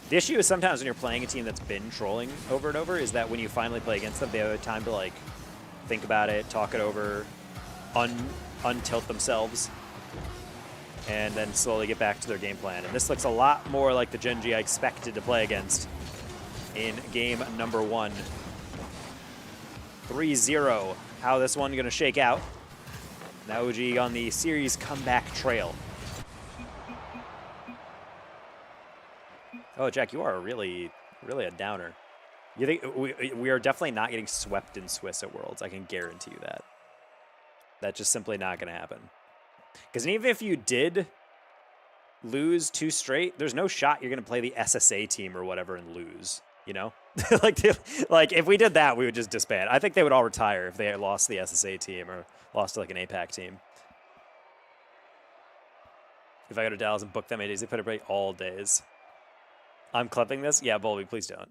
The issue is sometimes when you're playing a team that's been trolling over and over is that when you finally play against them, they have time to like think about it, talk it over, untilt themselves, and then slowly get back to their game plan. And this looks a lot more like the Gen G I expected to play against in game number 1. 3-0. How this one going to shake out? Now OG on the series comeback trail. Oh, Jack, you are really a downer. You think we are definitely not getting swept in Swiss at Worlds. I can guarantee you that. That's just simply not going to happen. Because even if you did lose 2 straight, there's no shot you're going to play the SSA team or whatever and lose. You know, like if we did that, we would just disband. I think they would all retire if they had lost the SSA team or lost to like an APAC team. If I go to Dallas and book them 8 days, they put a break all days. I'm clipping this. Yeah, Bolby, please don't.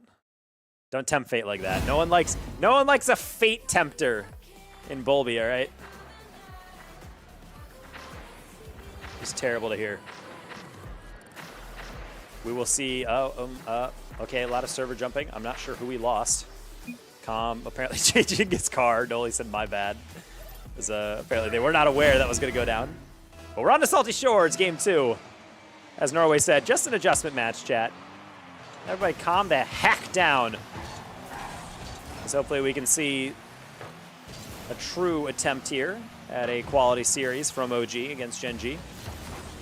Don't tempt fate like that. No one likes a fate tempter in Bolby. All right. It's terrible to hear. We will see. Okay, a lot of server jumping. I'm not sure who we lost. Com apparently changing his card. Noli said my bad. Apparently they were not aware that was going to go down. But we're on to Salty Shores, game 2. As Norway said, just an adjustment match, chat. Everybody calm the heck down. So hopefully we can see a true attempt here at a quality series from OG against Gen G.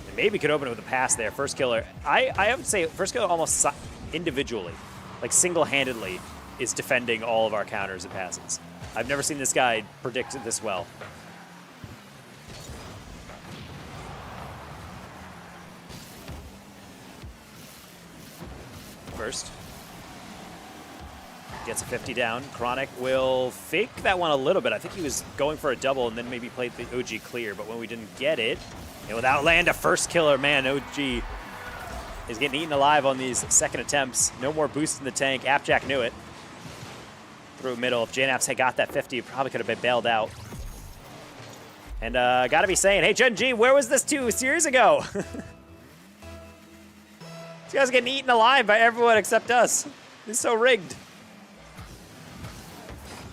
And maybe could open it with a pass there. First killer. I would say first killer almost individually, like single-handedly, is defending all of our counters and passes. I've never seen this guy predict it this well. First. Gets a 50 down. Chronic will fake that one a little bit. I think he was going for a double and then maybe played the OG clear, but when we didn't get it, and without land a first killer, man, OG is getting eaten alive on these second attempts. No more boost in the tank. Appjack knew it. Through middle. If JNaps had got that 50, probably could have been bailed out. And gotta be saying, hey, Gen G, where was this 2 series ago? These guys are getting eaten alive by everyone except us. This is so rigged.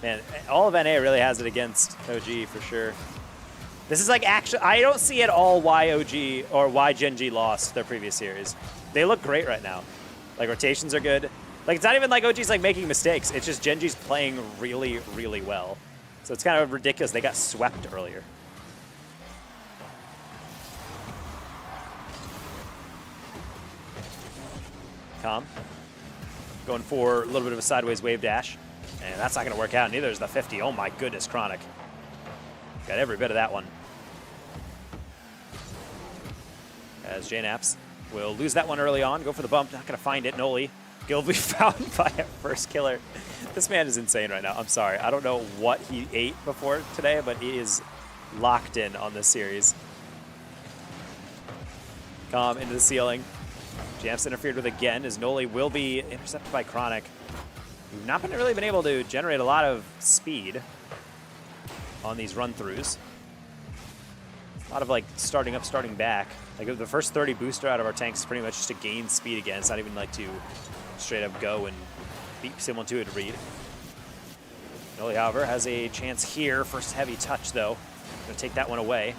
Man, all of NA really has it against OG for sure. This is like actually, I don't see at all why OG or why Gen G lost their previous series. They look great right now. Like rotations are good. Like it's not even like OG's like making mistakes. It's just Gen G's playing really, really well. So it's kind of ridiculous. They got swept earlier. Calm. Going for a little bit of a sideways wave dash. And that's not going to work out. Neither is the 50. Oh my goodness, Chronic. Got every bit of that one. As JNaps will lose that one early on. Go for the bump. Not going to find it. Noli. Guild will be found by a first killer. This man is insane right now. I'm sorry. I don't know what he ate before today, but he is locked in on this series. Calm into the ceiling. JNaps interfered with again as Noli will be intercepted by Chronic. We've not really been able to generate a lot of speed on these run-throughs. A lot of like starting up, starting back. Like the first 30 booster out of our tanks is pretty much just to gain speed again. It's not even like to straight up go and beat someone to it read. Noli, however, has a chance here. First heavy touch though. Gonna take that one away.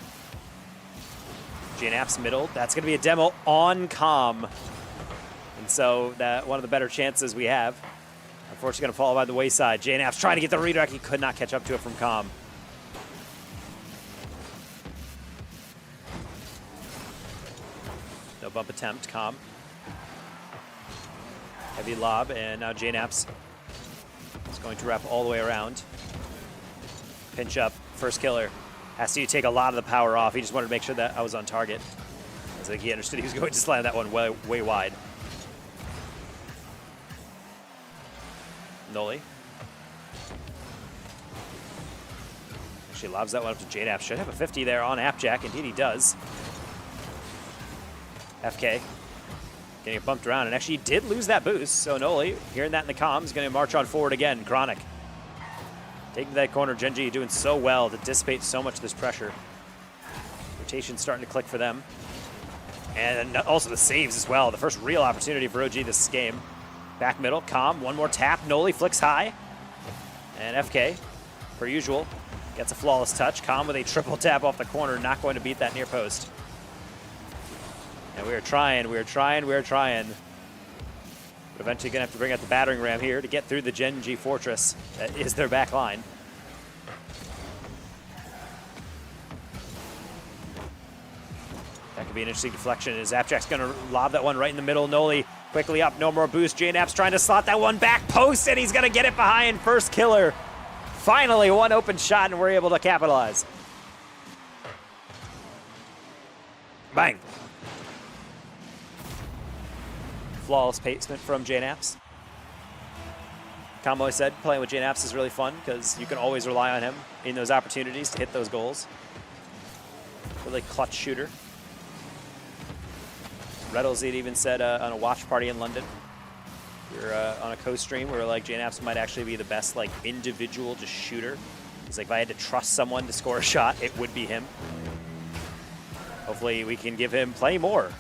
JNaps middle. That's gonna be a demo on Calm. And so that one of the better chances we have. Unfortunately, going to fall by the wayside. JNaps trying to get the redirect. He could not catch up to it from Calm. No bump attempt, Calm. Heavy lob, and now JNaps is going to wrap all the way around. Pinch up, first killer. Has to take a lot of the power off. He just wanted to make sure that I was on target. I think he understood he was going to slam that one way wide. Noli. Actually lobs that one up to JNaps. Should have a 50 there on Appjack. Indeed he does. FK getting bumped around, and actually he did lose that boost. So Noli, hearing that in the comms, is going to march on forward again. Chronic taking that corner. Gen G doing so well to dissipate so much of this pressure. Rotation starting to click for them. And also the saves as well. The first real opportunity for OG this game. Back middle, Calm, one more tap. Noli flicks high. And FK, per usual, gets a flawless touch. Calm with a triple tap off the corner, not going to beat that near post. And we are trying. But eventually going to have to bring out the battering ram here to get through the Gen G fortress. That is their back line. could be an interesting deflection. Zapjack's going to lob that one right in the middle. Noli quickly up, no more boost. JNap's trying to slot that one back post, and he's going to get it behind. First killer. Finally, one open shot, and we're able to capitalize. Bang. Flawless placement from JNaps. Combo said playing with JNaps is really fun because you can always rely on him in those opportunities to hit those goals. Really clutch shooter. Reddles even said on a watch party in London, we were on a co-stream where like JNaps might actually be the best like individual just shooter. He's like, if I had to trust someone to score a shot, it would be him. Hopefully we can give him plenty more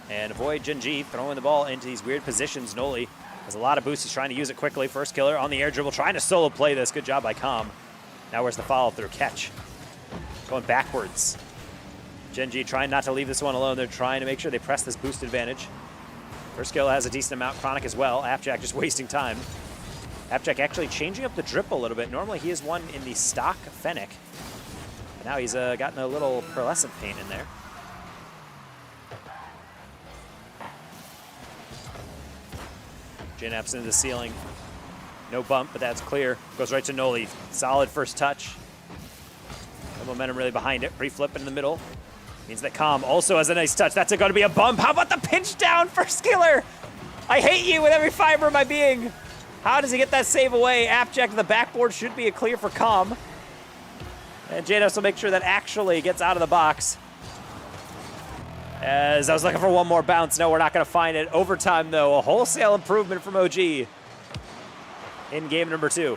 and avoid Genji throwing the ball into these weird positions. Noli has a lot of boosts. He's trying to use it quickly. First killer on the air dribble, trying to solo play this. Good job by Com. Now where's the follow through? Catch. Going backwards. Genji trying not to leave this one alone. They're trying to make sure they press this boost advantage. First kill has a decent amount. Chronic as well. Appjack just wasting time. Appjack actually changing up the drip a little bit. Normally he is one in the stock Fennec. But now he's gotten a little pearlescent paint in there. JNap's into the ceiling. No bump, but that's clear. Goes right to Noli. Solid first touch. No momentum really behind it. Pre-flip in the middle. Means that Com also has a nice touch. That's going to be a bump. How about the pinch down first killer? I hate you with every fiber of my being. How does he get that save away? Appjack to the backboard should be a clear for Com. And JNaps will make sure that actually gets out of the box. As I was looking for one more bounce. No, we're not going to find it. Overtime, though. A wholesale improvement from OG in game number 2.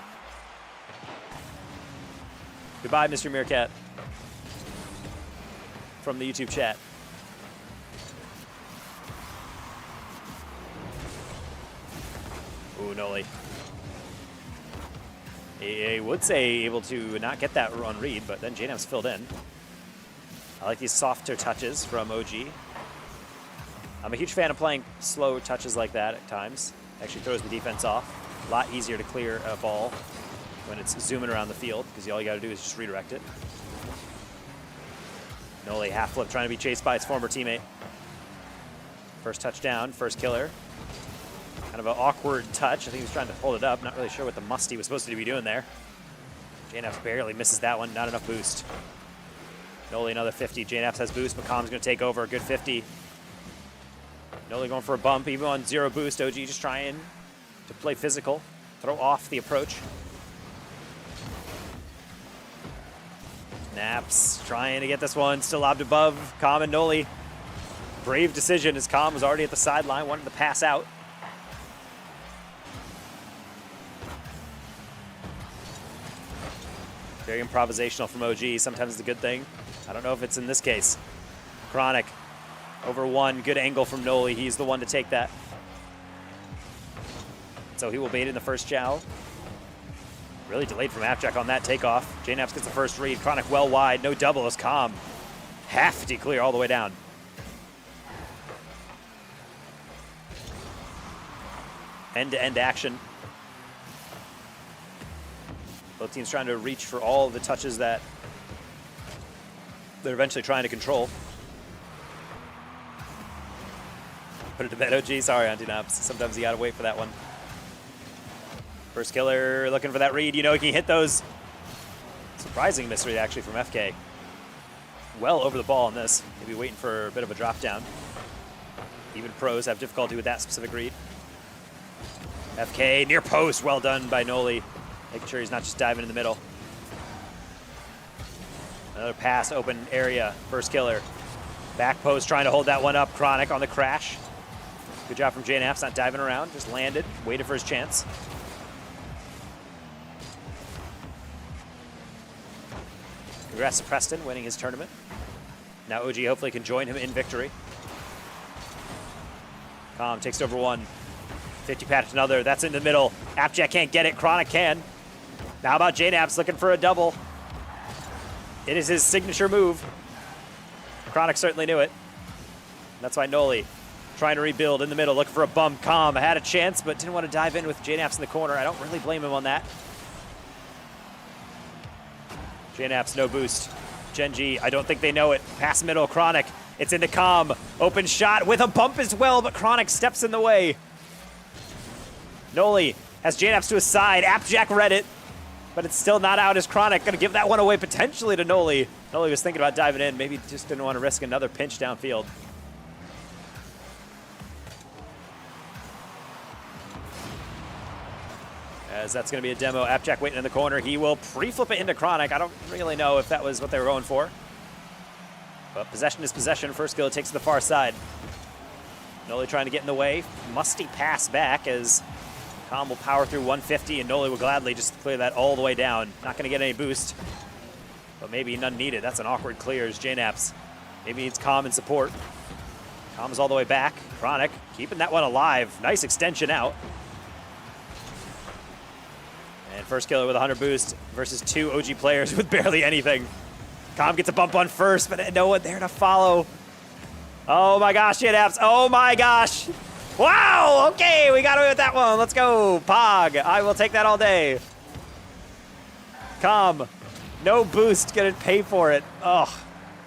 Goodbye, Mr. Meerkat. From the YouTube chat. Ooh, Noli. I would say able to not get that on read, but then JNap's filled in. I like these softer touches from OG. I'm a huge fan of playing slow touches like that at times. Actually throws the defense off. A lot easier to clear a ball when it's zooming around the field because all you got to do is just redirect it. Noli half flip trying to be chased by its former teammate. First touchdown, first killer. Kind of an awkward touch. I think he was trying to hold it up. Not really sure what the musty was supposed to be doing there. JNaps barely misses that one. Not enough boost. Noli another 50. JNaps has boost, but Com's going to take over. A good 50. Noli going for a bump, even on 0 boost. OG just trying to play physical. Throw off the approach. Naps trying to get this one. Still lobbed above. Com and Noli. Brave decision as Com was already at the sideline. Wanted to pass out. Very improvisational from OG. Sometimes it's a good thing. I don't know if it's in this case. Chronic over 1. Good angle from Noli. He's the one to take that. So he will bait in the first chow. Really delayed from Appjack on that takeoff. JNaps gets the first read. Chronic well wide. No double as Com. Hefty clear all the way down. End-to-end action. Both teams trying to reach for all the touches that they're eventually trying to control. Put it to bed, OG. Sorry, Antinaps. Sometimes you gotta wait for that one. First killer looking for that read. You know he can hit those. Surprising misread actually from FK. Well over the ball on this. Maybe waiting for a bit of a drop down. Even pros have difficulty with that specific read. FK near post. Well done by Noli. Making sure he's not just diving in the middle. Another pass, open area. First killer. Back post trying to hold that one up. Chronic on the crash. Good job from JNap's, not diving around. Just landed, waited for his chance. Congrats to Preston winning his tournament. Now OG hopefully can join him in victory. Com takes it over 1. 50 patch another. That's in the middle. Appjack can't get it. Chronic can. Now how about JNap's looking for a double? It is his signature move. Chronic certainly knew it. That's why Noli trying to rebuild in the middle, looking for a bump. Com had a chance, but didn't want to dive in with JNap's in the corner. I don't really blame him on that. JNap's no boost. Genji, I don't think they know it. Pass middle, Chronic. It's into Calm. Open shot with a bump as well, but Chronic steps in the way. Noli has JNaps to his side. Appjack read it, but it's still not out as Chronic. Gonna give that one away potentially to Noli. Noli was thinking about diving in. Maybe just didn't want to risk another pinch downfield. As that's going to be a demo. Appjack waiting in the corner. He will pre-flip it into Chronic. I don't really know if that was what they were going for. But possession is possession. First skill takes to the far side. Noli trying to get in the way. Musty pass back as Calm will power through 150, and Noli will gladly just clear that all the way down. Not going to get any boost, but maybe none needed. That's an awkward clear as JNaps maybe needs Calm and support. Calm is all the way back. Chronic keeping that one alive. Nice extension out. And first killer with 100 boost versus 2 OG players with barely anything. Calm gets a bump on first, but no one there to follow. Oh my gosh, JNaps. Oh my gosh. Wow, okay, we got away with that one. Let's go, Pog. I will take that all day. Calm, no boost, gonna pay for it. Oh,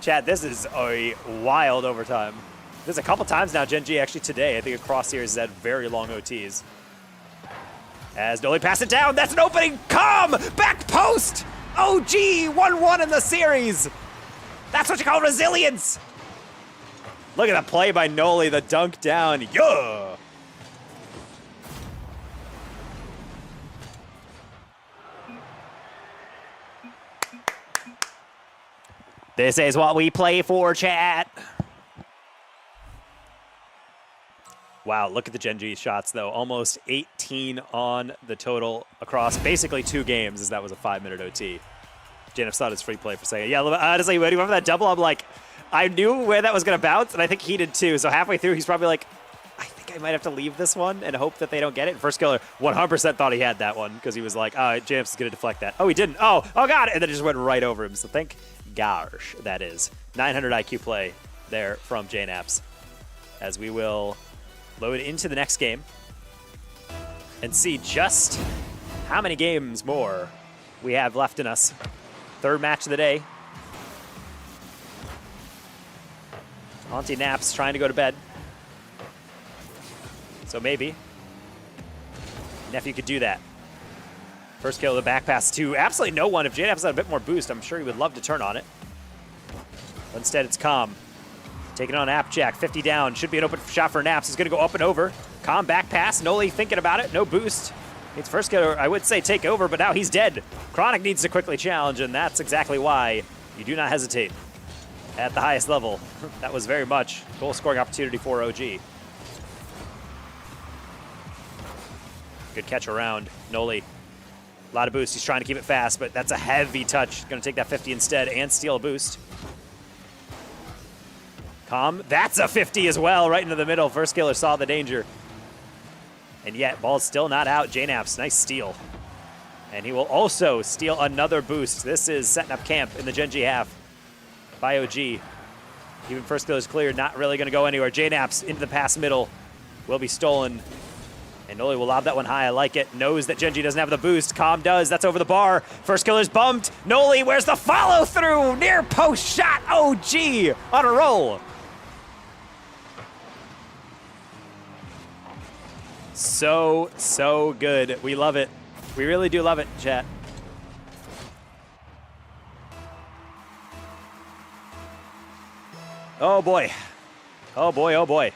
chat, this is a wild overtime. There's a couple times now, Genji actually today, I think across here has had very long OTs. As Noli pass it down, that's an opening. Calm, back post. OG, 1-1 in the series. That's what you call resilience. Look at that play by Noli, the dunk down. Yeah. This is what we play for, chat. Wow, look at the Genji shots, though. Almost 18 on the total across basically 2 games, as that was a 5-minute OT. JNaps thought it was free play for a second. Yeah, honestly, when he went for that double, I'm like, I knew where that was going to bounce, and I think he did too. So halfway through, he's probably like, I think I might have to leave this one and hope that they don't get it. First killer 100% thought he had that one because he was like, oh, JNaps is going to deflect that. Oh, he didn't. Oh, God. And then it just went right over him. So thank gosh, that is. 900 IQ play there from JNaps. As we will load into the next game and see just how many games more we have left in us. Third match of the day. Auntie Naps trying to go to bed. So maybe Nephew could do that. First kill of the back pass to absolutely no one. If JNaps had a bit more boost, I'm sure he would love to turn on it. But instead, it's Calm. Taking on Appjack, 50 down. Should be an open shot for Naps. He's going to go up and over. Calm back pass. Noli thinking about it. No boost. It's first killer, I would say take over, but now he's dead. Chronic needs to quickly challenge, and that's exactly why you do not hesitate at the highest level. That was very much goal-scoring opportunity for OG. Good catch around. Noli, a lot of boost. He's trying to keep it fast, but that's a heavy touch. Going to take that 50 instead and steal a boost. Calm, that's a 50 as well, right into the middle. First killer saw the danger. And yet, ball's still not out. JNaps, nice steal. And he will also steal another boost. This is setting up camp in the Genji half by OG. Even first kill is cleared, not really going to go anywhere. JNaps into the pass middle will be stolen. And Noli will lob that one high. I like it. Knows that Genji doesn't have the boost. Calm does. That's over the bar. First killer's bumped. Noli, where's the follow through? Near post shot. OG on a roll. So good. We love it. We really do love it, chat. Oh boy. Oh boy, oh boy.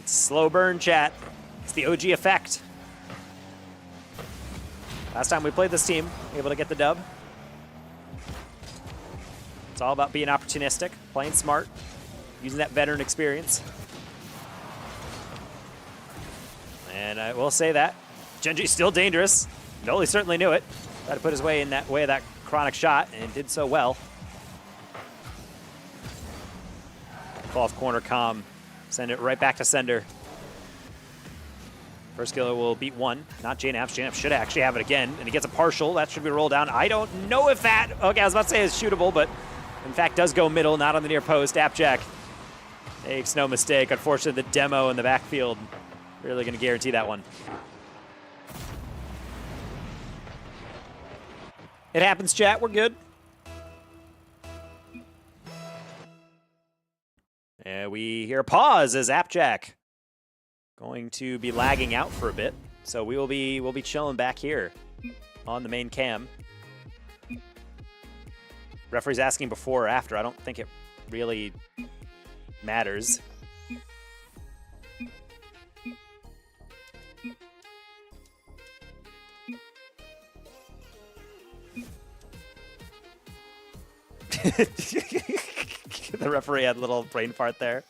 It's slow burn, chat. It's the OG effect. Last time we played this team, able to get the dub. It's all about being opportunistic, playing smart, using that veteran experience. And I will say that Genji's still dangerous. Noli certainly knew it. Tried to put his way in that way of that Chronic shot and did so well. Fall off corner, Calm. Send it right back to sender. First killer will beat one, not JNaps. JNaps should actually have it again, and he gets a partial. That should be rolled down. I don't know if that, okay, I was about to say it's shootable, but in fact does go middle, not on the near post. Appjack makes no mistake. Unfortunately, the demo in the backfield really going to guarantee that one. It happens, chat. We're good. And we hear a pause as Appjack going to be lagging out for a bit. So we'll be chilling back here on the main cam. Referee's asking before or after. I don't think it really matters. The referee had a little brain fart there.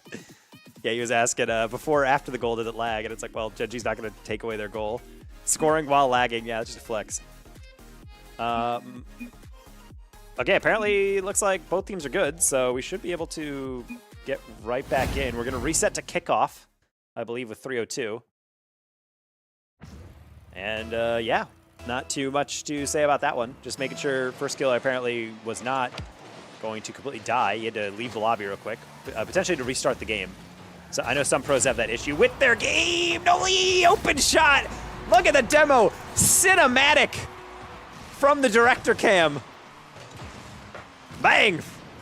Yeah, he was asking before or after the goal did it lag, and it's like, well, Genji's not going to take away their goal. Scoring while lagging, yeah, it's just a flex. Okay, apparently looks like both teams are good, so we should be able to get right back in. We're going to reset to kickoff, I believe, with 3:02. And yeah, not too much to say about that one. Just making sure first skill apparently was not going to completely die. He had to leave the lobby real quick, potentially to restart the game. So I know some pros have that issue with their game. Noli, open shot. Look at the demo. Cinematic from the director cam. Bang!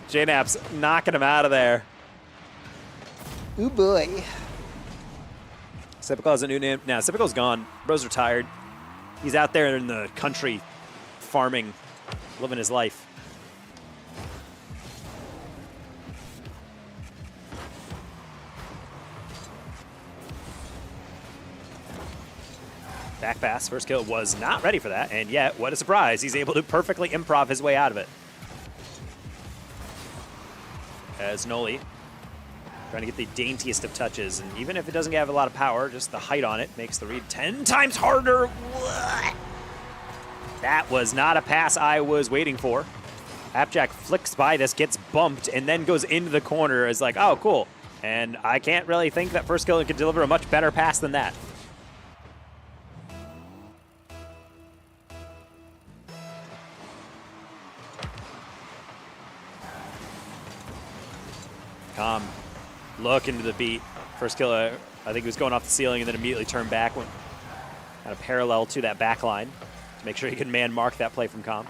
JNap's knocking him out of there. Ooh boy. Sipical has a new name. Now, Sipical's gone. Bro's retired. He's out there in the country farming, living his life. Back pass, first kill was not ready for that, and yet, what a surprise. He's able to perfectly improv his way out of it. As Noli trying to get the daintiest of touches, and even if it doesn't have a lot of power, just the height on it makes the read 10 times harder. What? That was not a pass I was waiting for. Appjack flicks by this, gets bumped, and then goes into the corner as like, oh, cool. And I can't really think that first kill could deliver a much better pass than that. Calm. Look into the beat. First kill, I think he was going off the ceiling and then immediately turned back. Went kind of parallel to that back line to make sure he could man mark that play from Calm.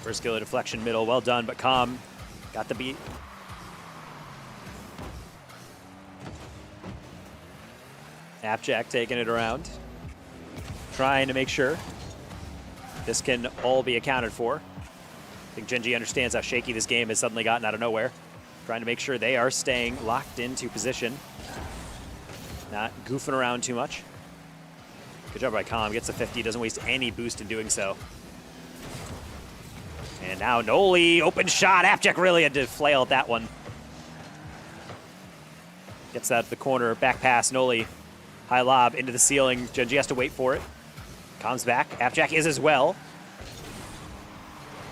First kill, a deflection middle. Well done, but Calm got the beat. Appjack taking it around. Trying to make sure this can all be accounted for. I think Genji understands how shaky this game has suddenly gotten out of nowhere. Trying to make sure they are staying locked into position. Not goofing around too much. Good job by Calm. Gets the 50, doesn't waste any boost in doing so. And now Noli, open shot. Appjack really had to flail at that one. Gets that to the corner, back pass. Noli, high lob into the ceiling. Genji has to wait for it. Calm's back. Appjack is as well.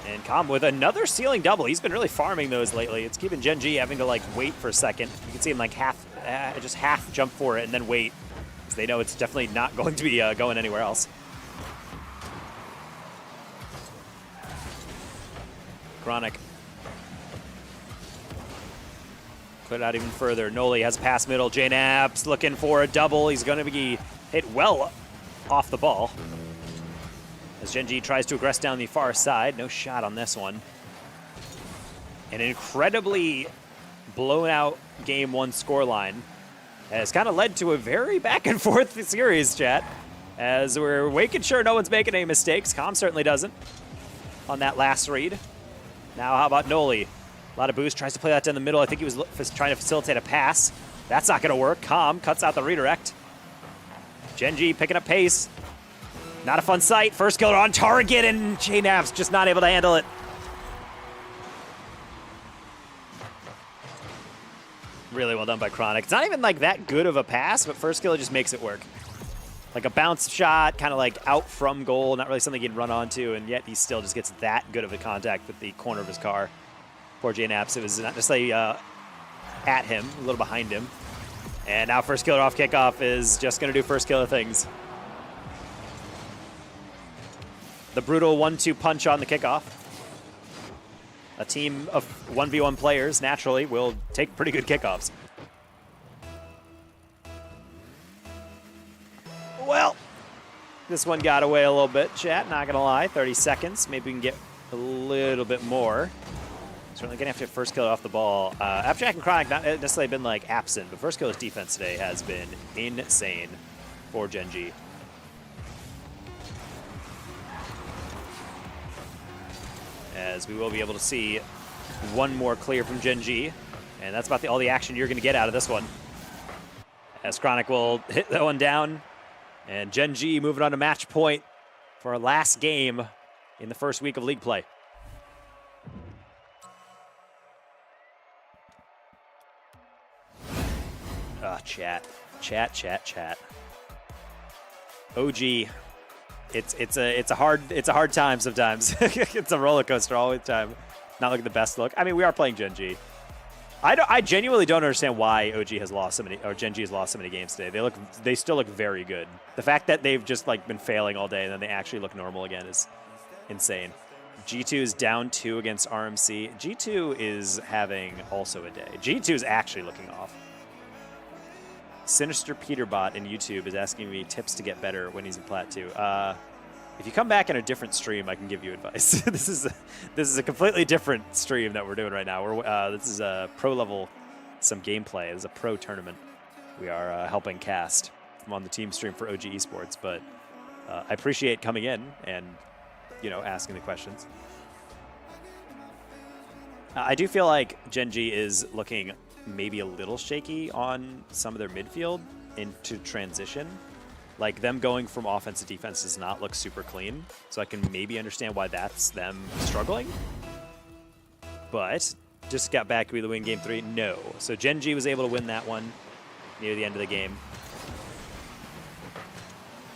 And Calm with another ceiling double. He's been really farming those lately. It's keeping Genji having to like wait for a second. You can see him like just half jump for it and then wait, because they know it's definitely not going to be going anywhere else. Chronic. Put it out even further. Noli has pass middle. JNap's looking for a double. He's going to be hit well off the ball. As Genji tries to aggress down the far side. No shot on this one. An incredibly blown out game one scoreline has kind of led to a very back and forth series, chat. As we're making sure no one's making any mistakes. Calm certainly doesn't on that last read. Now how about Noli? A lot of boost, tries to play that down the middle. I think he was trying to facilitate a pass. That's not gonna work. Calm cuts out the redirect. Genji picking up pace. Not a fun sight. First kill on target, and JNap's just not able to handle it. Really well done by Chronic. It's not even like that good of a pass, but first kill just makes it work. Like a bounce shot, kind of like out from goal, not really something he can run onto, and yet he still just gets that good of a contact with the corner of his car. Poor JNap's. It was not just like at him, a little behind him. And now first killer off kickoff is just going to do first killer things. The brutal 1-2 punch on the kickoff. A team of 1v1 players, naturally, will take pretty good kickoffs. Well, This one got away a little bit, chat, not gonna lie. 30 seconds, maybe we can get a little bit more. Certainly gonna have to get first killer off the ball. Abstract and Chronic not necessarily been like absent, but first killer's defense today has been insane for Gen G. As we will be able to see one more clear from Gen G, and that's about all the action you're gonna get out of this one. As Chronic will hit that one down, and Gen G moving on to match point for our last game in the first week of league play. Chat. OG, it's a hard time sometimes. It's a roller coaster all the time. Not looking the best look. I mean, we are playing Gen G. I genuinely don't understand why OG has lost so many, or Gen G has lost so many games today. They still look very good. The fact that they've just like been failing all day and then they actually look normal again is insane. G2 is down 2 against RMC. G2 is having also a day. G2 is actually looking off. Sinister Peterbot in YouTube is asking me tips to get better when he's in Plat 2. If you come back in a different stream, I can give you advice. This is a completely different stream that we're doing right now. This is a pro level, some gameplay. This is a pro tournament. We are helping cast. I'm on the team stream for OG Esports, but I appreciate coming in and asking the questions. I do feel like Gen G is looking maybe a little shaky on some of their midfield into transition. Like them going from offense to defense does not look super clean. So I can maybe understand why that's them struggling. But just got back with the win game 3. No. So Gen G was able to win that one near the end of the game.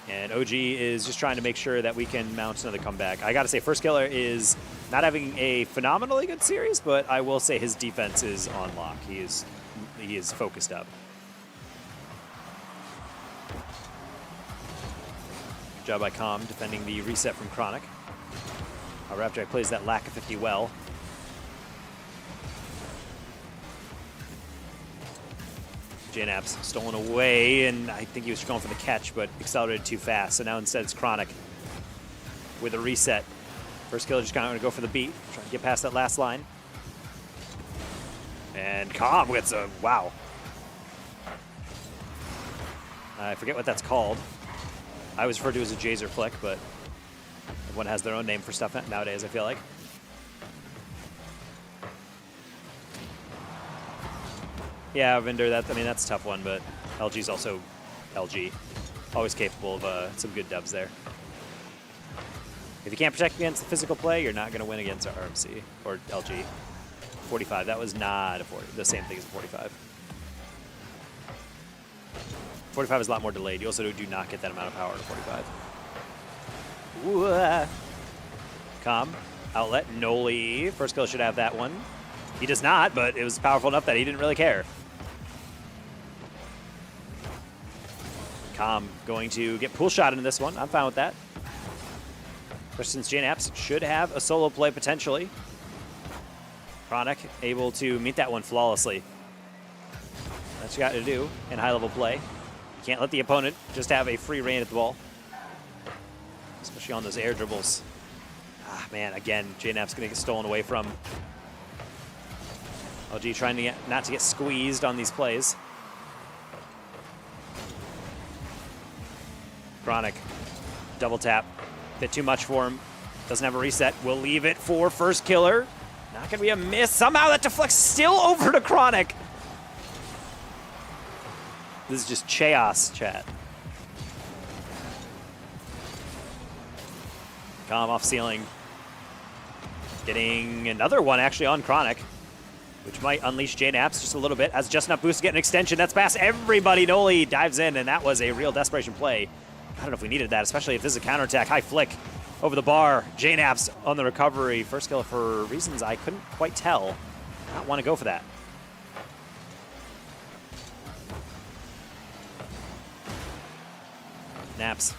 And OG is just trying to make sure that we can mount another comeback. I got to say, First Killer is not having a phenomenally good series, but I will say his defense is on lock. He is focused up. Good job by Com defending the reset from Chronic. Rapjack plays that lack of 50 well. JNAP's stolen away, and I think he was going for the catch, but accelerated too fast. So now instead it's Chronic with a reset. First Killer just kind of going to go for the beat, trying to get past that last line. And Com gets a wow. I forget what that's called. I always refer to it as a Jazer flick, but everyone has their own name for stuff nowadays, I feel like. Yeah, Vinder, that's a tough one, but LG's also LG. Always capable of some good dubs there. If you can't protect against the physical play, you're not going to win against our RMC or LG. 45, that was not the same thing as a 45. 45 is a lot more delayed. You also do not get that amount of power in 45. Ooh, Com, outlet, Noli. First Kill should have that one. He does not, but it was powerful enough that he didn't really care. Com going to get pool shot into this one. I'm fine with that. Especially since JNAPS should have a solo play potentially. Chronic able to meet that one flawlessly. That's what you got to do in high-level play. You can't let the opponent just have a free reign at the ball. Especially on those air dribbles. Ah, man, again, JNAP's going to get stolen away from. LG trying to not to get squeezed on these plays. Chronic, double tap. Bit too much for him. Doesn't have a reset. We'll leave it for First Killer. Not going to be a miss. Somehow that deflects still over to Chronic. This is just chaos, chat. Com off ceiling. Getting another one actually on Chronic, which might unleash JNAPS just a little bit. As just enough boost to get an extension. That's past everybody. Noli dives in, and that was a real desperation play. I don't know if we needed that, especially if this is a counterattack. High flick over the bar. JNAPS on the recovery. First Kill for reasons I couldn't quite tell. I don't want to go for that. Naps.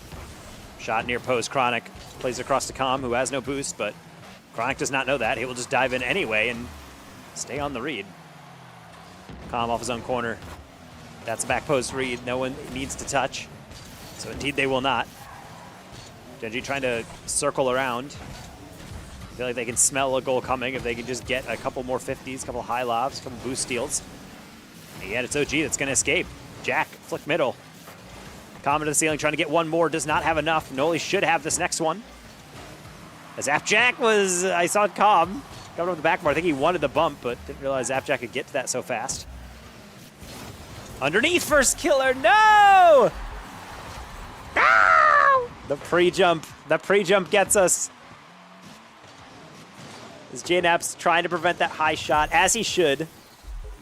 Shot near post. Chronic plays across to Com, who has no boost, but Chronic does not know that. He will just dive in anyway and stay on the read. Com off his own corner. That's a back post read. No one needs to touch. So indeed they will not. Genji trying to circle around. I feel like they can smell a goal coming if they can just get a couple more 50s, a couple high lobs, a couple boost steals. And yet it's OG that's going to escape. Jack, flick middle. Common to the ceiling, trying to get one more, does not have enough. Noli should have this next one. As Jack was, I saw it coming over the backboard. I think he wanted the bump, but didn't realize Jack could get to that so fast. Underneath first killer, no! No! The pre-jump gets us. As JNap's trying to prevent that high shot, as he should,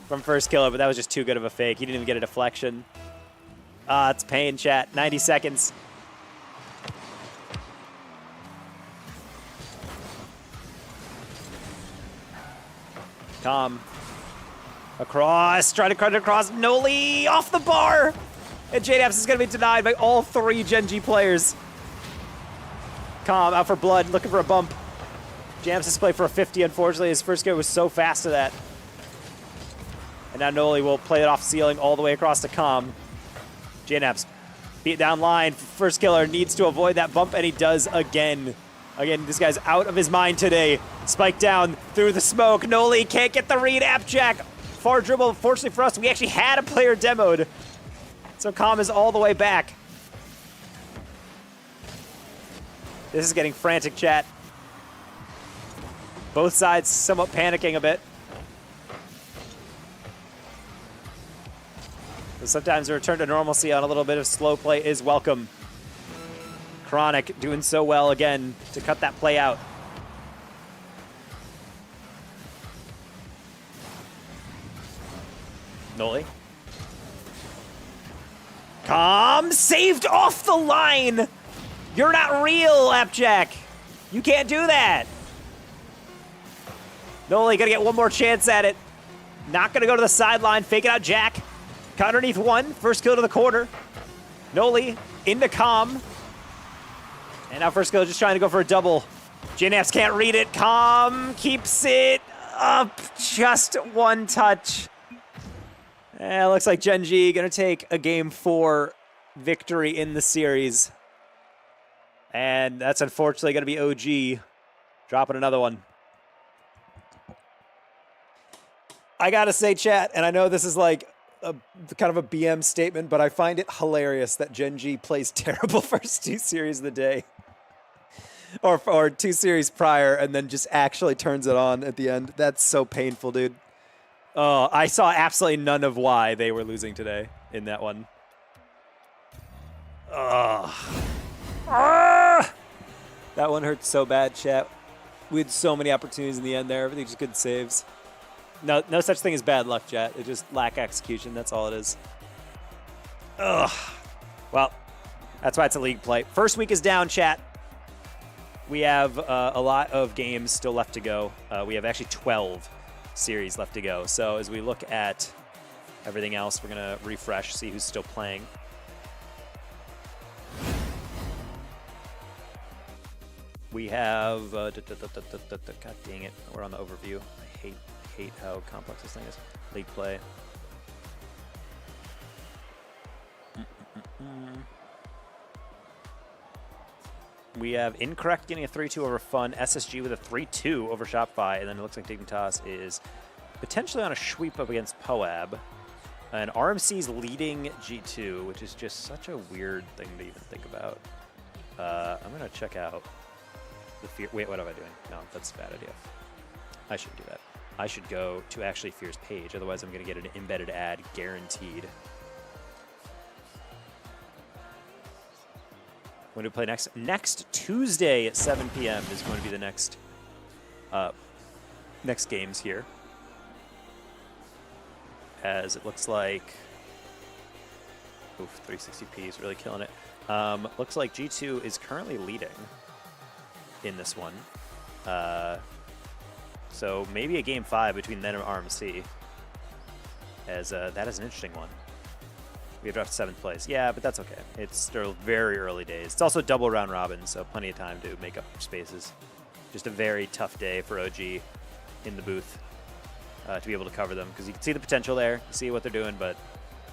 from first killer, but that was just too good of a fake. He didn't even get a deflection. It's pain, chat. 90 seconds. Tom. Across, trying to cut it across. Noli off the bar. And JNaps is going to be denied by all 3 Genji players. Calm out for blood, looking for a bump. JNaps is play for a 50, unfortunately. His first go was so fast to that. And now Noli will play it off ceiling all the way across to Calm. JNaps beat down line. First killer needs to avoid that bump, and he does again. Again, this guy's out of his mind today. Spike down through the smoke. Noli can't get the read. Jack, far dribble. Fortunately for us, we actually had a player demoed. So Calm is all the way back. This is getting frantic, chat. Both sides somewhat panicking a bit. But sometimes a return to normalcy on a little bit of slow play is welcome. Chronic doing so well again to cut that play out. Noli. Calm, saved off the line. You're not real, Jack. You can't do that. Noli gonna get one more chance at it. Not gonna go to the sideline, fake it out Jack. Cut underneath one, first kill to the corner. Noli into Calm. And now first kill just trying to go for a double. JNaps can't read it. Calm keeps it up just one touch. And it looks like Genji gonna take a game 4 victory in the series. And that's unfortunately gonna be OG dropping another one. I gotta say, chat, and I know this is like a kind of a BM statement, but I find it hilarious that Genji plays terrible first 2 series of the day. Or 2 series prior, and then just actually turns it on at the end. That's so painful, dude. Oh, I saw absolutely none of why they were losing today in that one. That one hurt so bad, chat. We had so many opportunities in the end there. Everything just good saves. No such thing as bad luck, chat. It just lack execution. That's all it is. Ugh. Well, that's why it's a league play. First week is down, chat. We have a lot of games still left to go. We have actually 12 series left to go. So as we look at everything else, we're going to refresh, see who's still playing. We have... God dang it. We're on the overview. I hate how complex this thing is. League play. We have Incorrect getting a 3-2 over Fun, SSG with a 3-2 over Shopify, and then it looks like Dignitas is potentially on a sweep up against Poab. And RMC's leading G2, which is just such a weird thing to even think about. I'm going to check out the Fear. Wait, what am I doing? No, that's a bad idea. I shouldn't do that. I should go to actually Fear's page, otherwise I'm going to get an embedded ad guaranteed. When do we play next? Next Tuesday at 7 p.m. is going to be the next games here. As it looks like... Oof, 360p is really killing it. Looks like G2 is currently leading in this one. So maybe a game 5 between them and RMC. As that is an interesting one. We have dropped to 7th place. Yeah, but that's okay. It's still very early days. It's also double round robin, so plenty of time to make up spaces. Just a very tough day for OG in the booth to be able to cover them, because you can see the potential there, you see what they're doing, but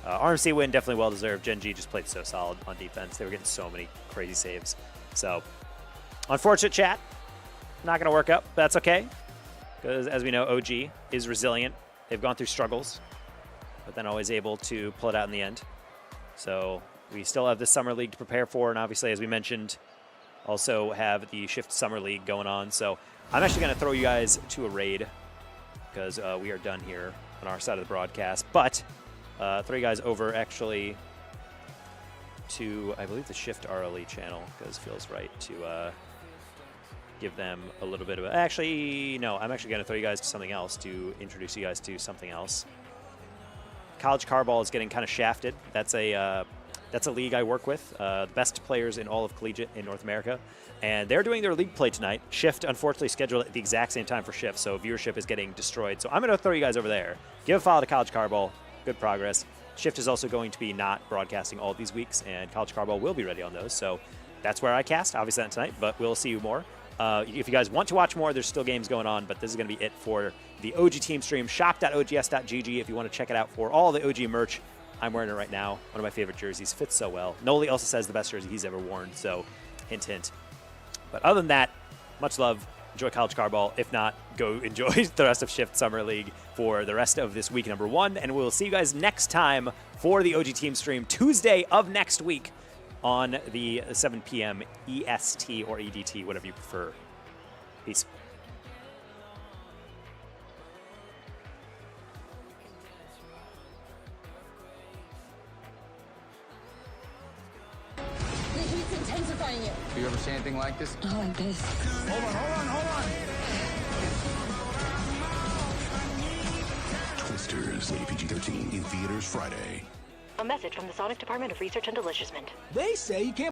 RMC win definitely well deserved. Gen G just played so solid on defense. They were getting so many crazy saves. So, unfortunate, chat. Not going to work out. That's okay. Because, as we know, OG is resilient. They've gone through struggles, but then always able to pull it out in the end. So, we still have the Summer League to prepare for, and obviously, as we mentioned, also have the Shift Summer League going on. So, I'm actually going to throw you guys to a raid, because we are done here on our side of the broadcast. But, throw you guys over, actually, to, I believe, the Shift RLE channel, because it feels right to give them a little bit of a... Actually, no, I'm actually going to throw you guys to something else, to introduce you guys to something else. College Carball is getting kind of shafted. That's a league I work with, the best players in all of collegiate in North America, and they're doing their league play tonight. Shift, unfortunately, scheduled at the exact same time for Shift, so viewership is getting destroyed. So I'm going to throw you guys over there. Give a follow to College Carball. Good progress. Shift is also going to be not broadcasting all these weeks, and College Carball will be ready on those. So that's where I cast, obviously not tonight, but we'll see you more. If you guys want to watch more, there's still games going on, but this is going to be it for the OG team stream. Shop.ogs.gg if you want to check it out for all the OG merch. I'm wearing it right now. One of my favorite jerseys. Fits so well. Noli also says the best jersey he's ever worn, so hint, hint. But other than that, much love. Enjoy College Carball. If not, go enjoy the rest of Shift Summer League for the rest of this week number 1. And we'll see you guys next time for the OG team stream Tuesday of next week on the 7 p.m. EST or EDT, whatever you prefer. Peace. The heat's intensifying you. Have you ever seen anything like this? Not like this. Hold on. Twisters, rated PG-13, in theaters Friday. A message from the Sonic Department of Research and Deliciousment. They say you can't